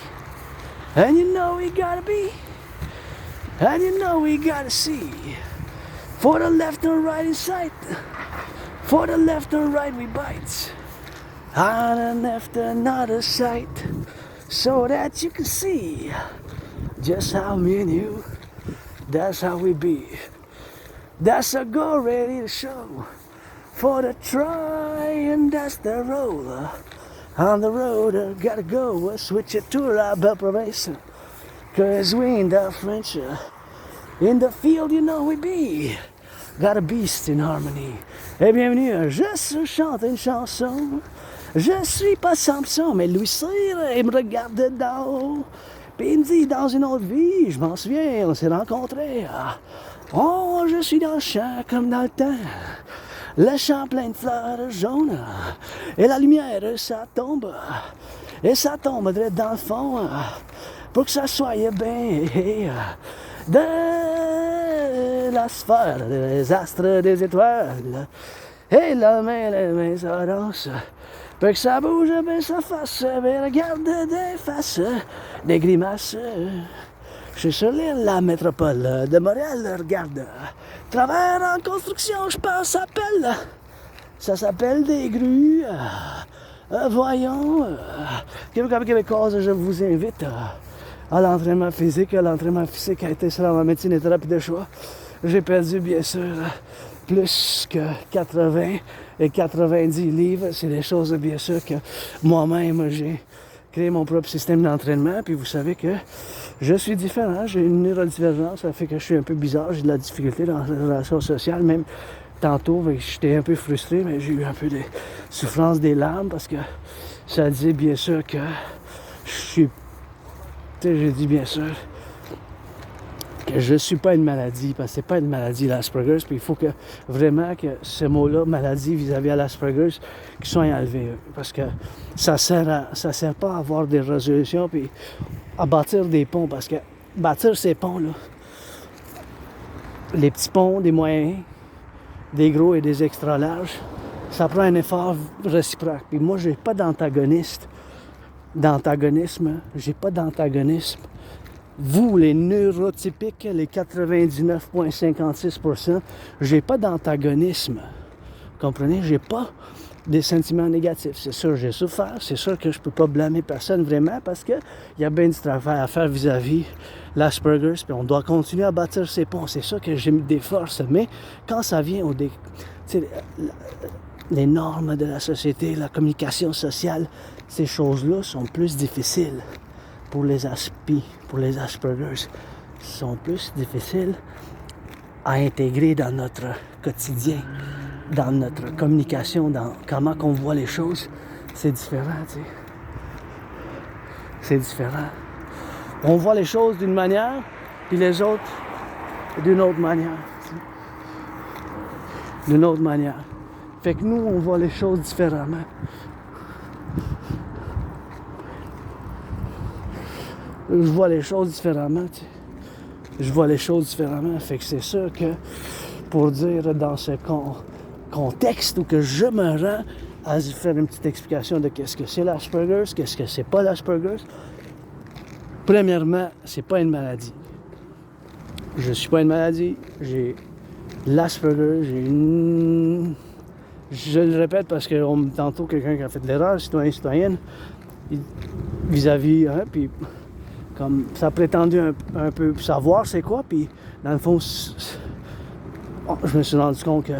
and you know we gotta be, and you know we gotta see for the left and right in sight, for the left and right we bite, on and after another sight, so that you can see just how me and you, that's how we be. That's a go ready to show for the try, and that's the roll. On the road, gotta go, switch it to la belle province, cause we ain't that French. In the field, you know we be, got a beast in harmony. Et bienvenue, je chante une chanson. Je suis pas Samson, mais Louis Cyr, il me regarde d'en haut. Puis il me dit, dans une autre vie, je m'en souviens, on s'est rencontrés. Oh, je suis dans le champ comme dans le temps. Le champ plein de fleurs jaunes. Et la lumière, ça tombe. Et ça tombe dans le fond. Pour que ça soit bien de la sphère, des astres, des étoiles. Et la main, ça danse. Pour que ça bouge, ben ça fasse. Ben regarde des faces, des grimaces. Je suis sur l'île, la métropole de Montréal, regarde. Travailleurs en construction, je pense, appel. Ça s'appelle des grues. Voyons. Québécoise, je vous invite à l'entraînement physique. L'entraînement physique a été selon ma médecine et thérapie de choix. J'ai perdu, bien sûr, plus que 80 et 90 livres. C'est des choses, bien sûr, que moi-même, j'ai créé mon propre système d'entraînement. Puis vous savez que je suis différent. J'ai une neurodivergence. Ça fait que je suis un peu bizarre. J'ai de la difficulté dans les relations sociales. Même tantôt, j'étais un peu frustré, mais j'ai eu un peu de souffrance des larmes parce que ça disait, bien sûr, que je suis... J'ai dit, bien sûr, que je ne suis pas une maladie, parce que c'est pas une maladie l'Asperger's, puis il faut que vraiment que ce mot-là, maladie vis-à-vis à l'Asperger's, qui soit enlevé, parce que ça sert pas à avoir des résolutions, puis à bâtir des ponts, parce que bâtir ces ponts-là, les petits ponts, des moyens, des gros et des extra larges, ça prend un effort réciproque. Puis moi, j'ai pas d'antagonisme, j'ai pas d'antagonisme. Vous, les neurotypiques, les 99,56%, j'ai pas d'antagonisme. Comprenez? J'ai pas des sentiments négatifs. C'est sûr, j'ai souffert. C'est sûr que je peux pas blâmer personne vraiment parce que il y a bien du travail à faire vis-à-vis l'Asperger's. Puis on doit continuer à bâtir ces ponts. C'est sûr que j'ai mis des forces. Mais quand ça vient les normes de la société, la communication sociale, ces choses-là sont plus difficiles. Pour les Asperger's, sont plus difficiles à intégrer dans notre quotidien, dans notre communication, dans comment qu'on voit les choses, c'est différent, tu sais. C'est différent. On voit les choses d'une manière, puis les autres d'une autre manière. Tu sais. D'une autre manière. Fait que nous, on voit les choses différemment. Je vois les choses différemment, tu sais. Je vois les choses différemment. Fait que c'est sûr que, pour dire dans ce contexte où que je me rends à faire une petite explication de qu'est-ce que c'est l'Asperger's, qu'est-ce que c'est pas l'Asperger's. Premièrement, c'est pas une maladie. Je suis pas une maladie. J'ai l'Asperger's, j'ai une... Je le répète parce que tantôt quelqu'un qui a fait de l'erreur, citoyenne, vis-à-vis, hein, puis comme ça a prétendu un peu savoir c'est quoi, puis dans le fond, je me suis rendu compte que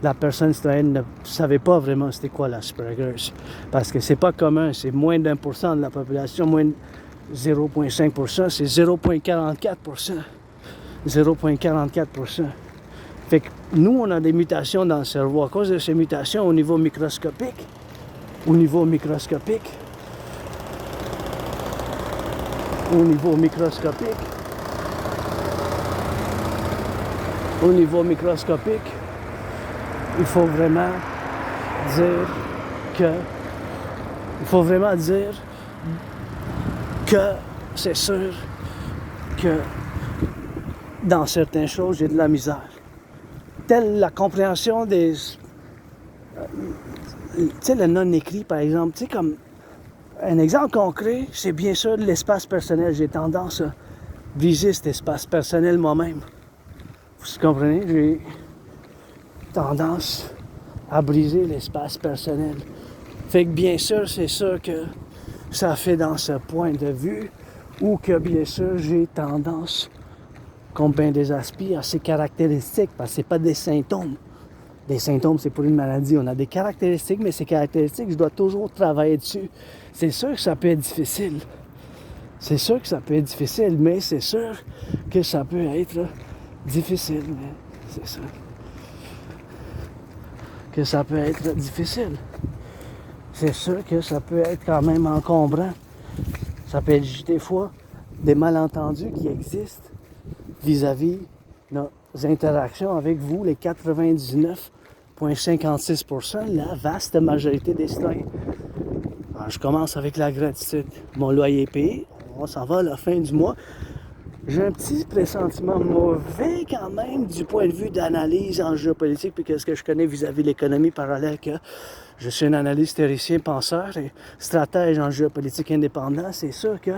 la personne citoyenne ne savait pas vraiment c'était quoi l'Asperger's, parce que c'est pas commun, c'est moins d'1% de la population, moins de 0,5%, c'est 0,44%. 0,44%. Fait que nous, on a des mutations dans le cerveau. À cause de ces mutations au niveau microscopique, au niveau microscopique, il faut vraiment dire que c'est sûr que dans certaines choses, j'ai de la misère. Telle la compréhension des... tu sais, le non-écrit, par exemple. Tu sais, comme... Un exemple concret, c'est bien sûr l'espace personnel. J'ai tendance à viser cet espace personnel moi-même. Vous comprenez? J'ai tendance à briser l'espace personnel. Fait que bien sûr, c'est sûr que ça fait dans ce point de vue, ou que bien sûr, j'ai tendance, comme bien des aspects, à ces caractéristiques, parce que c'est pas des symptômes. Des symptômes, c'est pour une maladie. On a des caractéristiques, mais ces caractéristiques, je dois toujours travailler dessus. C'est sûr que ça peut être difficile. C'est sûr que ça peut être difficile, mais c'est sûr que ça peut être difficile. Mais c'est sûr que ça peut être difficile. C'est sûr que ça peut être quand même encombrant. Ça peut être des fois des malentendus qui existent vis-à-vis nos interactions avec vous, les 99,56%, la vaste majorité des citoyens. Alors, je commence avec la gratitude. Mon loyer est payé, on s'en va à la fin du mois. J'ai un petit pressentiment mauvais quand même du point de vue d'analyse en géopolitique, puis qu'est-ce que je connais vis-à-vis de l'économie parallèle, que je suis un analyste théoricien, penseur et stratège en géopolitique indépendant. C'est sûr que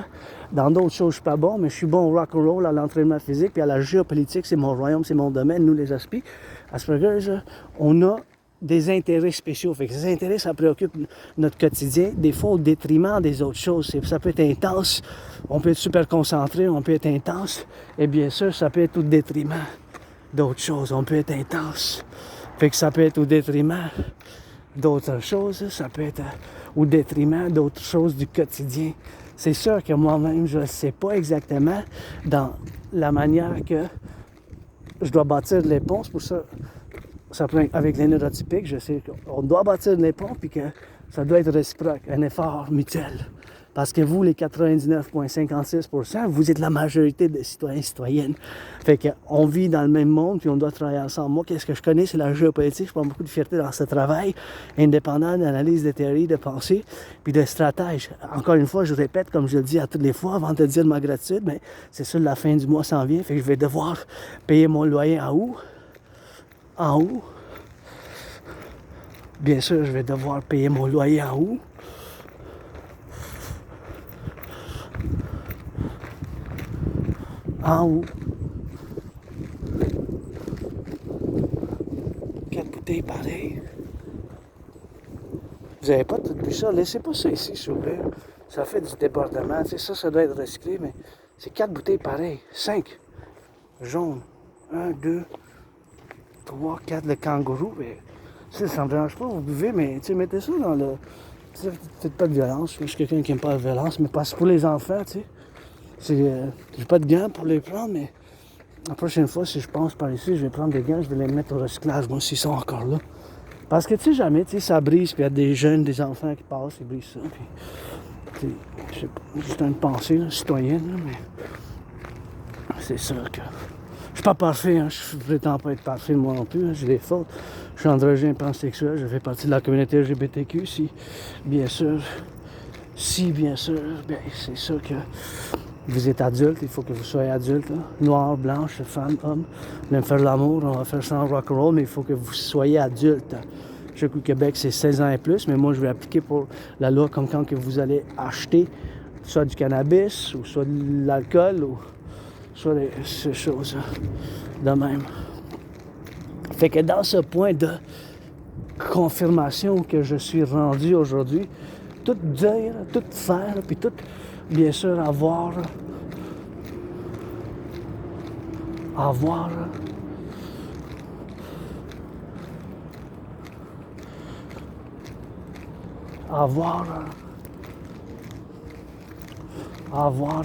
dans d'autres choses, je suis pas bon, mais je suis bon au rock'n'roll, à l'entraînement physique, puis à la géopolitique, c'est mon royaume, c'est mon domaine, nous les Asperger's, on a des intérêts spéciaux. Fait que ces intérêts, ça préoccupe notre quotidien, des fois au détriment des autres choses. Ça peut être intense, on peut être super concentré, on peut être intense, et bien sûr, ça peut être au détriment d'autres choses. On peut être intense. Fait que ça peut être au détriment d'autres choses, ça peut être au détriment d'autres choses du quotidien. C'est sûr que moi-même, je ne sais pas exactement dans la manière que je dois bâtir les ponts. C'est pour ça, avec les neurotypiques, je sais qu'on doit bâtir les ponts puis que ça doit être réciproque, un effort mutuel. Parce que vous, les 99,56%, vous êtes la majorité des citoyens et citoyennes. Fait qu'on vit dans le même monde, puis on doit travailler ensemble. Moi, qu'est-ce que je connais, c'est la géopolitique. Je prends beaucoup de fierté dans ce travail, indépendant d'analyse de théorie, de pensée, puis de stratège. Encore une fois, je répète, comme je le dis à toutes les fois, avant de te dire ma gratitude, mais c'est sûr, la fin du mois s'en vient, fait que je vais devoir payer mon loyer en août. En août. Bien sûr, je vais devoir payer mon loyer en août. En haut. 4 bouteilles pareilles. Vous n'avez pas tout vu ça? Laissez pas ça ici, s'il vous plaît. Ça fait du débordement. Tu sais, ça doit être recyclé, mais c'est 4 bouteilles pareilles. 5 jaunes. 1, 2, 3, 4 le kangourou. Mais, ça me dérange pas, vous buvez, mais tu sais, mettez ça dans le... Peut-être pas de violence. Je suis quelqu'un qui n'aime pas la violence, mais pas pour les enfants, tu sais. J'ai pas de gants pour les prendre, mais la prochaine fois, si je passe par ici, je vais prendre des gants, je vais les mettre au recyclage, moi, s'ils sont encore là. Parce que tu sais jamais, tu sais, ça brise, puis il y a des jeunes, des enfants qui passent, ils brisent ça, puis je sais pas, juste une pensée là, citoyenne, là, mais c'est sûr que je suis pas parfait, hein, je prétends pas être parfait moi non plus, hein, j'ai des fautes. Je suis androgyne, pansexuel, je fais partie de la communauté LGBTQ, bien sûr, bien c'est sûr que vous êtes adulte, il faut que vous soyez adulte, hein. Noir, blanche, femme, homme, même faire l'amour, on va faire ça en rock'n'roll, mais il faut que vous soyez adulte. Je sais qu'au Québec, c'est 16 ans et plus, mais moi, je vais appliquer pour la loi comme quand que vous allez acheter soit du cannabis, ou soit de l'alcool, ou soit ces choses de même. Fait que dans ce point de confirmation que je suis rendu aujourd'hui, tout dire, tout faire, puis tout, bien sûr, avoir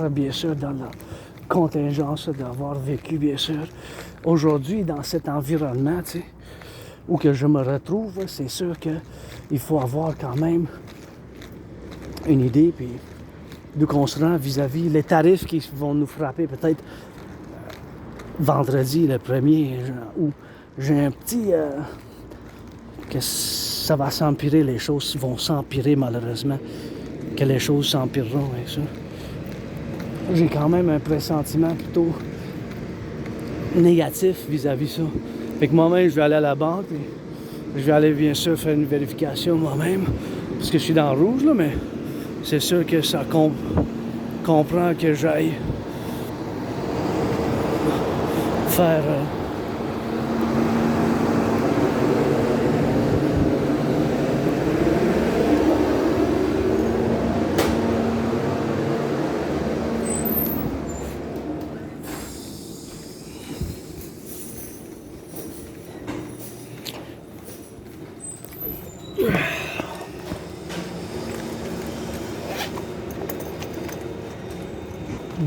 bien sûr dans la contingence d'avoir vécu bien sûr aujourd'hui dans cet environnement, tu sais, où que je me retrouve, c'est sûr que il faut avoir quand même une idée puis d'où qu'on se rend vis-à-vis les tarifs qui vont nous frapper peut-être vendredi le 1er août. J'ai un petit que ça va s'empirer, les choses vont s'empirer malheureusement, que les choses s'empireront avec ça. J'ai quand même un pressentiment plutôt négatif vis-à-vis ça. Fait que moi-même, je vais aller à la banque et je vais aller bien sûr faire une vérification moi-même parce que je suis dans le rouge là, mais c'est sûr que ça comprend que j'aille faire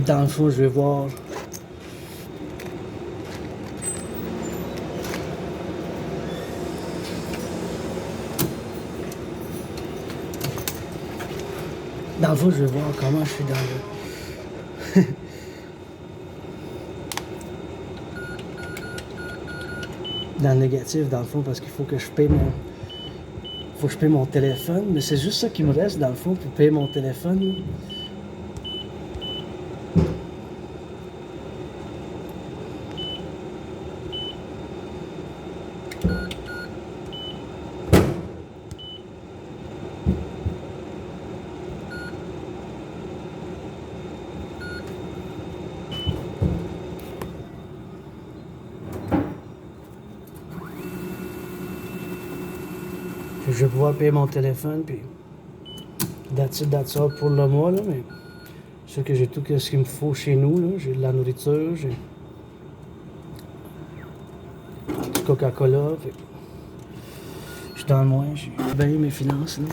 dans le fond, je vais voir comment je suis dans le négatif, dans le fond, parce qu'il faut que je paye mon téléphone, mais c'est juste ça qui me reste, dans le fond, pour payer mon téléphone. Je vais pouvoir payer mon téléphone, puis that's all pour le mois, là, mais je sais que j'ai tout ce qu'il me faut chez nous, là. J'ai de la nourriture, j'ai du Coca-Cola, je suis dans le moins, j'ai payé mes finances, là.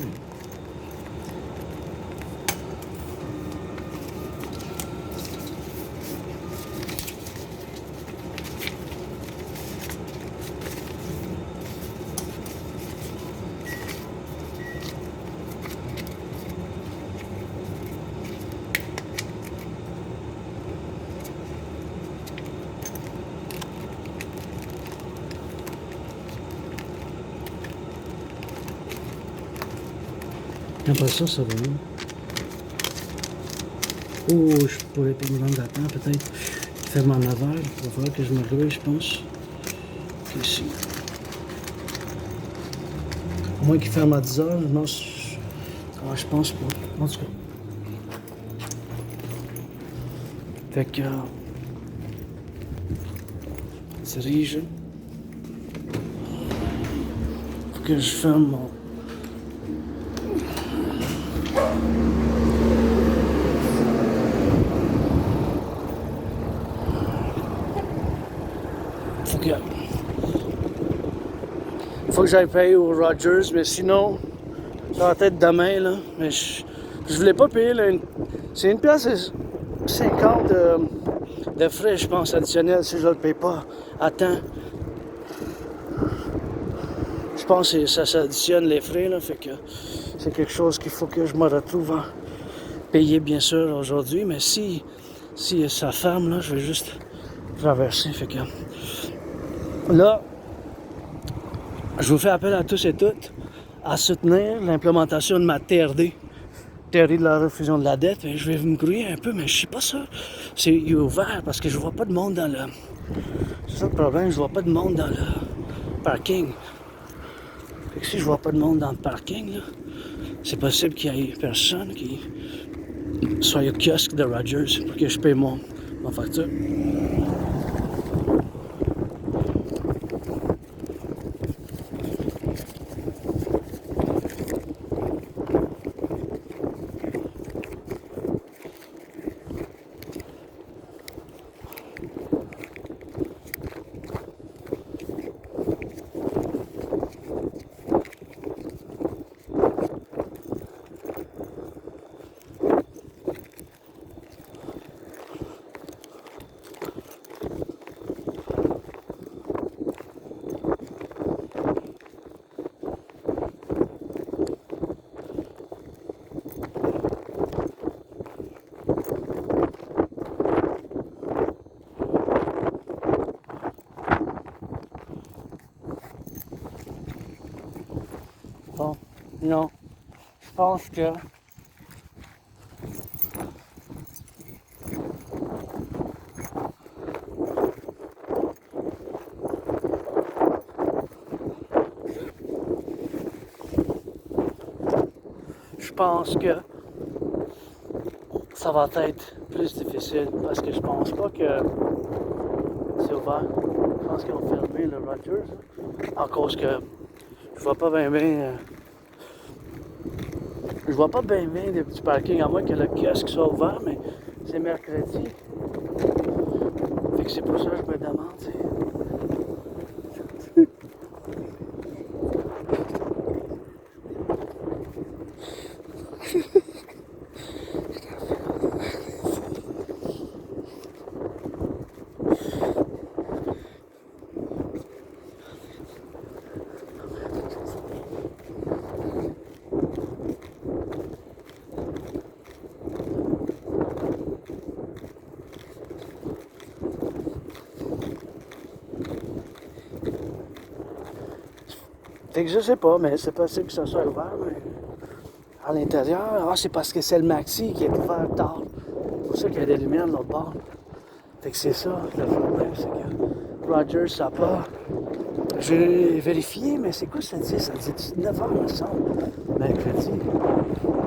Après ça, ça va. Oh, je pourrais pas me rendre à temps, peut-être faire mon aval. Il va falloir que je me grouille, je pense. Ici. Au moins qu'il ferme à 10 heures, non, je pense pas. En tout cas. Fait que. Dirige. Faut que je ferme mon. Faut que j'aille payer au Rogers, mais sinon, ça va être demain, là. Mais je voulais pas payer, là, c'est 1,50$ de frais, je pense, additionnels si je ne le paye pas à temps. Je pense que ça s'additionne les frais, là, fait que c'est quelque chose qu'il faut que je me retrouve à payer, bien sûr, aujourd'hui. Mais si ça ferme, là, je vais juste traverser. Fait que là, je vous fais appel à tous et toutes à soutenir l'implémentation de ma TRD. Théorie de la refusion de la dette. Et je vais me grouiller un peu, mais je suis pas sûr. C'est ouvert parce que je vois pas de monde dans le... C'est ça le problème, je vois pas de monde dans le parking. Fait que si je vois pas de monde dans le parking, là, c'est possible qu'il y ait personne qui soit au kiosque de Rogers pour que je paye mon facture. Bon, non, je pense que ça va être plus difficile parce que je pense pas que c'est ouvert. Je pense qu'ils ont fermé le Rogers à cause que je vois pas bien je vois pas bien des petits parkings à moins que le kiosque soit ouvert, mais c'est mercredi. Fait que c'est pour ça que je me demande, tu sais. Fait que je sais pas, mais c'est possible que ça soit ouvert, mais à l'intérieur, c'est parce que c'est le maxi qui est ouvert tard. C'est pour ça qu'il y a des lumières de l'autre bord. Fait que c'est ça, le problème, c'est que Rogers, ça n'a pas... J'ai vérifié, mais c'est quoi ça dit? Ça dit 19h, me semble, mercredi.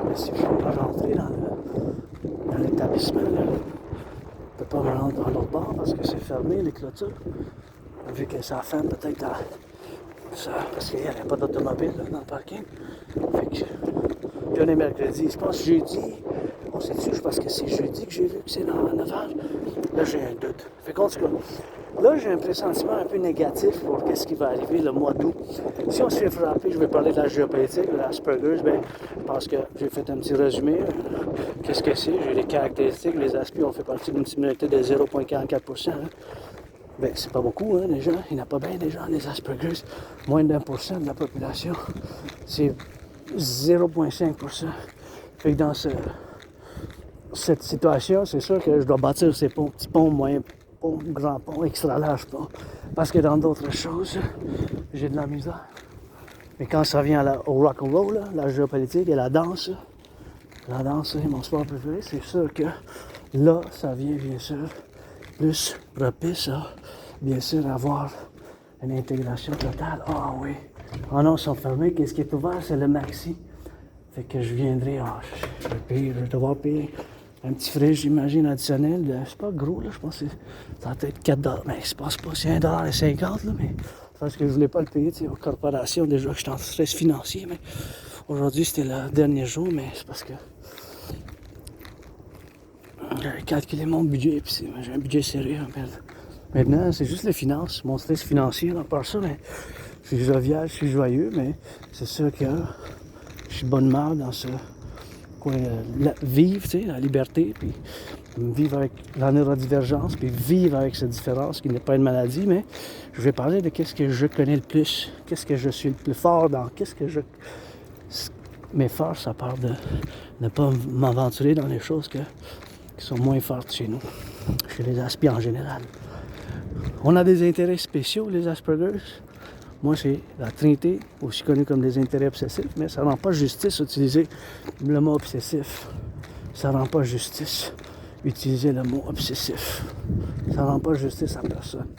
Mais si je ne peux pas rentrer dans l'établissement, là, je ne peux pas me rendre dans l'autre bord parce que c'est fermé, les clôtures. Vu que ça ferme peut-être à... Ça, parce qu'il n'y avait pas d'automobile dans le parking. Fait que, puis on est mercredi. Je pense jeudi. On sait dessus, parce que c'est jeudi que j'ai vu que c'est dans 9h. Là, j'ai un doute. Fait qu'en tout cas, là, j'ai un pressentiment un peu négatif pour ce qui va arriver le mois d'août. Si on se fait frapper, je vais parler de la géopolitique, de l'Asperger's. Ben, je pense que j'ai fait un petit résumé. Qu'est-ce que c'est? J'ai les caractéristiques. Les aspects ont fait partie d'une similarité de 0,44%. Ben, c'est pas beaucoup, hein, les gens. Il n'y en a pas bien des gens, les Asperger's. Moins d'1% de la population. C'est 0,5%. Fait que dans cette situation, c'est sûr que je dois bâtir ces ponts, petits ponts, moyens ponts, grands ponts, extra larges ponts. Parce que dans d'autres choses, j'ai de la misère. Mais quand ça vient au rock'n'roll, la géopolitique et la danse c'est mon sport préféré, c'est sûr que là, ça vient bien sûr plus propice à, bien sûr, avoir une intégration totale. Ah oui. Ah non, ils sont fermés. Qu'est-ce qui est ouvert? C'est le maxi. Fait que je viendrai, je vais devoir payer un petit frais, j'imagine, additionnel. C'est pas gros, là, je pense que ça va être 4$. Mais je pense pas, c'est 1,50$, là, mais parce que je voulais pas le payer, tu sais, aux corporations. Déjà, je suis en stress financier, mais aujourd'hui, c'était le dernier jour, mais c'est parce que j'avais calculé mon budget, puis j'ai un budget sérieux. Maintenant, c'est juste les finances, mon stress financier, à part ça, mais je suis jovial, je suis joyeux, mais c'est sûr que je suis bonne mère dans ce vivre, tu sais, la liberté, puis vivre avec la neurodivergence, puis vivre avec cette différence qui n'est pas une maladie, mais je vais parler de qu'est-ce que je connais le plus, qu'est-ce que je suis le plus fort dans, qu'est-ce que je... Mes forces, ça part de ne pas m'aventurer dans les choses qui sont moins fortes chez nous, chez les Aspis en général. On a des intérêts spéciaux, les Aspergers. Moi, c'est la Trinité, aussi connue comme des intérêts obsessifs, mais ça ne rend pas justice utiliser le mot obsessif. Ça ne rend pas justice utiliser le mot obsessif. Ça ne rend pas justice à personne.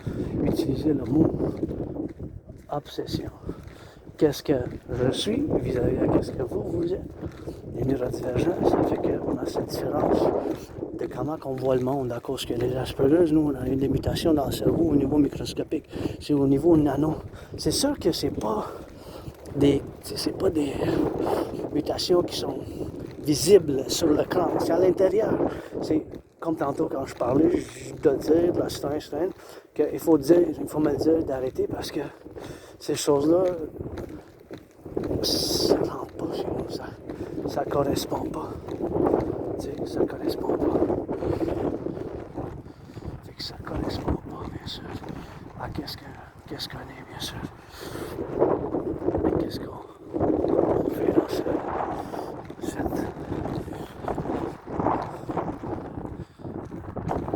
Utiliser le mot obsession. Qu'est-ce que je suis vis-à-vis de qu'est-ce que vous êtes. Les neurodivergents, ça fait qu'on a cette différence de comment on voit le monde. À cause que les Aspergers, nous, on a une limitation dans le cerveau au niveau microscopique. C'est au niveau nano. C'est sûr que c'est pas des mutations qui sont visibles sur le crâne. C'est à l'intérieur. C'est comme tantôt quand je parlais, je dois dire, là, qu'il faut me dire d'arrêter parce que ces choses-là, ça ne rentre pas chez nous, ça correspond pas. Tu sais, ça correspond pas. Fait que ça correspond pas, bien sûr, à qu'est-ce qu'on est, bien sûr. Mais qu'est-ce qu'on fait dans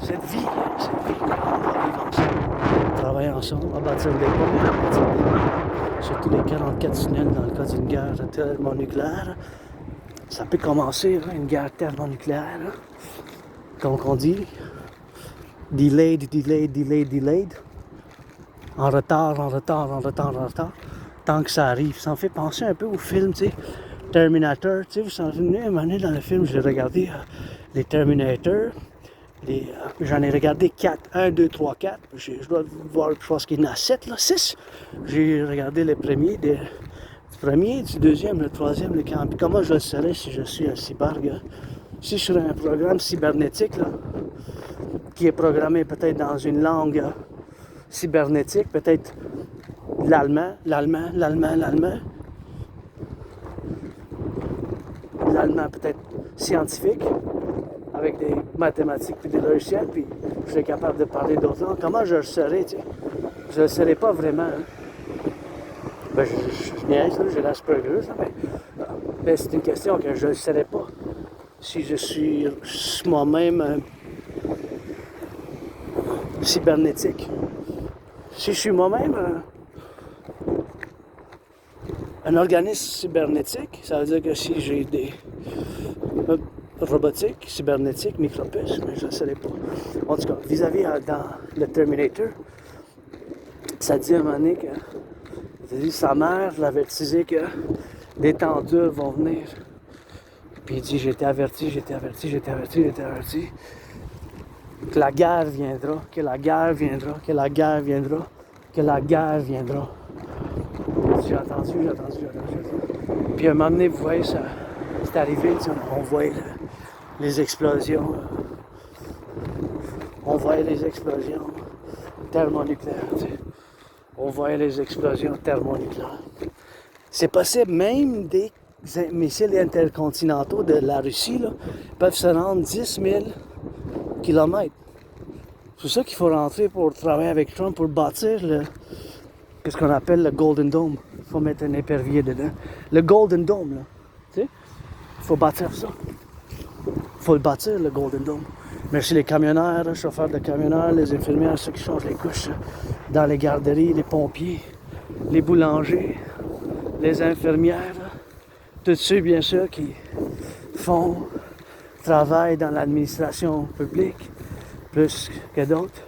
cette vie qu'on va vivre ensemble, travailler ensemble, à bâtir des ponts, surtout les 44 tunnels dans le cas d'une guerre thermonucléaire. Ça peut commencer, une guerre thermonucléaire, comme on dit, delayed, en retard, tant que ça arrive. Ça me fait penser un peu au film, tu sais, Terminator, tu sais, vous vous souvenez, un moment donné dans le film, j'ai regardé les Terminators. J'en ai regardé 4, 1, 2, 3, 4. Je dois voir, je pense qu'il y en a 7, là, 6. J'ai regardé les premiers, du premier, du deuxième, le troisième, le quatrième. Comment je le saurais si je suis un cyborg? Si je suis un programme cybernétique, là, qui est programmé peut-être dans une langue cybernétique, peut-être l'allemand peut-être scientifique, avec des mathématiques et des logiciels, puis je suis capable de parler d'autres langues. Comment je le serais, tu sais? Je ne le serais pas vraiment. Hein? Ben, je niaise, j'ai l'Asperger, mais c'est une question que je ne le serais pas. Si je suis moi-même cybernétique. Si je suis moi-même un organisme cybernétique, ça veut dire que si j'ai des robotique, cybernétique, micropuce, mais je ne sais pas. En tout cas, vis-à-vis dans le Terminator, ça dit à un moment donné que sa mère l'avertisait que des temps durs vont venir. Puis il dit, j'étais averti, que la guerre viendra, que la guerre viendra. J'ai entendu. Puis à un moment donné, vous voyez, ça, c'est arrivé, on voyait les explosions. On voyait les explosions thermonucléaires. On voyait les explosions thermonucléaires. C'est possible, même des missiles intercontinentaux de la Russie là, peuvent se rendre 10 000 km. C'est pour ça qu'il faut rentrer pour travailler avec Trump pour bâtir ce qu'on appelle le Golden Dome. Il faut mettre un épervier dedans. Le Golden Dome, là. Tu sais? Il faut bâtir ça. Il faut le bâtir, le Golden Dome. Merci les camionneurs, les chauffeurs de camionneurs, les infirmières, ceux qui changent les couches dans les garderies, les pompiers, les boulangers, les infirmières, tous ceux, bien sûr, qui travaillent dans l'administration publique, plus que d'autres.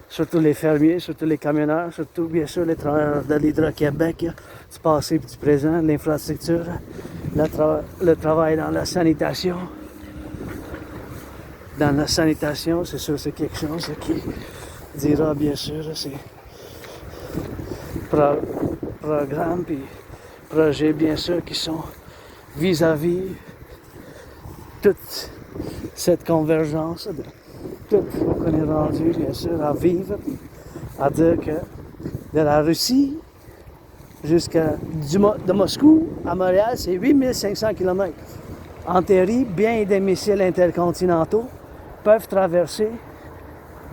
Surtout les fermiers, surtout les camionneurs, surtout, bien sûr, les travailleurs de l'Hydro-Québec, du passé et du présent, l'infrastructure, le travail dans la sanitation. Dans la sanitation, c'est sûr, c'est quelque chose qui dira, bien sûr, c'est programmes et projets, bien sûr, qui sont vis-à-vis toute cette convergence de tout ce qu'on est rendu, bien sûr, à vivre, à dire que de la Russie de Moscou à Montréal, c'est 8500 km. En théorie, bien des missiles intercontinentaux peuvent traverser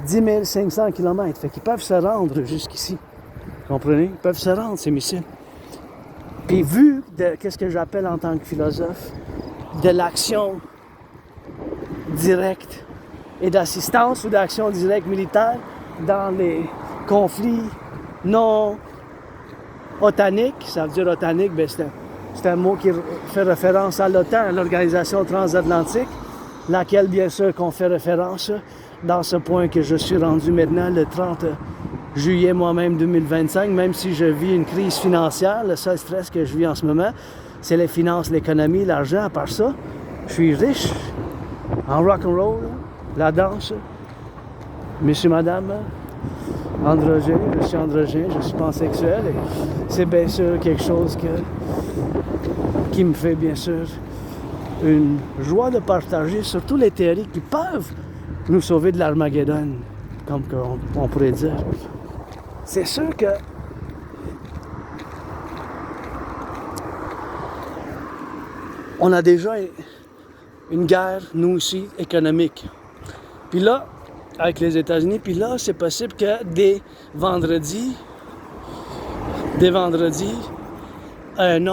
10 500 km. Fait qu'ils peuvent se rendre jusqu'ici. Vous comprenez? Ils peuvent se rendre, ces missiles. Puis vu de qu'est-ce que j'appelle en tant que philosophe, de l'action directe et d'assistance ou d'action directe militaire dans les conflits non otaniques, ça veut dire otanique, ben c'est un mot qui fait référence à l'OTAN, à l'Organisation transatlantique, laquelle bien sûr qu'on fait référence dans ce point que je suis rendu maintenant le 30 juillet moi-même 2025, même si je vis une crise financière, le seul stress que je vis en ce moment, c'est les finances, l'économie, l'argent. À part ça, je suis riche en rock'n'roll, la danse, monsieur, madame, androgyne, je suis androgyne, je suis pansexuel, et c'est bien sûr quelque chose qui me fait bien sûr une joie de partager surtout les théories qui peuvent nous sauver de l'Armageddon, comme on pourrait dire. C'est sûr que on a déjà une guerre, nous aussi, économique. Puis là, avec les États-Unis, puis là, c'est possible que des vendredis, à un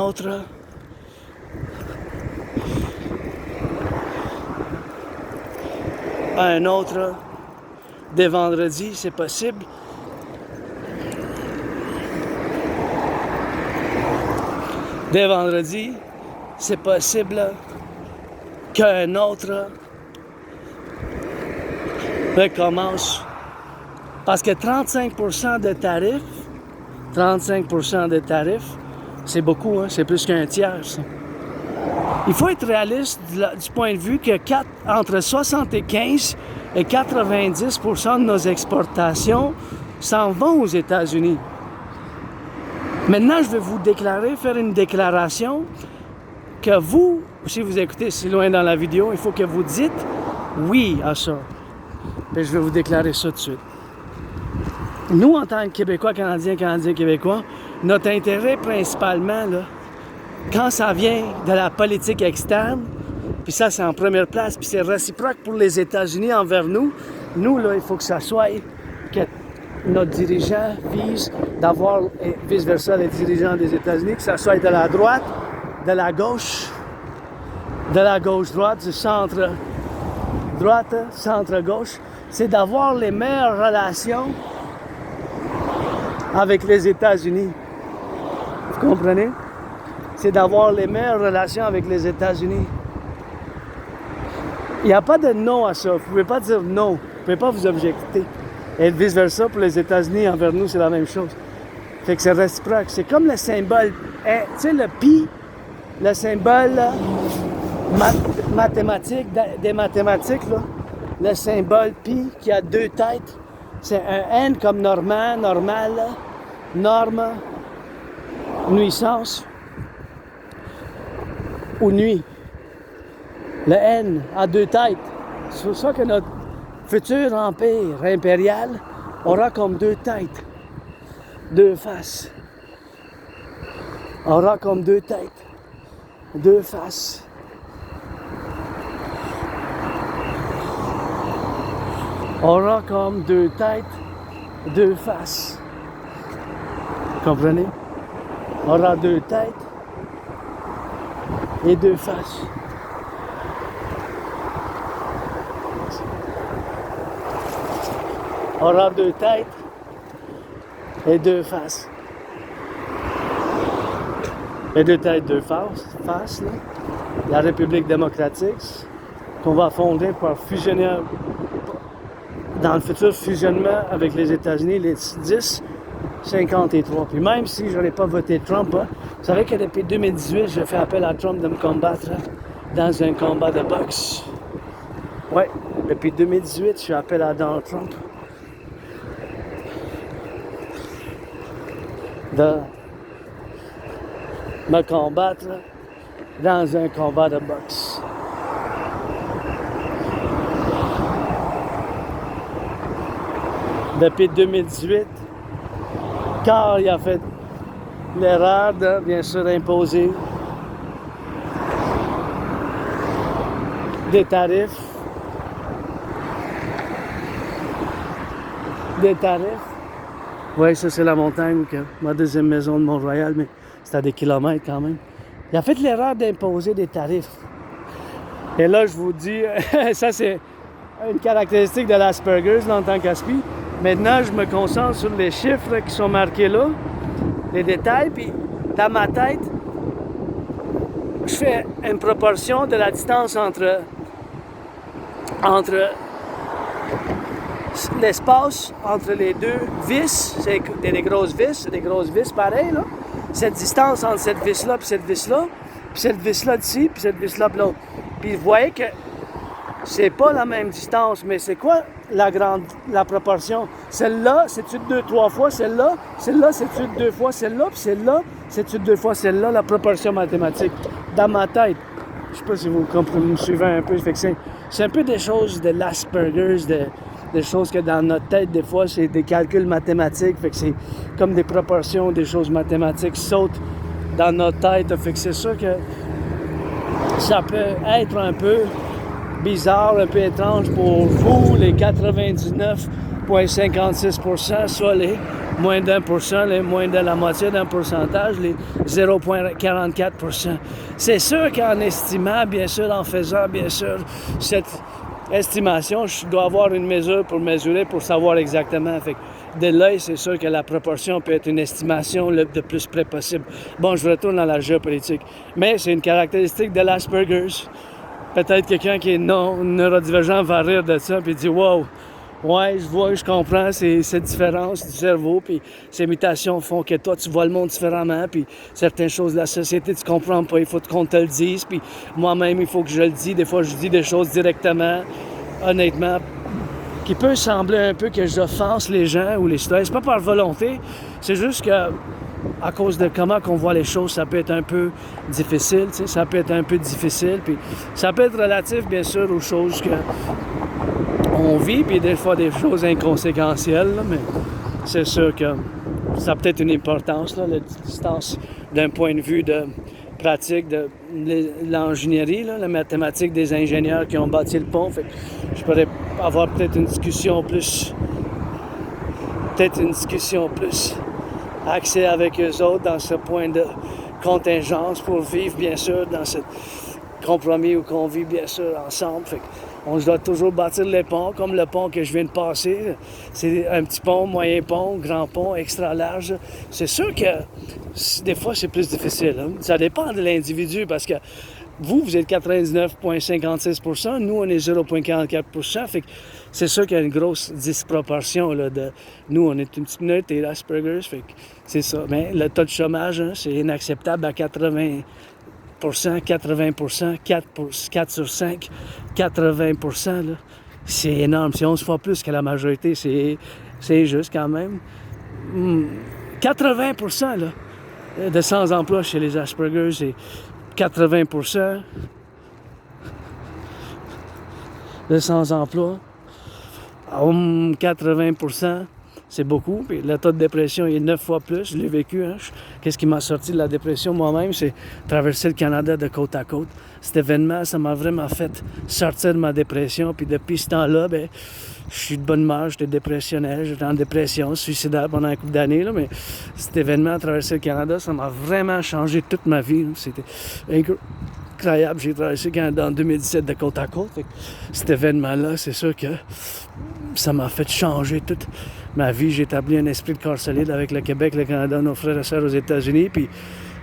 autre des vendredis, c'est possible des vendredis, c'est possible qu'un autre recommence. Parce que 35% de tarifs, c'est beaucoup, hein? C'est plus qu'un tiers, ça. Il faut être réaliste du point de vue que entre 75 et 90% de nos exportations s'en vont aux États-Unis. Maintenant, je vais vous faire une déclaration que vous, si vous écoutez si loin dans la vidéo, il faut que vous dites oui à ça. Puis je vais vous déclarer ça tout de suite. Nous, en tant que Québécois, Canadiens, Québécois, notre intérêt principalement, là, quand ça vient de la politique externe, puis ça, c'est en première place, puis c'est réciproque pour les États-Unis envers nous, là, il faut que ça soit que notre dirigeant vise d'avoir, et vice-versa, les dirigeants des États-Unis, que ça soit de la droite, de la gauche-droite, du centre-droite, centre-gauche, c'est d'avoir les meilleures relations avec les États-Unis. Vous comprenez? C'est d'avoir les meilleures relations avec les États-Unis. Il n'y a pas de non à ça. Vous ne pouvez pas dire non. Vous ne pouvez pas vous objecter. Et vice-versa, pour les États-Unis, envers nous, c'est la même chose. Fait que c'est réciproque. C'est comme le symbole, tu sais, le pi, le symbole mathématique, des mathématiques, là, le symbole pi qui a deux têtes. C'est un N comme normal, norme, nuisance ou nuit. Le N a deux têtes. C'est pour ça que notre futur empire impérial aura comme deux têtes, deux faces. Aura comme deux têtes, deux faces. Aura comme deux têtes, deux faces. Comprenez? Aura deux têtes et deux faces. Aura deux têtes et deux faces. Et deux têtes, deux faces, là. La République démocratique, qu'on va fonder pour fusionner, dans le futur fusionnement avec les États-Unis, les 10-53. Puis même si je n'ai pas voté Trump, hein, vous savez que depuis 2018, je fais appel à Trump de me combattre dans un combat de boxe. Ouais, depuis 2018, je fais appel à Donald Trump de me combattre dans un combat de boxe. Depuis 2018, car il a fait l'erreur de, bien sûr, imposer des tarifs des tarifs. Oui, ça c'est la montagne, que ma deuxième maison de Mont-Royal, mais c'est à des kilomètres quand même. Il a fait l'erreur d'imposer des tarifs. Et là, je vous dis, ça c'est une caractéristique de l'Asperger's en tant qu'aspi. Maintenant, je me concentre sur les chiffres qui sont marqués là, les détails, puis dans ma tête, je fais une proportion de la distance entre l'espace entre les deux vis, c'est des grosses vis pareil, là. Cette distance entre cette vis-là puis cette vis-là, puis cette vis-là d'ici, puis cette vis-là de l'autre. Puis vous voyez que c'est pas la même distance, mais c'est quoi la proportion? Celle-là, c'est-tu 2-3 fois celle-là? Celle-là, c'est-tu 2 fois celle-là? Puis celle-là, c'est-tu 2 fois celle-là? La proportion mathématique. Dans ma tête, je sais pas si vous comprenez, me suivez un peu, fait que c'est un peu des choses de l'Asperger's, des choses que dans notre tête, des fois, c'est des calculs mathématiques, fait que c'est comme des proportions, des choses mathématiques sautent dans notre tête, fait que c'est sûr que ça peut être un peu bizarre, un peu étrange pour vous, les 99,56%, soit les moins d'1%, les moins de la moitié d'un pourcentage, les 0,44%. C'est sûr qu'en estimant, bien sûr, en faisant, bien sûr, cette estimation, je dois avoir une mesure pour mesurer, pour savoir exactement. Fait que de l'œil, c'est sûr que la proportion peut être une estimation le plus près possible. Bon, je retourne dans la géopolitique. Mais c'est une caractéristique de l'Asperger's. Peut-être quelqu'un qui est non neurodivergent va rire de ça puis dire « Wow, ouais, je vois, je comprends, c'est cette différence du cerveau, puis ces mutations font que toi, tu vois le monde différemment, puis certaines choses de la société, tu comprends pas, il faut qu'on te le dise, puis moi-même, il faut que je le dise. Des fois, je dis des choses directement, honnêtement, qui peut sembler un peu que j'offense les gens ou les citoyens. C'est pas par volonté, c'est juste que à cause de comment qu'on voit les choses, ça peut être un peu difficile, tu sais, ça peut être un peu difficile, puis ça peut être relatif, bien sûr, aux choses qu'on vit, puis des fois des choses inconséquentielles, là, mais c'est sûr que ça a peut-être une importance, là, la distance d'un point de vue de pratique de l'ingénierie, là, la mathématique des ingénieurs qui ont bâti le pont. Fait que je pourrais avoir peut-être une discussion plus axée avec eux autres dans ce point de contingence pour vivre, bien sûr, dans ce compromis où qu'on vit, bien sûr, ensemble. Fait on doit toujours bâtir les ponts, comme le pont que je viens de passer. C'est un petit pont, moyen pont, grand pont, extra large. C'est sûr que des fois, c'est plus difficile. Hein? Ça dépend de l'individu, parce que vous êtes 99,56%, nous, on est 0,44%. Fait que c'est sûr qu'il y a une grosse disproportion. Là, nous, on est une petite minute et l'Asperger's, fait que c'est ça. Mais le taux de chômage, hein, c'est inacceptable à 80%, 4 sur 5, 80%. Là, c'est énorme. C'est 11 fois plus que la majorité. C'est juste quand même. 80% là, de sans-emploi chez les Asperger's, c'est 80% de sans-emploi. 80%, c'est beaucoup. Puis le taux de dépression est 9 fois plus. Je l'ai vécu. Hein. Qu'est-ce qui m'a sorti de la dépression moi-même? C'est traverser le Canada de côte à côte. Cet événement, ça m'a vraiment fait sortir de ma dépression. Puis depuis ce temps-là, ben, je suis de bonne humeur, j'étais dépressionnel, j'étais en dépression, suicidaire pendant un couple d'années. Là, mais cet événement, traverser le Canada, ça m'a vraiment changé toute ma vie. Là. C'était incroyable. J'ai traversé le Canada en 2017 de côte à côte. Cet événement-là, c'est sûr que ça m'a fait changer toute ma vie. J'ai établi un esprit de corps solide avec le Québec, le Canada, nos frères et sœurs aux États-Unis. Puis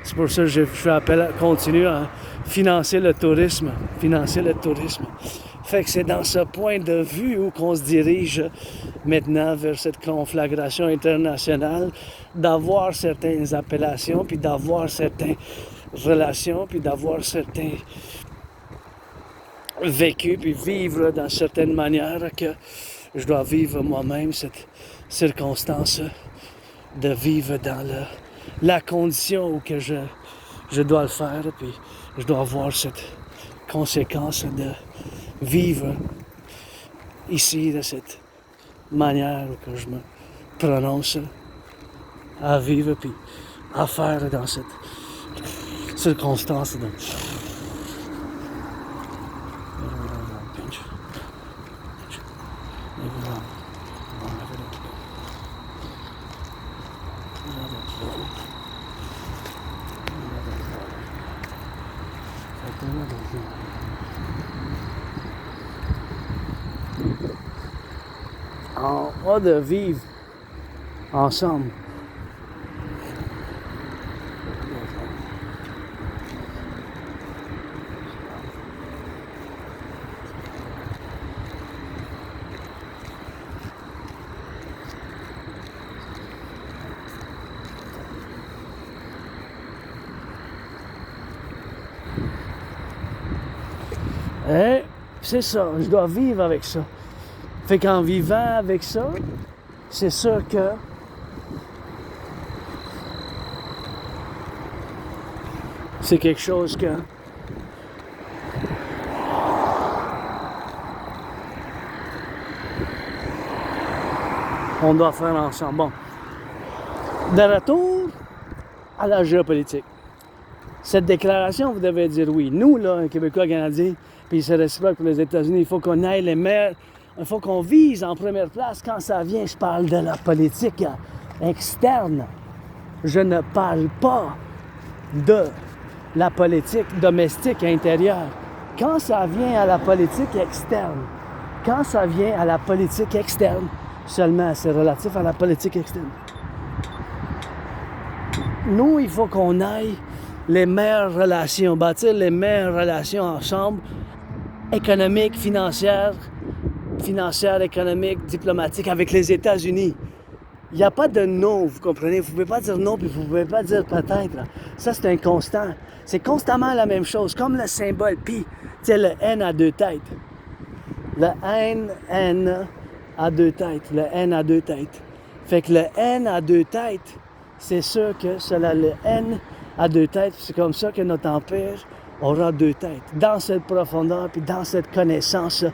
c'est pour ça que je fais appel à continuer à financer le tourisme. Fait que c'est dans ce point de vue où qu'on se dirige maintenant vers cette conflagration internationale, d'avoir certaines appellations, puis d'avoir certaines relations, puis d'avoir certains vécus, puis vivre dans certaines manières que je dois vivre moi-même cette circonstance de vivre dans la condition où que je dois le faire, puis je dois avoir cette conséquence de vivre ici de cette manière que je me prononce à vivre puis à faire dans cette circonstance. En haut de vivre ensemble. Et c'est ça, je dois vivre avec ça. Fait qu'en vivant avec ça, c'est sûr que c'est quelque chose que on doit faire ensemble. Bon, de retour à la géopolitique. Cette déclaration, vous devez dire oui. Nous, là, un Québécois, Canadien, puis c'est réciproque pour les États-Unis, il faut qu'on aille les meilleurs, il faut qu'on vise en première place quand ça vient. Je parle de la politique externe. Je ne parle pas de la politique domestique intérieure. Quand ça vient à la politique externe, quand ça vient à la politique externe, seulement c'est relatif à la politique externe. Nous, il faut qu'on aille les meilleures relations, bâtir les meilleures relations ensemble, économiques, financières, économiques, diplomatiques, avec les États-Unis. Il n'y a pas de non, vous comprenez? Vous ne pouvez pas dire non, puis vous ne pouvez pas dire peut-être. Là. Ça, c'est un constant. C'est constamment la même chose, comme le symbole pi. Tu sais, le N à deux têtes. Le N à deux têtes. Le N à deux têtes. Fait que le N à deux têtes, c'est sûr que cela, le N à deux têtes, c'est comme ça que notre empire aura deux têtes. Dans cette profondeur, puis dans cette connaissance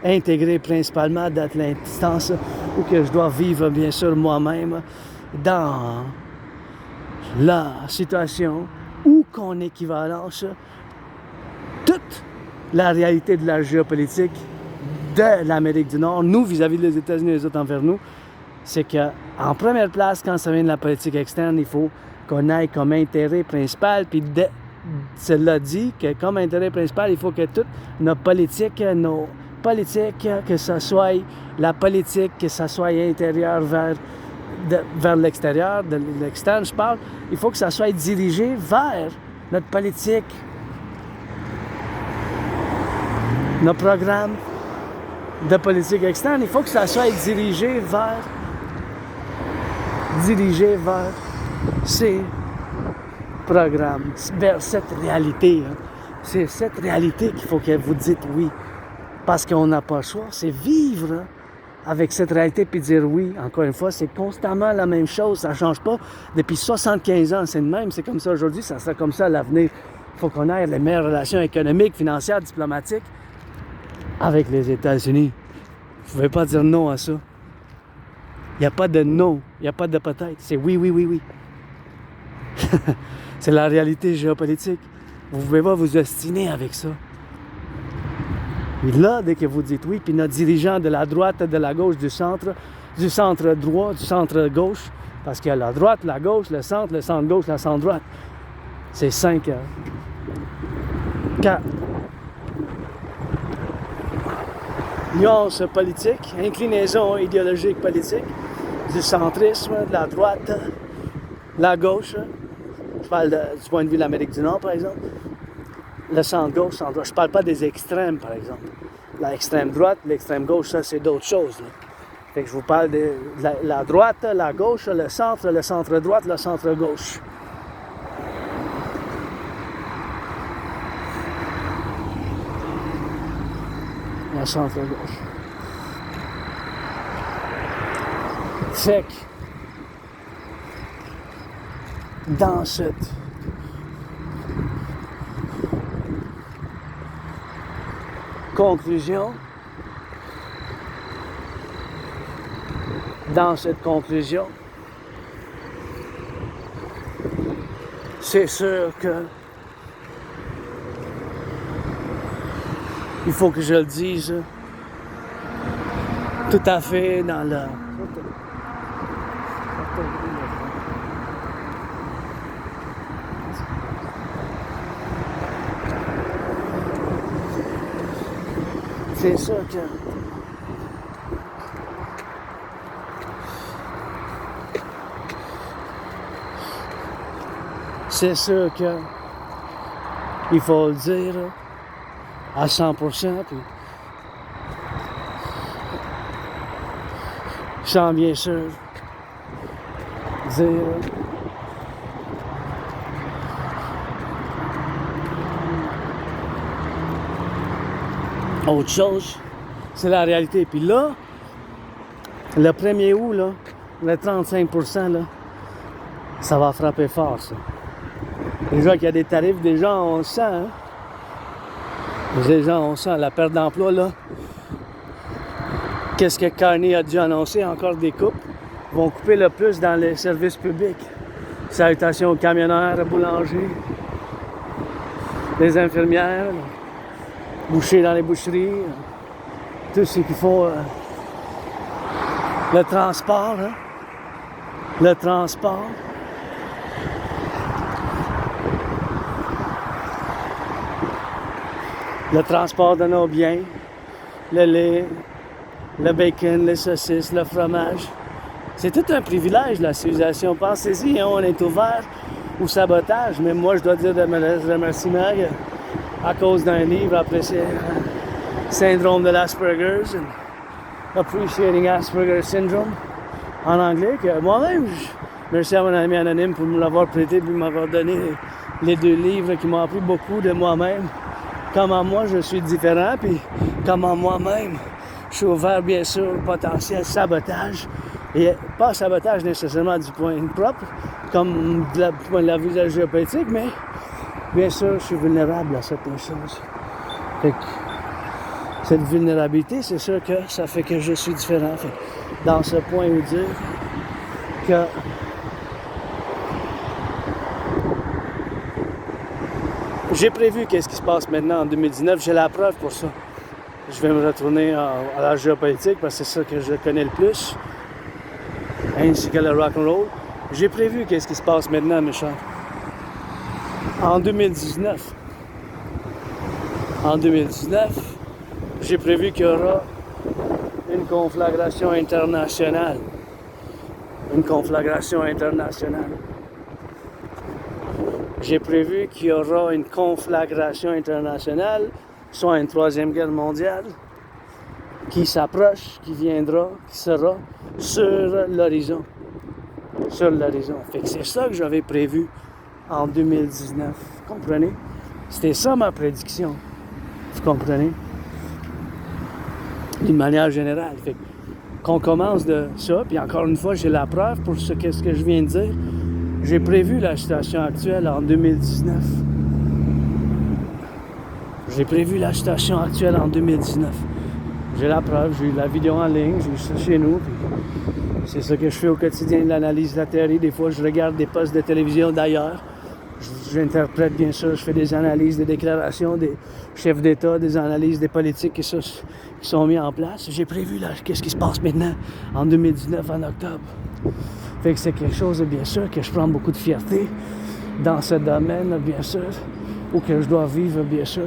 intégrée principalement dans l'instance où que je dois vivre, bien sûr, moi-même, dans la situation où qu'on équivalence toute la réalité de la géopolitique de l'Amérique du Nord, nous vis-à-vis des États-Unis et les autres envers nous, c'est qu'en première place, quand ça vient de la politique externe, il faut qu'on aille comme intérêt principal, puis cela dit que comme intérêt principal, il faut que toutes nos politiques, que ce soit la politique, que ce soit intérieure vers l'extérieur, de l'externe, je parle, il faut que ça soit dirigé vers notre politique, nos programmes de politique externe, il faut que ça soit dirigé vers ces programmes, vers cette réalité. Hein. C'est cette réalité qu'il faut que vous dites oui. Parce qu'on n'a pas le choix. C'est vivre avec cette réalité puis dire oui. Encore une fois, c'est constamment la même chose. Ça ne change pas. Depuis 75 ans, c'est le même. C'est comme ça aujourd'hui. Ça sera comme ça à l'avenir. Il faut qu'on ait les meilleures relations économiques, financières, diplomatiques avec les États-Unis. Vous ne pouvez pas dire non à ça. Il n'y a pas de non. Il n'y a pas de peut-être. C'est oui, oui, oui, oui. C'est la réalité géopolitique. Vous ne pouvez pas vous ostiner avec ça. Et là, dès que vous dites oui, puis notre dirigeant de la droite, de la gauche, du centre droit, du centre gauche, parce qu'il y a la droite, la gauche, le centre gauche, le centre droite. C'est 5 4 nuances politiques, inclinaison idéologique politique, du centrisme, de la droite, la gauche. Je parle du point de vue de l'Amérique du Nord, par exemple. Le centre-gauche, centre-droite. Je ne parle pas des extrêmes, par exemple. L'extrême droite, l'extrême gauche, ça, c'est d'autres choses. Là. Fait que je vous parle de la droite, la gauche, le centre-droite, le centre-gauche. Le centre-gauche. Fait que dans cette conclusion, c'est sûr que il faut que je le dise tout à fait dans le c'est ça que... C'est sûr que il faut le dire à 100%, puis sans bien sûr dire autre chose, c'est la réalité. Puis là, le 1er août, là, le 35%, là, ça va frapper fort, ça. Déjà qu'il y a des tarifs, déjà on le sent, hein? Déjà on sent la perte d'emploi, là. Qu'est-ce que Carney a dû annoncer? Encore des coupes. Ils vont couper le plus dans les services publics. Salutations aux camionneurs, aux boulangers, les infirmières, bouchers dans les boucheries, tout ce qu'il faut. Le transport, hein? Le transport. Le transport de nos biens, le lait, le bacon, les saucisses, le fromage. C'est tout un privilège, la civilisation. Pensez-y, hein, on est ouvert au sabotage. Mais moi, je dois dire de mes remerciements à cause d'un livre apprécié, Syndrome de l'Asperger's, Appreciating Asperger's Syndrome, en anglais, que moi-même, merci à mon ami anonyme pour me l'avoir prêté et m'avoir donné les 2 livres qui m'ont appris beaucoup de moi-même. Comment moi je suis différent, puis comment moi-même je suis ouvert bien sûr au potentiel sabotage, et pas sabotage nécessairement du point propre, comme de la vue de la géopolitique, mais bien sûr je suis vulnérable à certaines choses. Fait que cette vulnérabilité, c'est sûr que ça fait que je suis différent. Fait que dans ce point où dire que j'ai prévu qu'est-ce qui se passe maintenant en 2019. J'ai la preuve pour ça. Je vais me retourner à la géopolitique parce que c'est ça que je connais le plus, ainsi que le rock'n'roll. J'ai prévu qu'est-ce qui se passe maintenant, mes chers. En 2019, j'ai prévu qu'il y aura une conflagration internationale. Une conflagration internationale. J'ai prévu qu'il y aura une conflagration internationale, soit une 3e guerre mondiale, qui s'approche, qui viendra, qui sera sur l'horizon. Sur l'horizon. Fait que c'est ça que j'avais prévu en 2019. Vous comprenez? C'était ça ma prédiction. Vous comprenez? D'une manière générale. Fait qu'on commence de ça, puis encore une fois, j'ai la preuve pour ce que je viens de dire. J'ai prévu la situation actuelle en 2019. J'ai prévu la situation actuelle en 2019. J'ai la preuve, j'ai eu la vidéo en ligne, j'ai eu ça chez nous. Puis c'est ça que je fais au quotidien, de l'analyse de la théorie. Des fois, je regarde des postes de télévision d'ailleurs. J'interprète, bien sûr, je fais des analyses, des déclarations des chefs d'État, des analyses des politiques qui sont mis en place. J'ai prévu là, qu'est-ce qui se passe maintenant en 2019, en octobre. Fait que c'est quelque chose, bien sûr, que je prends beaucoup de fierté dans ce domaine, bien sûr, ou que je dois vivre, bien sûr,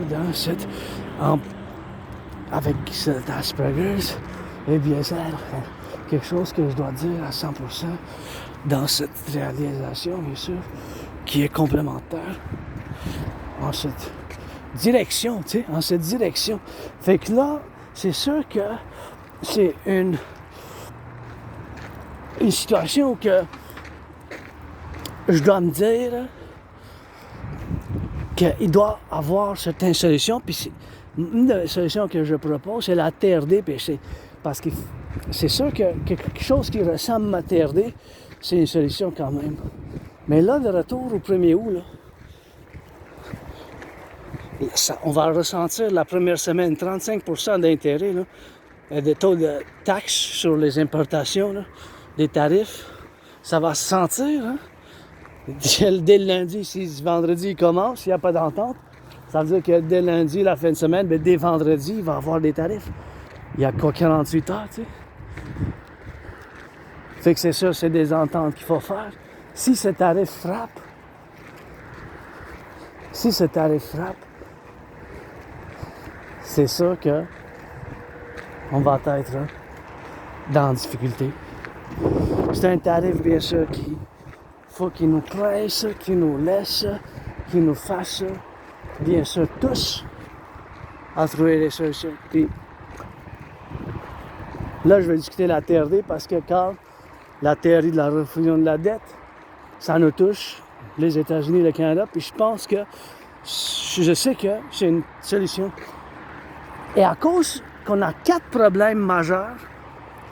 avec cet Asperger's, et bien sûr, quelque chose que je dois dire à 100% dans cette réalisation, bien sûr, qui est complémentaire en cette direction, tu sais, en cette direction. Fait que là, c'est sûr que c'est une situation que je dois me dire qu'il doit avoir certaines solutions. Puis une des solutions que je propose, c'est la TRD. Parce que c'est sûr que quelque chose qui ressemble à la TRD, c'est une solution quand même. Mais là, de retour au 1er août, là, on va ressentir la première semaine 35% d'intérêt, là, des taux de taxes sur les importations, là, des tarifs. Ça va se sentir, hein? Dès le lundi, si vendredi il commence, il n'y a pas d'entente, ça veut dire que dès lundi, la fin de semaine, bien, dès vendredi, il va y avoir des tarifs. Il y a quoi, 48 heures, tu sais? Fait que c'est sûr, c'est des ententes qu'il faut faire. Si ce tarif frappe, c'est sûr que on va être dans la difficulté. C'est un tarif, bien sûr, qu'il nous presse, qu'il nous laisse, qu'il nous fasse, bien sûr, tous, à trouver des solutions. Puis, là, je vais discuter la TRD parce que quand la théorie de la refusion de la dette, ça nous touche, les États-Unis et le Canada, puis je pense que, je sais que c'est une solution. Et à cause qu'on a 4 problèmes majeurs,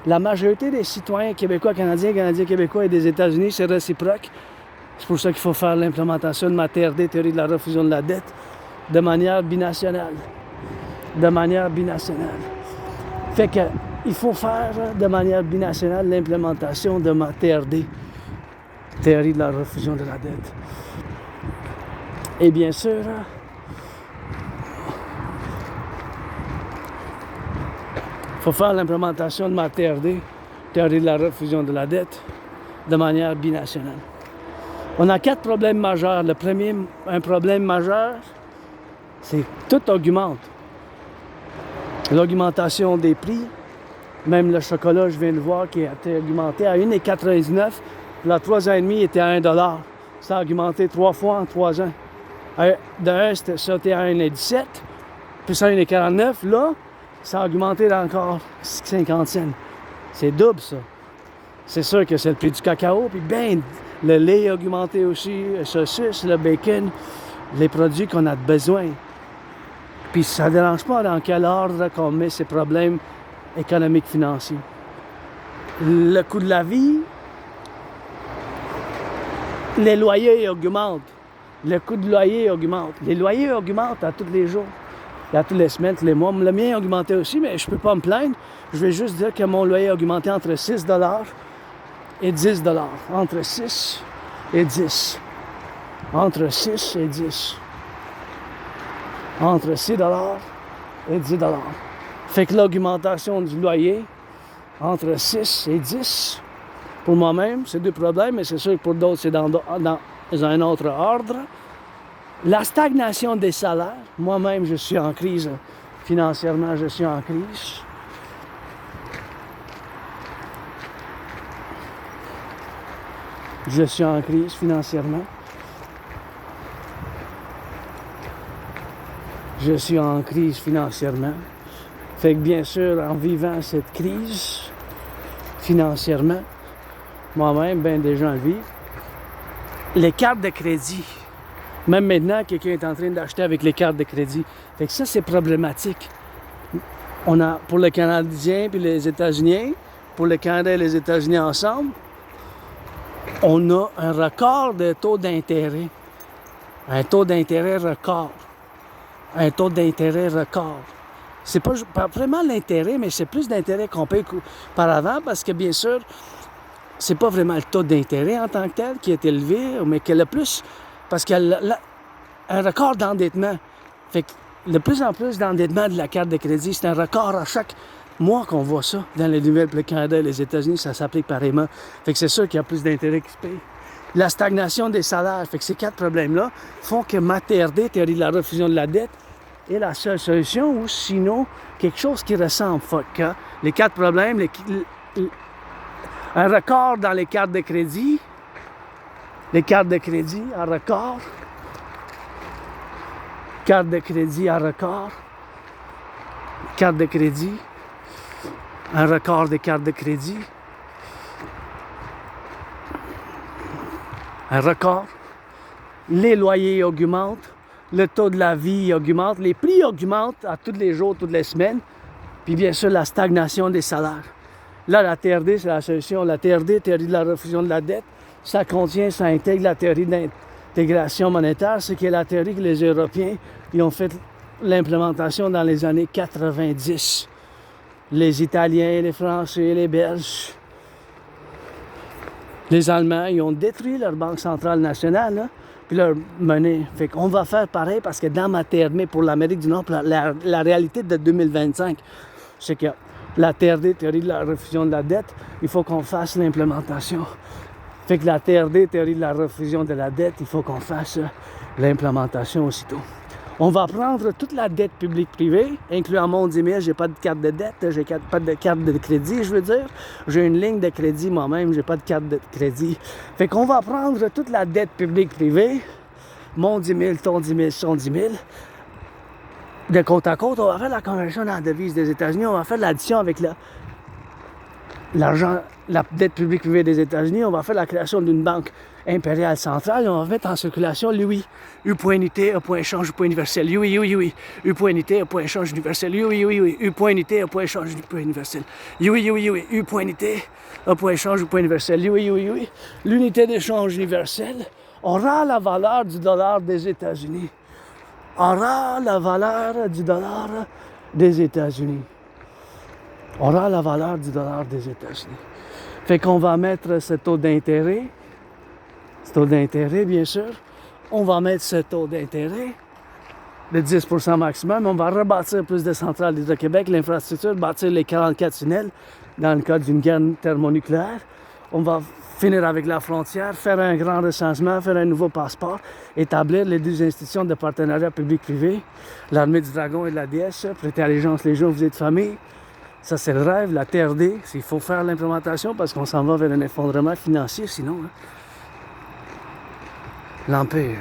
la majorité des citoyens québécois, canadiens, québécois et des États-Unis, c'est réciproque. C'est pour ça qu'il faut faire l'implémentation de ma TRD, théorie de la refusion de la dette, de manière binationale. De manière binationale. Fait que, il faut faire de manière binationale l'implémentation de ma TRD, théorie de la refusion de la dette. Et bien sûr, il faut faire l'implémentation de ma TRD, théorie de la refusion de la dette, de manière binationale. On a 4 problèmes majeurs. Le premier, un problème majeur, c'est que tout augmente. L'augmentation des prix, même le chocolat, je viens de voir, qui a été augmenté à 1,99 $. La 3 ans et demi était à 1 $. Ça a augmenté 3 fois en 3 ans. De 1, c'était à 1,17 $, puis à 1,49 $. Là, ça a augmenté encore 50 cents. C'est double, ça. C'est sûr que c'est le prix du cacao, puis ben, le lait a augmenté aussi, le saucisse, le bacon, les produits qu'on a besoin. Puis ça ne dérange pas dans quel ordre qu'on met ces problèmes économiques financiers. Le coût de la vie, les loyers augmentent. Le coût de loyer augmente. Les loyers augmentent à tous les jours, à toutes les semaines, tous les mois. Le mien a augmenté aussi, mais je ne peux pas me plaindre. Je vais juste dire que mon loyer a augmenté entre 6 $ et 10 $. Entre 6 et 10. Entre 6 et 10. Entre 6 $ et 10 $. Fait que l'augmentation du loyer, entre 6 et 10, pour moi-même, c'est 2 problèmes, mais c'est sûr que pour d'autres, c'est dans un autre ordre. La stagnation des salaires, moi-même, je suis en crise financièrement, je suis en crise. Je suis en crise financièrement. Je suis en crise financièrement. Fait que bien sûr, en vivant cette crise financièrement, moi-même, bien des gens le vivent. Les cartes de crédit. Même maintenant, quelqu'un est en train d'acheter avec les cartes de crédit. Fait que ça, c'est problématique. On a, pour le Canadien et les États-Unis, pour le Canada et les États-Unis ensemble, on a un record de taux d'intérêt. Un taux d'intérêt record. Un taux d'intérêt record. C'est pas vraiment l'intérêt, mais c'est plus d'intérêt qu'on paye par avant, parce que bien sûr, c'est pas vraiment le taux d'intérêt en tant que tel qui est élevé, mais que le plus, parce qu'il y a un record d'endettement. Fait que de plus en plus d'endettement de la carte de crédit, c'est un record à chaque mois qu'on voit ça. Dans les nouvelles, le Canada et les États-Unis, ça s'applique pareillement. Fait que c'est sûr qu'il y a plus d'intérêt qui se paye. La stagnation des salaires, fait que ces 4 problèmes-là font que ma TRD, théorie de la refusion de la dette, est la seule solution, ou sinon, quelque chose qui ressemble. Fait que les 4 problèmes, un record dans les cartes de crédit, un record, carte de crédit à record, carte de crédit, un record des cartes de crédit, un record, les loyers augmentent, le taux de la vie augmente, les prix augmentent à tous les jours, toutes les semaines, puis bien sûr la stagnation des salaires. Là, la TRD, c'est la solution. La TRD, théorie de la refusion de la dette, ça intègre la théorie d'intégration monétaire, ce qui est la théorie que les Européens ils ont fait l'implémentation dans les années 90. Les Italiens, les Français, les Belges, les Allemands, ils ont détruit leur banque centrale nationale, là, puis leur monnaie. Fait qu'on va faire pareil, parce que dans ma TRD pour l'Amérique du Nord, la réalité de 2025, c'est que la TRD, théorie de la refusion de la dette, il faut qu'on fasse l'implémentation. Fait que la TRD, théorie de la refusion de la dette, il faut qu'on fasse l'implémentation aussitôt. On va prendre toute la dette publique-privée, incluant mon 10 000, j'ai pas de carte de dette, j'ai pas de carte de crédit, je veux dire. J'ai une ligne de crédit moi-même, j'ai pas de carte de crédit. Fait qu'on va prendre toute la dette publique-privée, mon 10 000, ton 10 000, son 10 000, de côte à côte, on va faire la conversion dans la devise des États-Unis, on va faire l'addition avec l'argent, la dette publique privée des États-Unis, on va faire la création d'une banque impériale centrale et on va mettre en circulation l'UI. U point unité, A point échange, U point universel, UI, UI, UI. U point unité, A point échange universel, UI, UI, UI. U point unité, A point échange, U point universel, UI, UI, UI. U point unité, A point échange, U point universel, UI, UI, UI. L'unité d'échange universelle aura la valeur du dollar des États-Unis. Aura la valeur du dollar des États-Unis. Aura la valeur du dollar des États-Unis. Fait qu'on va mettre ce taux d'intérêt, bien sûr, on va mettre ce taux d'intérêt de 10% maximum, on va rebâtir plus de centrales d'Hydro-Québec, l'infrastructure, bâtir les 44 tunnels dans le cas d'une guerre thermonucléaire. On va finir avec la frontière, faire un grand recensement, faire un nouveau passeport, établir les 2 institutions de partenariat public-privé, l'armée du dragon et de la déesse, prêter allégeance légion, vous êtes famille. Ça, c'est le rêve, la TRD. Il faut faire l'implémentation parce qu'on s'en va vers un effondrement financier, sinon. Hein. L'Empire.